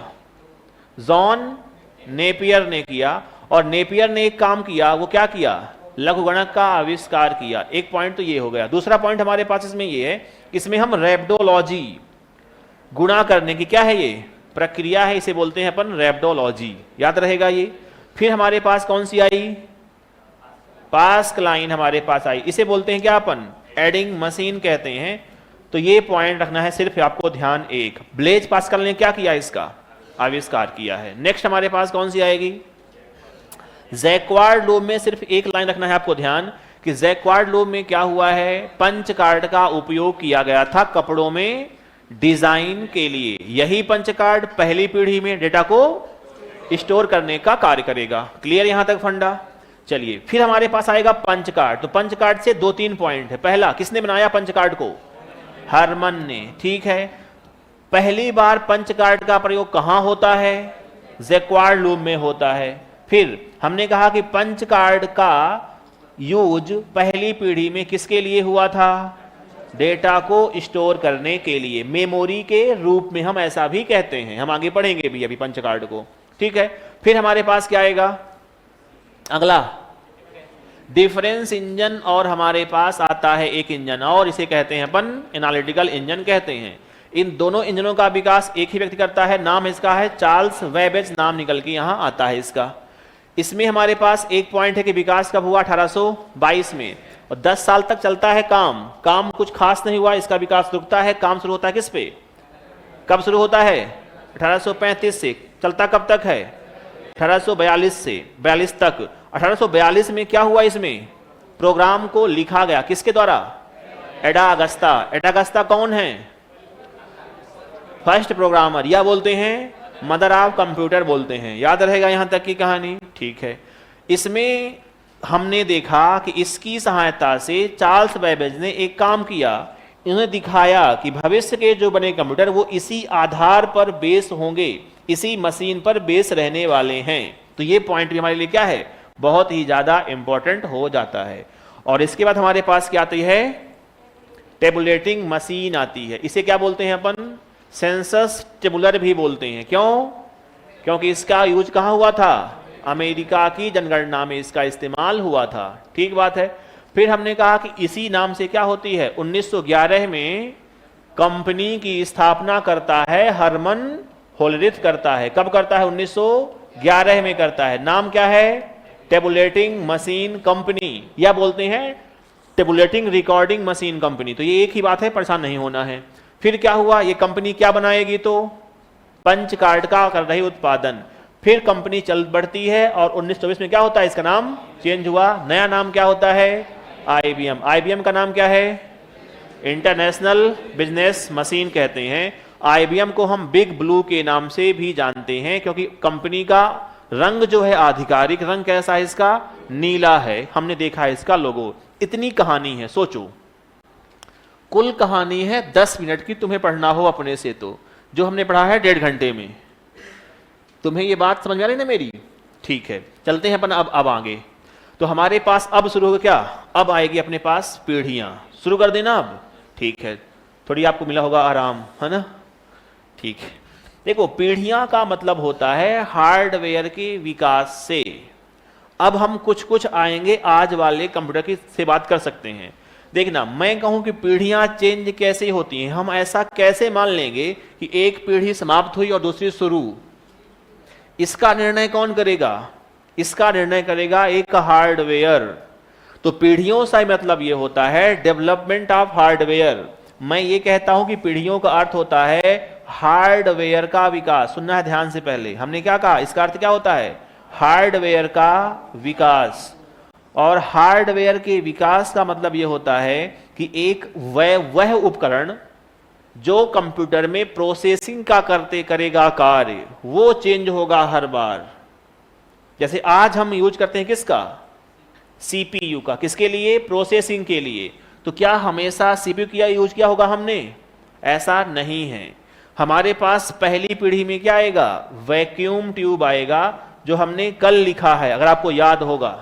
जॉन नेपियर ने किया, और नेपियर ने एक काम किया, वो क्या किया, लघुगणक का आविष्कार किया। एक पॉइंट तो ये हो गया। दूसरा पॉइंट हमारे पास इसमें ये है, इसमें हम रैप्डोलॉजी, गुणा करने की क्या है ये प्रक्रिया है, इसे बोलते हैं अपन रैप्डोलॉजी, याद रहेगा ये। फिर हमारे पास कौन सी आई, पास्क लाइन हमारे पास आई, इसे बोलते हैं क्या अपन, एडिंग मशीन कहते हैं। तो ये पॉइंट रखना है सिर्फ आपको ध्यान। एक ब्लेज पास्कल ने क्या किया, इसका आविष्कार किया है। नेक्स्ट हमारे पास कौन सी आएगी, जैक्वार्ड लोब में सिर्फ एक लाइन रखना है आपको ध्यान कि जैक्वार्ड लूप में क्या हुआ है, पंच कार्ड का उपयोग किया गया था कपड़ों में डिजाइन के लिए। यही पंच कार्ड पहली पीढ़ी में डेटा को स्टोर करने का कार्य करेगा। क्लियर यहां तक फंडा? चलिए फिर हमारे पास आएगा पंच कार्ड। तो पंच कार्ड से 2-3 पॉइंट है। पहला, किसने बनाया पंच कार्ड को? हरमन ने। ठीक है, पहली बार पंच कार्ड का प्रयोग कहां होता है? जैक्वार्ड लूप में होता है। फिर हमने कहा कि पंच कार्ड का यूज पहली पीढ़ी में किसके लिए हुआ था? डेटा को स्टोर करने के लिए, मेमोरी के रूप में हम ऐसा भी कहते हैं। हम आगे पढ़ेंगे भी अभी पंच कार्ड को। ठीक है, फिर हमारे पास क्या आएगा अगला? Difference engine. और हमारे पास आता है एक इंजन और, इसे कहते हैं अपन एनालिटिकल इंजन कहते हैं। इन दोनों इंजनों का विकास एक ही व्यक्ति करता है। नाम इसका है चार्ल्स वेबेज, नाम निकल के यहां आता है इसका। इसमें हमारे पास एक पॉइंट है कि विकास कब हुआ? 1822 में। और 10 साल तक चलता है काम कुछ खास नहीं हुआ, इसका विकास रुकता है। काम शुरू होता है किस पे? कब शुरू होता है? 1835 से। चलता कब तक है? 1842 से 42 तक। 1842 में क्या हुआ? इसमें प्रोग्राम को लिखा गया किसके द्वारा? एडा अगस्ता। एडा अगस्ता कौन है? फर्स्ट प्रोग्रामर, या बोलते हैं मदर ऑफ कंप्यूटर बोलते हैं। याद रहेगा यहां तक की कहानी? ठीक है, इसमें हमने देखा कि इसकी सहायता से चार्ल्स बेबेज ने एक काम किया। इन्होंने दिखाया कि भविष्य के जो बने कंप्यूटर वो इसी आधार पर बेस होंगे, इसी मशीन पर बेस रहने वाले हैं। तो ये पॉइंट भी हमारे लिए क्या है? बहुत ही ज्यादा इंपॉर्टेंट हो जाता है। और इसके बाद हमारे पास क्या आती है? टेबुलेटिंग मशीन आती है। इसे क्या बोलते हैं अपन? सेंसस टेबुलर भी बोलते हैं। क्यों? क्योंकि इसका यूज कहां हुआ था? अमेरिका की जनगणना में इसका इस्तेमाल हुआ था। ठीक बात है। फिर हमने कहा कि इसी नाम से क्या होती है? 1911 में कंपनी की स्थापना करता है हरमन होलरिथ करता है। कब करता है? 1911 में करता है। नाम क्या है? टेबुलेटिंग मशीन कंपनी, या बोलते हैं टेबुलेटिंग रिकॉर्डिंग मशीन कंपनी। तो ये एक ही बात है, परेशान नहीं होना है। फिर क्या हुआ? ये कंपनी क्या बनाएगी? तो पंच कार्ड का कर रही उत्पादन। फिर कंपनी चल बढ़ती है और 1924 में क्या होता है? इसका नाम चेंज हुआ। नया नाम क्या होता है? आईबीएम। आईबीएम का नाम क्या है? इंटरनेशनल बिजनेस मशीन कहते हैं। आईबीएम को हम बिग ब्लू के नाम से भी जानते हैं, क्योंकि कंपनी का रंग जो है, आधिकारिक रंग कैसा है इसका? नीला है। हमने देखा है इसका लोगो। इतनी कहानी है, सोचो। कुल कहानी है 10 मिनट की। तुम्हें पढ़ना हो अपने से तो जो हमने पढ़ा है 1.5 घंटे में। तुम्हें ये बात समझ में आ रही ना मेरी? ठीक है, चलते हैं अपन अब आगे। तो हमारे पास अब शुरू होगा क्या? अब आएगी अपने पास पीढ़ियां। शुरू कर देना अब। ठीक है, थोड़ी आपको मिला होगा आराम, है ना? ठीक है, देखो पीढ़ियां का मतलब होता है हार्डवेयर के विकास से। अब हम कुछ आएंगे आज वाले कंप्यूटर की से बात कर सकते हैं। देखना, मैं कहूं कि पीढ़ियां चेंज कैसे होती हैं, हम ऐसा कैसे मान लेंगे कि एक पीढ़ी समाप्त हुई और दूसरी शुरू? इसका निर्णय कौन करेगा? इसका निर्णय करेगा एक हार्डवेयर। तो पीढ़ियों से मतलब यह होता है डेवलपमेंट ऑफ हार्डवेयर। मैं ये कहता हूं कि पीढ़ियों का अर्थ होता है हार्डवेयर का विकास। सुनना है ध्यान से। पहले हमने क्या कहा? इसका अर्थ क्या होता है? हार्डवेयर का विकास। और हार्डवेयर के विकास का मतलब यह होता है कि एक वह उपकरण जो कंप्यूटर में प्रोसेसिंग का करेगा कार्य, वो चेंज होगा हर बार। जैसे आज हम यूज करते हैं किसका? सीपीयू का। किसके लिए? प्रोसेसिंग के लिए। तो क्या हमेशा सीपीयू का यूज किया होगा हमने? ऐसा नहीं है। हमारे पास पहली पीढ़ी में क्या आएगा? वैक्यूम ट्यूब आएगा, जो हमने कल लिखा है, अगर आपको याद होगा।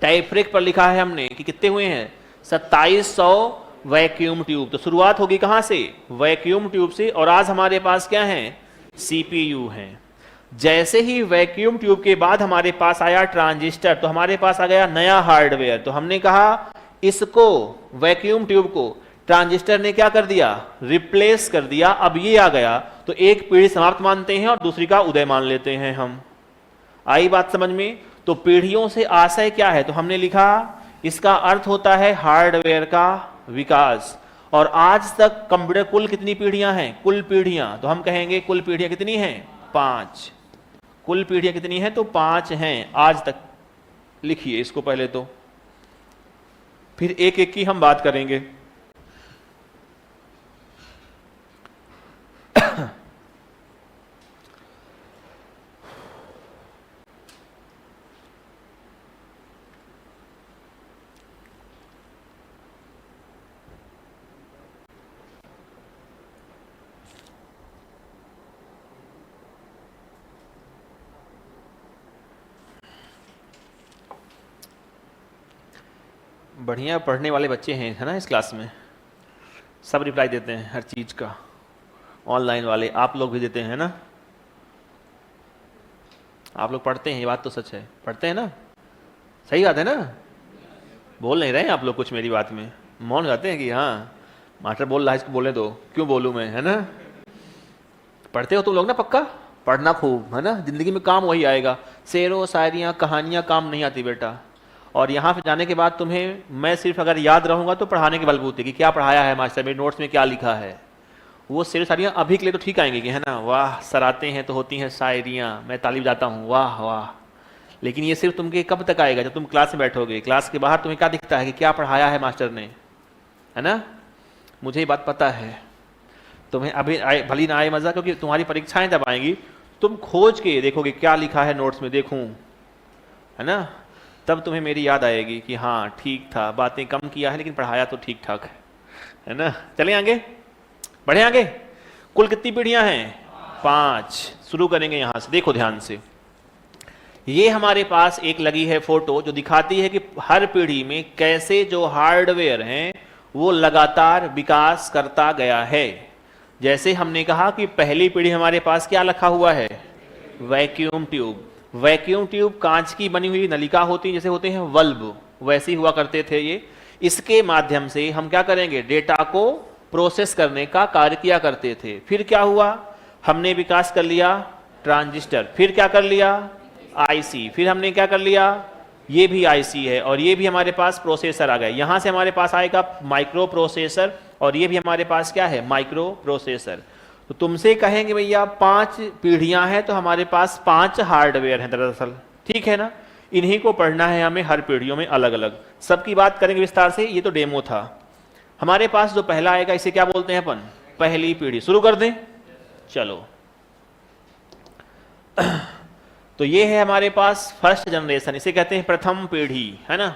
टाइपरेक पर लिखा है हमने कि कितने हुए हैं? 2700 वैक्यूम ट्यूब। तो शुरुआत होगी कहां से? वैक्यूम ट्यूब से। और आज हमारे पास क्या है? सीपीयू है। जैसे ही वैक्यूम ट्यूब के बाद हमारे पास आया ट्रांजिस्टर, तो हमारे पास आ गया नया हार्डवेयर। तो हमने कहा इसको, वैक्यूम ट्यूब को ट्रांजिस्टर ने क्या कर दिया? रिप्लेस कर दिया। अब ये आ गया तो एक पीढ़ी समाप्त मानते हैं और दूसरी का उदय मान लेते हैं हम। आई बात समझ में? तो पीढ़ियों से आशय क्या है? तो हमने लिखा इसका अर्थ होता है हार्डवेयर का विकास। और आज तक कंप्यूटर कुल कितनी पीढ़ियां हैं? कुल पीढ़ियां, तो हम कहेंगे कुल पीढ़ियां कितनी हैं? 5। कुल पीढ़ियां कितनी हैं? तो 5 हैं आज तक। लिखिए इसको पहले तो। फिर एक एक की हम बात करेंगे। बढ़िया पढ़ने वाले बच्चे हैं, है ना, इस क्लास में सब रिप्लाई देते हैं हर चीज़ का। ऑनलाइन वाले आप लोग भी देते हैं ना, आप लोग पढ़ते हैं, ये बात तो सच है, पढ़ते हैं ना, सही बात है ना। बोल नहीं रहे हैं आप लोग कुछ मेरी बात में, मौन जाते हैं कि हाँ मास्टर बोल रहा है इसको बोलने दो, क्यों बोलूँ मैं, है ना। पढ़ते हो तुम लोग ना, पक्का पढ़ना खूब, है ना, जिंदगी में काम वही आएगा। शेरों शायरियाँ कहानियाँ काम नहीं आती बेटा। और यहाँ पे जाने के बाद तुम्हें मैं सिर्फ अगर याद रहूँगा तो पढ़ाने के बलबूते कि क्या पढ़ाया है मास्टर, मेरे नोट्स में क्या लिखा है, वो शेर शायरियाँ अभी के लिए तो ठीक आएंगी कि है ना, वाह सर आते हैं तो होती हैं शायरियाँ, मैं ताली बजाता हूँ, वाह वाह। लेकिन ये सिर्फ तुमके कब तक आएगा, जब तुम क्लास में बैठोगे। क्लास के बाहर तुम्हें क्या दिखता है कि क्या पढ़ाया है मास्टर ने, है ना। मुझे ये बात पता है, तुम्हें अभी भली ना आए मज़ा, क्योंकि तुम्हारी परीक्षाएं जब आएंगी तुम खोज के देखोगे क्या लिखा है नोट्स में, देखूँ, है ना, तब तुम्हें मेरी याद आएगी कि हाँ ठीक था, बातें कम किया है लेकिन पढ़ाया तो ठीक ठाक है ना। चलें आगे, बढ़े आगे। कुल कितनी पीढ़ियां हैं? 5। शुरू करेंगे यहां से, देखो ध्यान से। ये हमारे पास एक लगी है फोटो जो दिखाती है कि हर पीढ़ी में कैसे जो हार्डवेयर हैं वो लगातार विकास करता गया है। जैसे हमने कहा कि पहली पीढ़ी हमारे पास क्या रखा हुआ है, वैक्यूम ट्यूब। वैक्यूम ट्यूब कांच की बनी हुई नलिका होती है, जैसे होते हैं बल्ब, वैसे ही हुआ करते थे ये। इसके माध्यम से हम क्या करेंगे, डेटा को प्रोसेस करने का कार्य किया करते थे। फिर क्या हुआ, हमने विकास कर लिया ट्रांजिस्टर, फिर क्या कर लिया आईसी, फिर हमने क्या कर लिया, ये भी आईसी है और ये भी हमारे पास प्रोसेसर आ गए। यहां से हमारे पास आएगा माइक्रो प्रोसेसर और ये भी हमारे पास क्या है, माइक्रो प्रोसेसर। तो तुमसे कहेंगे भैया 5 पीढ़ियां हैं तो हमारे पास 5 हार्डवेयर हैं दरअसल, ठीक है ना। इन्हीं को पढ़ना है हमें हर पीढ़ियों में अलग अलग, सबकी बात करेंगे विस्तार से। ये तो डेमो था। हमारे पास जो पहला आएगा इसे क्या बोलते हैं अपन, पहली पीढ़ी। शुरू कर दें, चलो। तो ये है हमारे पास फर्स्ट जनरेशन, इसे कहते हैं प्रथम पीढ़ी, है ना।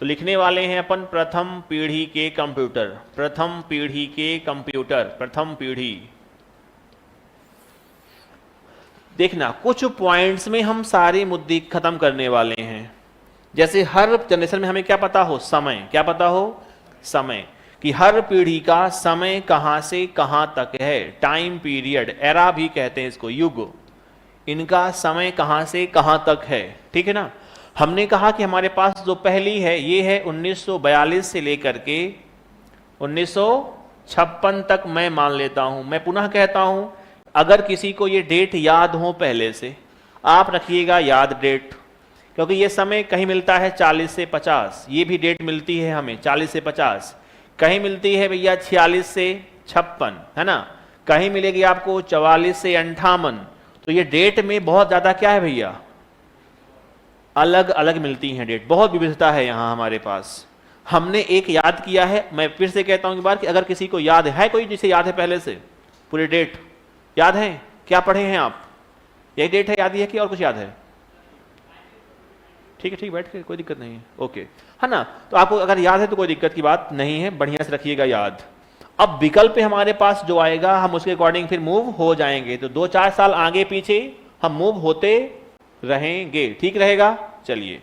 तो लिखने वाले हैं अपन प्रथम पीढ़ी के कंप्यूटर, प्रथम पीढ़ी के कंप्यूटर, प्रथम पीढ़ी। देखना कुछ पॉइंट्स में हम सारे मुद्दे खत्म करने वाले हैं। जैसे हर जनरेशन में हमें क्या पता हो, समय, क्या पता हो, समय, कि हर पीढ़ी का समय कहां से कहां तक है, टाइम पीरियड, एरा भी कहते हैं इसको, युग, इनका समय कहां से कहां तक है, ठीक है ना। हमने कहा कि हमारे पास जो पहली है ये है 1942 से लेकर के 1956 तक मैं मान लेता हूं। मैं पुनः कहता हूं, अगर किसी को ये डेट याद हो पहले से, आप रखिएगा याद डेट, क्योंकि ये समय कहीं मिलता है 40 से 50, ये भी डेट मिलती है हमें 40 से 50, कहीं मिलती है भैया 46 से 56, है ना, कहीं मिलेगी आपको 44 से 58। तो ये डेट में बहुत ज़्यादा क्या है भैया, अलग अलग मिलती हैं डेट, बहुत विविधता है यहाँ हमारे पास। हमने एक याद किया है, मैं फिर से कहता हूँ एक बार कि अगर किसी को याद है, कोई जिसे याद है पहले से पूरी डेट याद है, क्या पढ़े हैं आप, यही डेट है, याद ही है कि और कुछ याद है? ठीक है, ठीक, बैठ के, कोई दिक्कत नहीं है, ओके, है ना। तो आपको अगर याद है तो कोई दिक्कत की बात नहीं है, बढ़िया से रखिएगा याद। अब विकल्प हमारे पास जो आएगा हम उसके अकॉर्डिंग फिर मूव हो जाएंगे, तो 2-4 साल आगे पीछे हम मूव होते रहेंगे, ठीक रहेगा। चलिए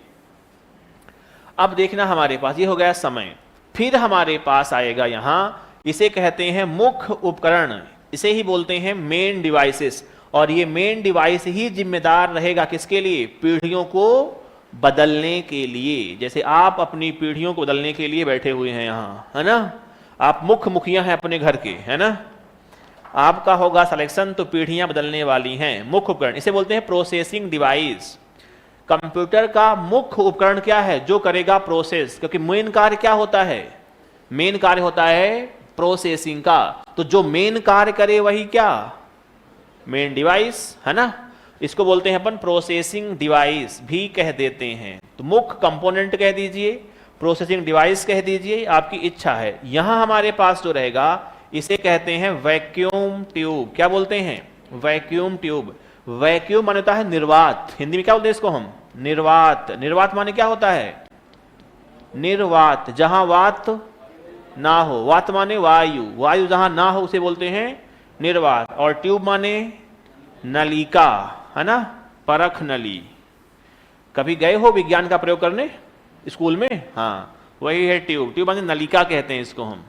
अब देखना, हमारे पास ये हो गया समय। फिर हमारे पास आएगा यहां, इसे कहते हैं मुख्य उपकरण, इसे ही बोलते हैं मेन डिवाइसेस। और ये मेन डिवाइस ही जिम्मेदार रहेगा किसके लिए, पीढ़ियों को बदलने के लिए। जैसे आप अपनी पीढ़ियों को बदलने के लिए बैठे हुए हैं यहां, है ना, आप मुख्य मुखिया हैं अपने घर के, है ना, आपका होगा सिलेक्शन, तो पीढ़ियां बदलने वाली हैं। मुख्य उपकरण इसे बोलते हैं प्रोसेसिंग डिवाइस। कंप्यूटर का मुख्य उपकरण क्या है, जो करेगा प्रोसेस, क्योंकि मेन कार्य क्या होता है, मेन कार्य होता है प्रोसेसिंग का। तो जो मेन कार्य करे वही क्या, मेन डिवाइस, है ना। इसको बोलते हैं अपन प्रोसेसिंग डिवाइस भी कह देते हैं। तो मुख्य कंपोनेंट कह दीजिए, प्रोसेसिंग डिवाइस कह दीजिए, आपकी इच्छा है। यहां हमारे पास जो रहेगा इसे कहते हैं वैक्यूम ट्यूब। क्या बोलते हैं? Vacuum tube. वैक्यूम माने होता है निर्वात, हिंदी में क्या बोलते हैं इसको हम? निर्वात। निर्वात माने क्या होता है? निर्वात, जहां वात ना हो। वात माने वायु, वायु जहां ना हो उसे बोलते हैं निर्वात। और ट्यूब माने नलिका, है ना, परख नली। कभी गए हो विज्ञान का प्रयोग करने स्कूल में? हाँ, वही है ट्यूब। ट्यूब माने नलिका कहते हैं इसको हम।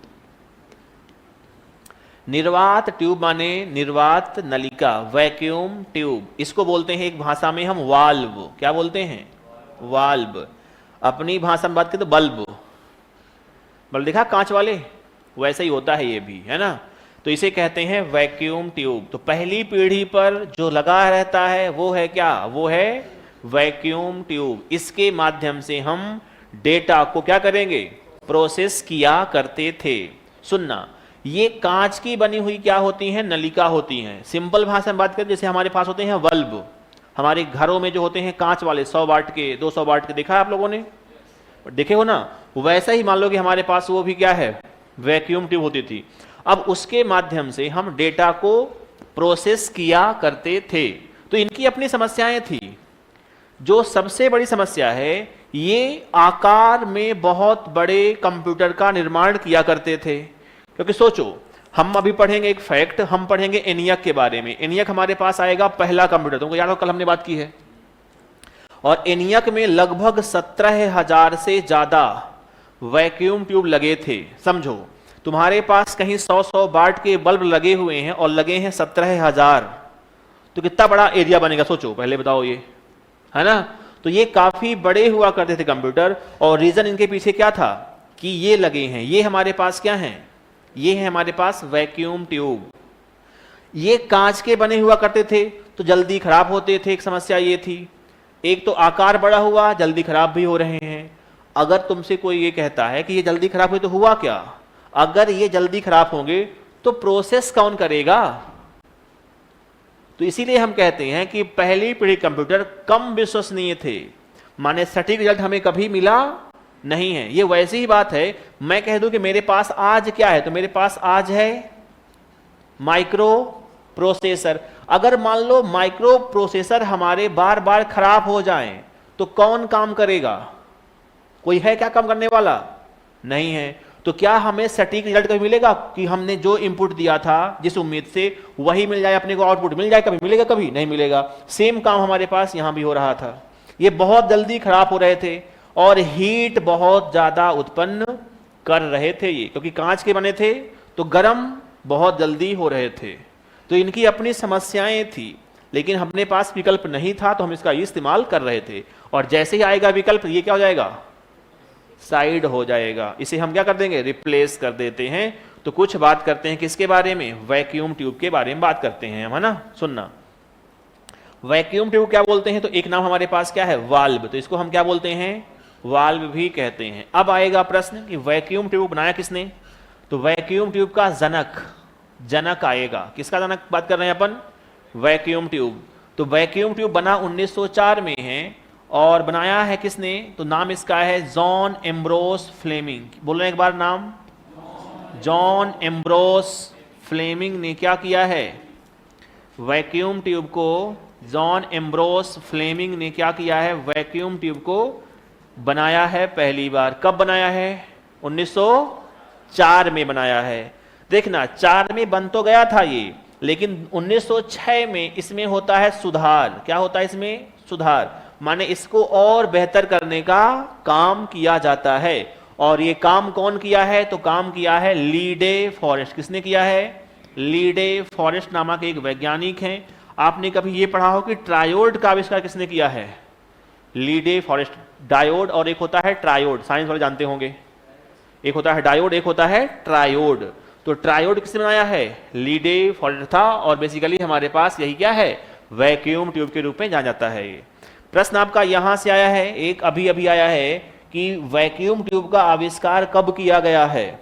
निर्वात ट्यूब माने निर्वात नलिका, वैक्यूम ट्यूब। इसको बोलते हैं एक भाषा में हम वाल्व। क्या बोलते हैं? वाल्व। अपनी भाषा में बात करें तो बल्ब। बल्ब देखा कांच वाले, वैसे ही होता है ये भी, है ना। तो इसे कहते हैं वैक्यूम ट्यूब। तो पहली पीढ़ी पर जो लगा रहता है वो है क्या? वो है वैक्यूम ट्यूब। इसके माध्यम से हम डेटा को क्या करेंगे? प्रोसेस किया करते थे। सुनना, ये कांच की बनी हुई क्या होती हैं? नलिका होती हैं। सिंपल भाषा में बात करें जैसे हमारे पास होते हैं बल्ब, हमारे घरों में जो होते हैं कांच वाले 100 वाट के 200 वाट के, देखा है आप लोगों ने? देखे हो ना? वैसा ही मान लो कि हमारे पास वो भी क्या है? वैक्यूम ट्यूब होती थी। अब उसके माध्यम से हम डेटा को प्रोसेस किया करते थे। तो इनकी अपनी समस्याएं थी। जो सबसे बड़ी समस्या है, ये आकार में बहुत बड़े कंप्यूटर का निर्माण किया करते थे। क्योंकि सोचो, हम अभी पढ़ेंगे एक फैक्ट, हम पढ़ेंगे एनियक के बारे में। एनियक हमारे पास आएगा पहला कंप्यूटर, तुमको याद हो कल हमने बात की है। और एनियक में लगभग 17,000 से ज्यादा वैक्यूम ट्यूब लगे थे। समझो, तुम्हारे पास कहीं 100 वाट के बल्ब लगे हुए हैं और लगे हैं 17,000, तो कितना बड़ा एरिया बनेगा? सोचो, पहले बताओ ये, है ना। तो ये काफी बड़े हुआ करते थे कंप्यूटर। और रीजन इनके पीछे क्या था कि ये लगे हैं, ये हमारे पास क्या हैं? ये है हमारे पास वैक्यूम ट्यूब। ये कांच के बने हुआ करते थे तो जल्दी खराब होते थे। एक समस्या ये थी। एक तो आकार बड़ा हुआ, जल्दी खराब भी हो रहे हैं। अगर तुमसे कोई ये कहता है कि ये जल्दी खराब हुए तो हुआ क्या? अगर ये जल्दी खराब होंगे तो प्रोसेस कौन करेगा? तो इसीलिए हम कहते हैं कि पहली पीढ़ी कंप्यूटर कम विश्वसनीय थे, माने सटीक रिजल्ट हमें कभी मिला नहीं है। ये वैसी ही बात है, मैं कह दूं कि मेरे पास आज क्या है, तो मेरे पास आज है माइक्रो प्रोसेसर। अगर मान लो माइक्रो प्रोसेसर हमारे बार बार खराब हो जाएं तो कौन काम करेगा? कोई है क्या काम करने वाला? नहीं है। तो क्या हमें सटीक रिजल्ट कभी मिलेगा कि हमने जो इनपुट दिया था जिस उम्मीद से वही मिल जाए, अपने को आउटपुट मिल जाए? कभी मिलेगा? कभी नहीं मिलेगा। सेम काम हमारे पास यहां भी हो रहा था। ये बहुत जल्दी खराब हो रहे थे और हीट बहुत ज्यादा उत्पन्न कर रहे थे ये, क्योंकि कांच के बने थे तो गर्म बहुत जल्दी हो रहे थे। तो इनकी अपनी समस्याएं थी, लेकिन अपने पास विकल्प नहीं था तो हम इसका इस्तेमाल कर रहे थे। और जैसे ही आएगा विकल्प, ये क्या हो जाएगा? साइड हो जाएगा। इसे हम क्या कर देंगे? रिप्लेस कर देते हैं। तो कुछ बात करते हैं किसके बारे में? वैक्यूम ट्यूब के बारे में बात करते हैं हम, है ना। सुनना, वैक्यूम ट्यूब क्या बोलते हैं? तो एक नाम हमारे पास क्या है? वाल्व। तो इसको हम क्या बोलते हैं? वाल्व भी कहते हैं। अब आएगा प्रश्न कि वैक्यूम ट्यूब बनाया किसने? तो वैक्यूम ट्यूब का जनक आएगा। किसका जनक बात कर रहे हैं अपन? Vacuum tube. तो वैक्यूम ट्यूब बना 1904 में है। और बनाया है किसने? तो नाम इसका है जॉन एम्ब्रोस फ्लेमिंग। बोलो एक बार नाम। जॉन एम्ब्रोस फ्लेमिंग ने क्या किया है? वैक्यूम ट्यूब को जॉन एम्ब्रोस फ्लेमिंग ने क्या किया है? वैक्यूम ट्यूब को बनाया है पहली बार। कब बनाया है? 1904 में बनाया है। देखना, 4 में बन तो गया था ये, लेकिन 1906 में इसमें होता है सुधार। क्या होता है इसमें? सुधार। माने इसको और बेहतर करने का काम किया जाता है। और ये काम कौन किया है? तो काम किया है लीडे फॉरेस्ट। किसने किया है? लीडे फॉरेस्ट नामक एक वैज्ञानिक हैं। आपने कभी ये पढ़ा हो कि ट्रायोड का आविष्कार किसने किया है? Leede forest. डायोड और एक होता है ट्रायोड, साइंस वाले जानते होंगे। एक होता है डायोड, एक होता है ट्रायोड। तो ट्रायोड किसने बनाया है? लीडे फॉरेस्ट था। और बेसिकली हमारे पास यही क्या है? वैक्यूम ट्यूब के रूप में जाना जाता है। ये प्रश्न आपका यहां से आया है, एक अभी अभी आया है कि वैक्यूम ट्यूब का आविष्कार कब किया गया है?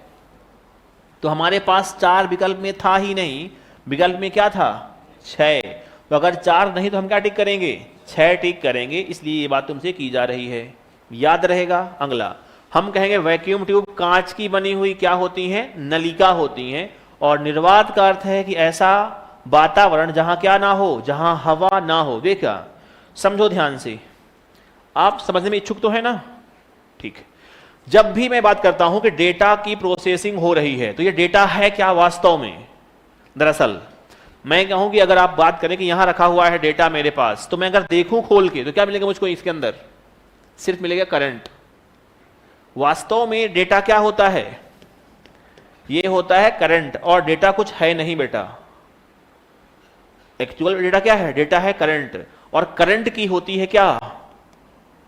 तो हमारे पास 4 विकल्प में था ही नहीं, विकल्प में क्या था? 6। तो अगर 4 नहीं तो हम क्या टिक करेंगे? 6 टिक करेंगे। इसलिए ये बात तुमसे की जा रही है, याद रहेगा। अगला, हम कहेंगे वैक्यूम ट्यूब कांच की बनी हुई क्या होती हैं, नलिका होती हैं। और निर्वात का अर्थ है कि ऐसा वातावरण जहां क्या ना हो, जहां हवा ना हो। देखा, समझो ध्यान से, आप समझने में इच्छुक तो है ना? ठीक है। जब भी मैं बात करता हूं कि डेटा की प्रोसेसिंग हो रही है, तो ये डेटा है क्या वास्तव में? दरअसल मैं कहूं कि अगर आप बात करें कि यहां रखा हुआ है डेटा मेरे पास, तो मैं अगर देखूं खोल के तो क्या मिलेगा मुझको इसके अंदर? सिर्फ मिलेगा करंट। वास्तव में डेटा क्या होता है? ये होता है करंट, और डेटा कुछ है नहीं बेटा। एक्चुअल डेटा क्या है? डेटा है करंट, और करंट की होती है क्या?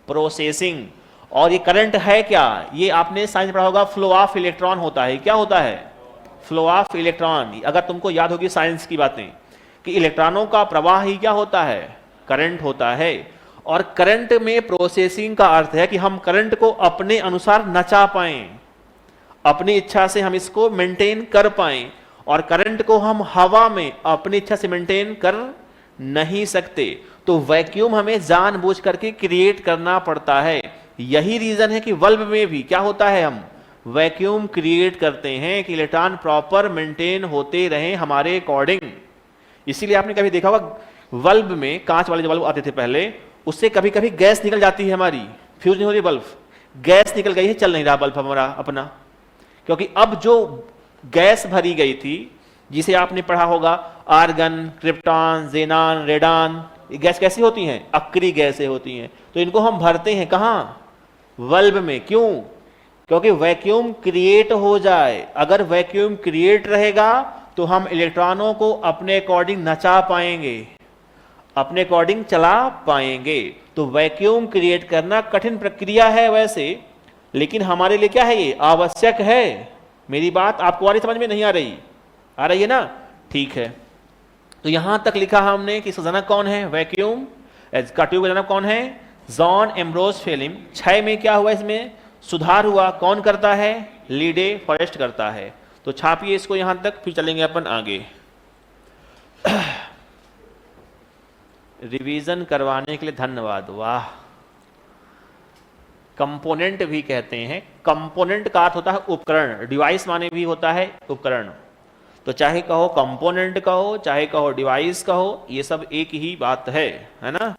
प्रोसेसिंग। और ये करंट है क्या? ये आपने साइंस में पढ़ा होगा, फ्लो ऑफ इलेक्ट्रॉन होता है। क्या होता है? Flow of electron. अगर तुमको याद होगी साइंस की बातें कि इलेक्ट्रॉनों का प्रवाह ही क्या होता है? करंट होता है। और करंट में प्रोसेसिंग का अर्थ है कि हम करंट को अपने अनुसार नचा पाएं, अपनी इच्छा से हम इसको मेंटेन कर पाएं। और करंट को हम हवा में अपनी इच्छा से मेंटेन कर नहीं सकते, तो वैक्यूम हमें जानबूझ करके क्रिएट करना पड़ता है। यही रीजन है कि बल्ब में भी क्या होता है, हम वैक्यूम क्रिएट करते हैं कि इलेक्ट्रॉन प्रॉपर मेंटेन होते रहें हमारे अकॉर्डिंग। इसीलिए आपने कभी देखा होगा बल्ब में, कांच वाले जो बल्ब आते थे पहले, उससे कभी कभी गैस निकल जाती है हमारी, फ्यूज नहीं हो रही बल्ब, गैस निकल गई है, चल नहीं रहा बल्ब हमारा अपना। क्योंकि अब जो गैस भरी गई थी, जिसे आपने पढ़ा होगा आर्गन, क्रिप्टॉन, जेनान, रेडान, ये गैस कैसी होती हैं? अक्री गैसें होती हैं। तो इनको हम भरते हैं कहां? बल्ब में। क्यों? क्योंकि वैक्यूम क्रिएट हो जाए। अगर वैक्यूम क्रिएट रहेगा तो हम इलेक्ट्रॉनों को अपने अकॉर्डिंग नचा पाएंगे, अपने अकॉर्डिंग चला पाएंगे। तो वैक्यूम क्रिएट करना कठिन प्रक्रिया है वैसे, लेकिन हमारे लिए क्या है? ये आवश्यक है। मेरी बात आपको आ रही, समझ में नहीं आ रही? आ रही है ना? ठीक है। तो यहां तक लिखा हमने कि इसका जनक कौन है? वैक्यूम। इसका ट्यूब का जनक कौन है? John Ambrose फेलिम। 6 में क्या हुआ? इसमें सुधार हुआ। कौन करता है? लीडे फॉरेस्ट करता है। तो छापिए इसको यहां तक, फिर चलेंगे अपन आगे। रिवीजन करवाने के लिए धन्यवाद। वाह। कंपोनेंट भी कहते हैं। कंपोनेंट का अर्थ होता है उपकरण, डिवाइस माने भी होता है उपकरण। तो चाहे कहो कंपोनेंट कहो, चाहे कहो डिवाइस कहो, ये सब एक ही बात है ना?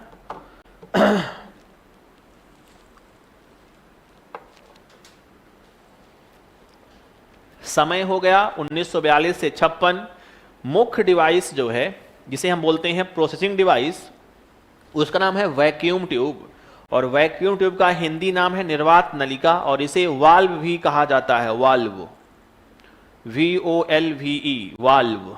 समय हो गया 1942 से 56। मुख्य डिवाइस जो है, जिसे हम बोलते हैं प्रोसेसिंग डिवाइस, उसका नाम है वैक्यूम ट्यूब। और वैक्यूम ट्यूब का हिंदी नाम है निर्वात नलिका, और इसे वाल्व भी कहा जाता है। Valve, VOLVE, valve.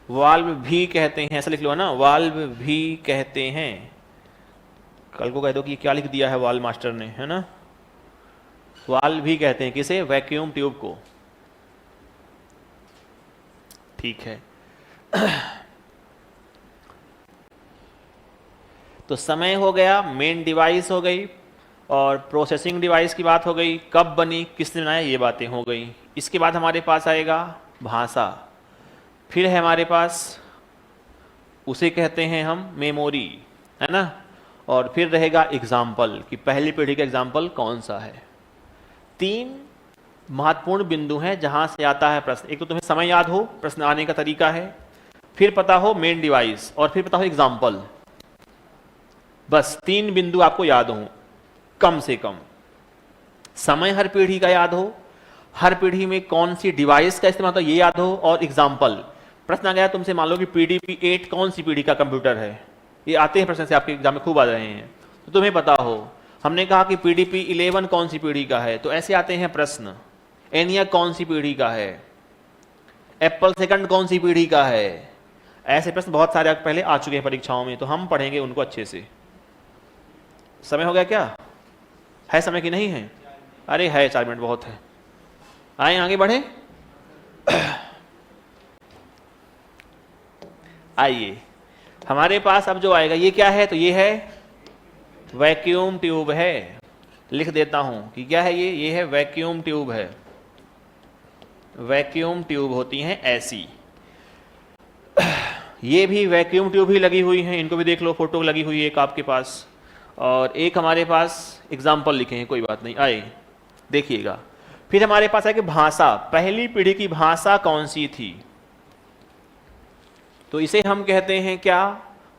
वाल्व भी कहते हैं, ऐसा लिख लो ना, वाल्व भी कहते हैं। कल को कह दो कि क्या लिख दिया है वाल्व मास्टर ने, है ना? वाल्व भी कहते हैं किसे? वैक्यूम ट्यूब को। ठीक है। तो समय हो गया, मेन डिवाइस हो गई, और प्रोसेसिंग डिवाइस की बात हो गई, कब बनी, किसने बनाया, ये बातें हो गई। इसके बाद हमारे पास आएगा भाषा। फिर है हमारे पास, उसे कहते हैं हम मेमोरी, है ना? और फिर रहेगा एग्जाम्पल, कि पहली पीढ़ी का एग्जाम्पल कौन सा है। 3 महत्वपूर्ण बिंदु हैं जहां से आता है प्रश्न। एक तो तुम्हें समय याद हो, प्रश्न आने का तरीका है, फिर पता हो मेन डिवाइस, और फिर पता हो एग्जाम्पल। बस 3 बिंदु आपको याद हो कम से कम। समय हर पीढ़ी का याद हो, हर पीढ़ी में कौन सी डिवाइस का इस्तेमाल होता है ये याद हो, और एग्जाम्पल। प्रश्न आ गया तुमसे, मान लो कि PDP 8 कौन सी पीढ़ी का कंप्यूटर है? ये आते हैं प्रश्न से, आपके एग्जाम में खूब आ रहे हैं, तो तुम्हें पता हो। हमने कहा कि PDP 11 कौन सी पीढ़ी का है, तो ऐसे आते हैं प्रश्न। ENIAC कौन सी पीढ़ी का है? एप्पल सेकंड कौन सी पीढ़ी का है? ऐसे प्रश्न बहुत सारे पहले आ चुके हैं परीक्षाओं में, तो हम पढ़ेंगे उनको अच्छे से। समय हो गया क्या? है समय कि नहीं है? अरे है, 4 मिनट बहुत है। आए आगे बढ़े। आइए, हमारे पास अब जो आएगा ये क्या है? तो ये है वैक्यूम ट्यूब है। लिख देता हूं कि क्या है ये है वैक्यूम ट्यूब है। वैक्यूम ट्यूब होती हैं ऐसी। ये भी वैक्यूम ट्यूब ही लगी हुई हैं, इनको भी देख लो, फोटो लगी हुई है एक आपके पास, और एक हमारे पास एग्जाम्पल लिखे हैं, कोई बात नहीं, आए देखिएगा। फिर हमारे पास है कि भाषा, पहली पीढ़ी की भाषा कौन सी थी, तो इसे हम कहते हैं क्या,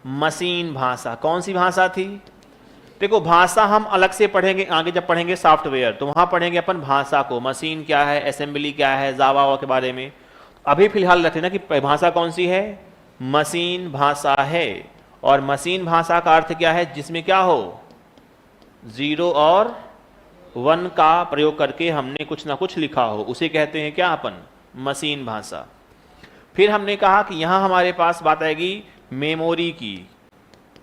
मशीन भाषा। कौन सी भाषा थी, देखो भाषा हम अलग से पढ़ेंगे, आगे जब पढ़ेंगे सॉफ्टवेयर तो वहां पढ़ेंगे अपन भाषा को, मशीन क्या है, असेंबली क्या है, जावा के बारे में। अभी फिलहाल रखते ना कि भाषा कौन सी है, मशीन भाषा है। और मशीन भाषा का अर्थ क्या है, जिसमें क्या हो, 0 और 1 का प्रयोग करके हमने कुछ ना कुछ लिखा हो, उसे कहते हैं क्या अपन, मशीन भाषा। फिर हमने कहा कि यहां हमारे पास बात आएगी मेमोरी की,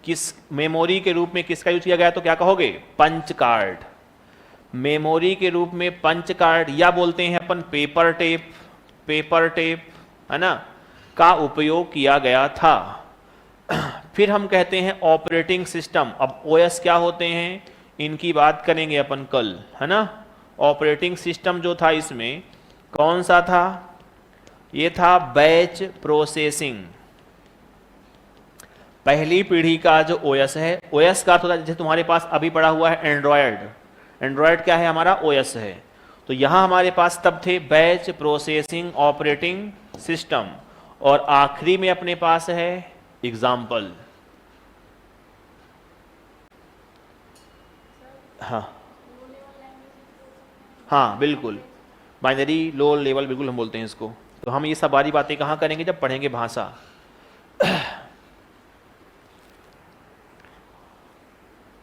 किस मेमोरी के रूप में किसका यूज किया गया, तो क्या कहोगे, पंच कार्ड। मेमोरी के रूप में पंच कार्ड, या बोलते हैं अपन पेपर टेप, पेपर टेप है ना, का उपयोग किया गया था। फिर हम कहते हैं ऑपरेटिंग सिस्टम। अब ओएस क्या होते हैं, इनकी बात करेंगे अपन कल, है ना। ऑपरेटिंग सिस्टम जो था इसमें कौन सा था, ये था बैच प्रोसेसिंग। पहली पीढ़ी का जो ओएस है, ओएस का अर्थ होता है जैसे तुम्हारे पास अभी पड़ा हुआ है एंड्रॉयड, एंड्रॉयड क्या है हमारा, ओएस है। तो यहां हमारे पास तब थे बैच प्रोसेसिंग ऑपरेटिंग सिस्टम, और आखिरी में अपने पास है एग्जाम्पल। हाँ हाँ बिल्कुल, बाइनरी लो लेवल बिल्कुल हम बोलते हैं इसको। तो हम ये सब सारी बातें कहाँ करेंगे, जब पढ़ेंगे भाषा।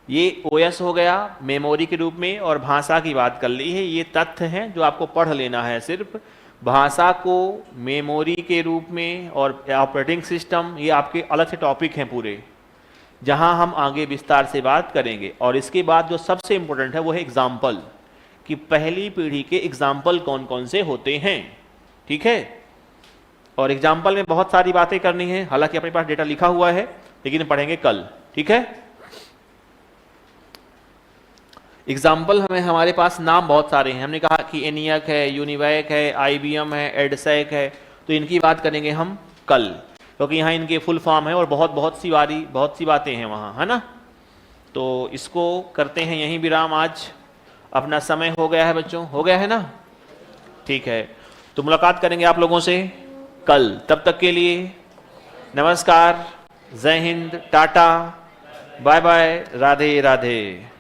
ये ओएस हो गया मेमोरी के रूप में, और भाषा की बात कर ली है। ये तथ्य हैं जो आपको पढ़ लेना है, सिर्फ भाषा को मेमोरी के रूप में और ऑपरेटिंग सिस्टम, ये आपके अलग से टॉपिक हैं पूरे, जहां हम आगे विस्तार से बात करेंगे। और इसके बाद जो सबसे इंपॉर्टेंट है वो है एग्जाम्पल, कि पहली पीढ़ी के एग्जाम्पल कौन कौन से होते हैं, ठीक है। और एग्जाम्पल में बहुत सारी बातें करनी है, हालांकि अपने पास डेटा लिखा हुआ है, लेकिन पढ़ेंगे कल, ठीक है। एग्जाम्पल हमें हमारे पास नाम बहुत सारे हैं, हमने कहा कि एनियक है, यूनिवैक है, आईबीएम है, एडसैक है, तो इनकी बात करेंगे हम कल, क्योंकि यहाँ इनके फुल फॉर्म है और बहुत सी बातें हैं वहाँ, है ना। तो इसको करते हैं यहीं विराम, आज अपना समय हो गया है बच्चों, हो गया है ना, ठीक है। तो मुलाकात करेंगे आप लोगों से कल, तब तक के लिए नमस्कार, जय हिंद, टाटा, बाय बाय, राधे राधे।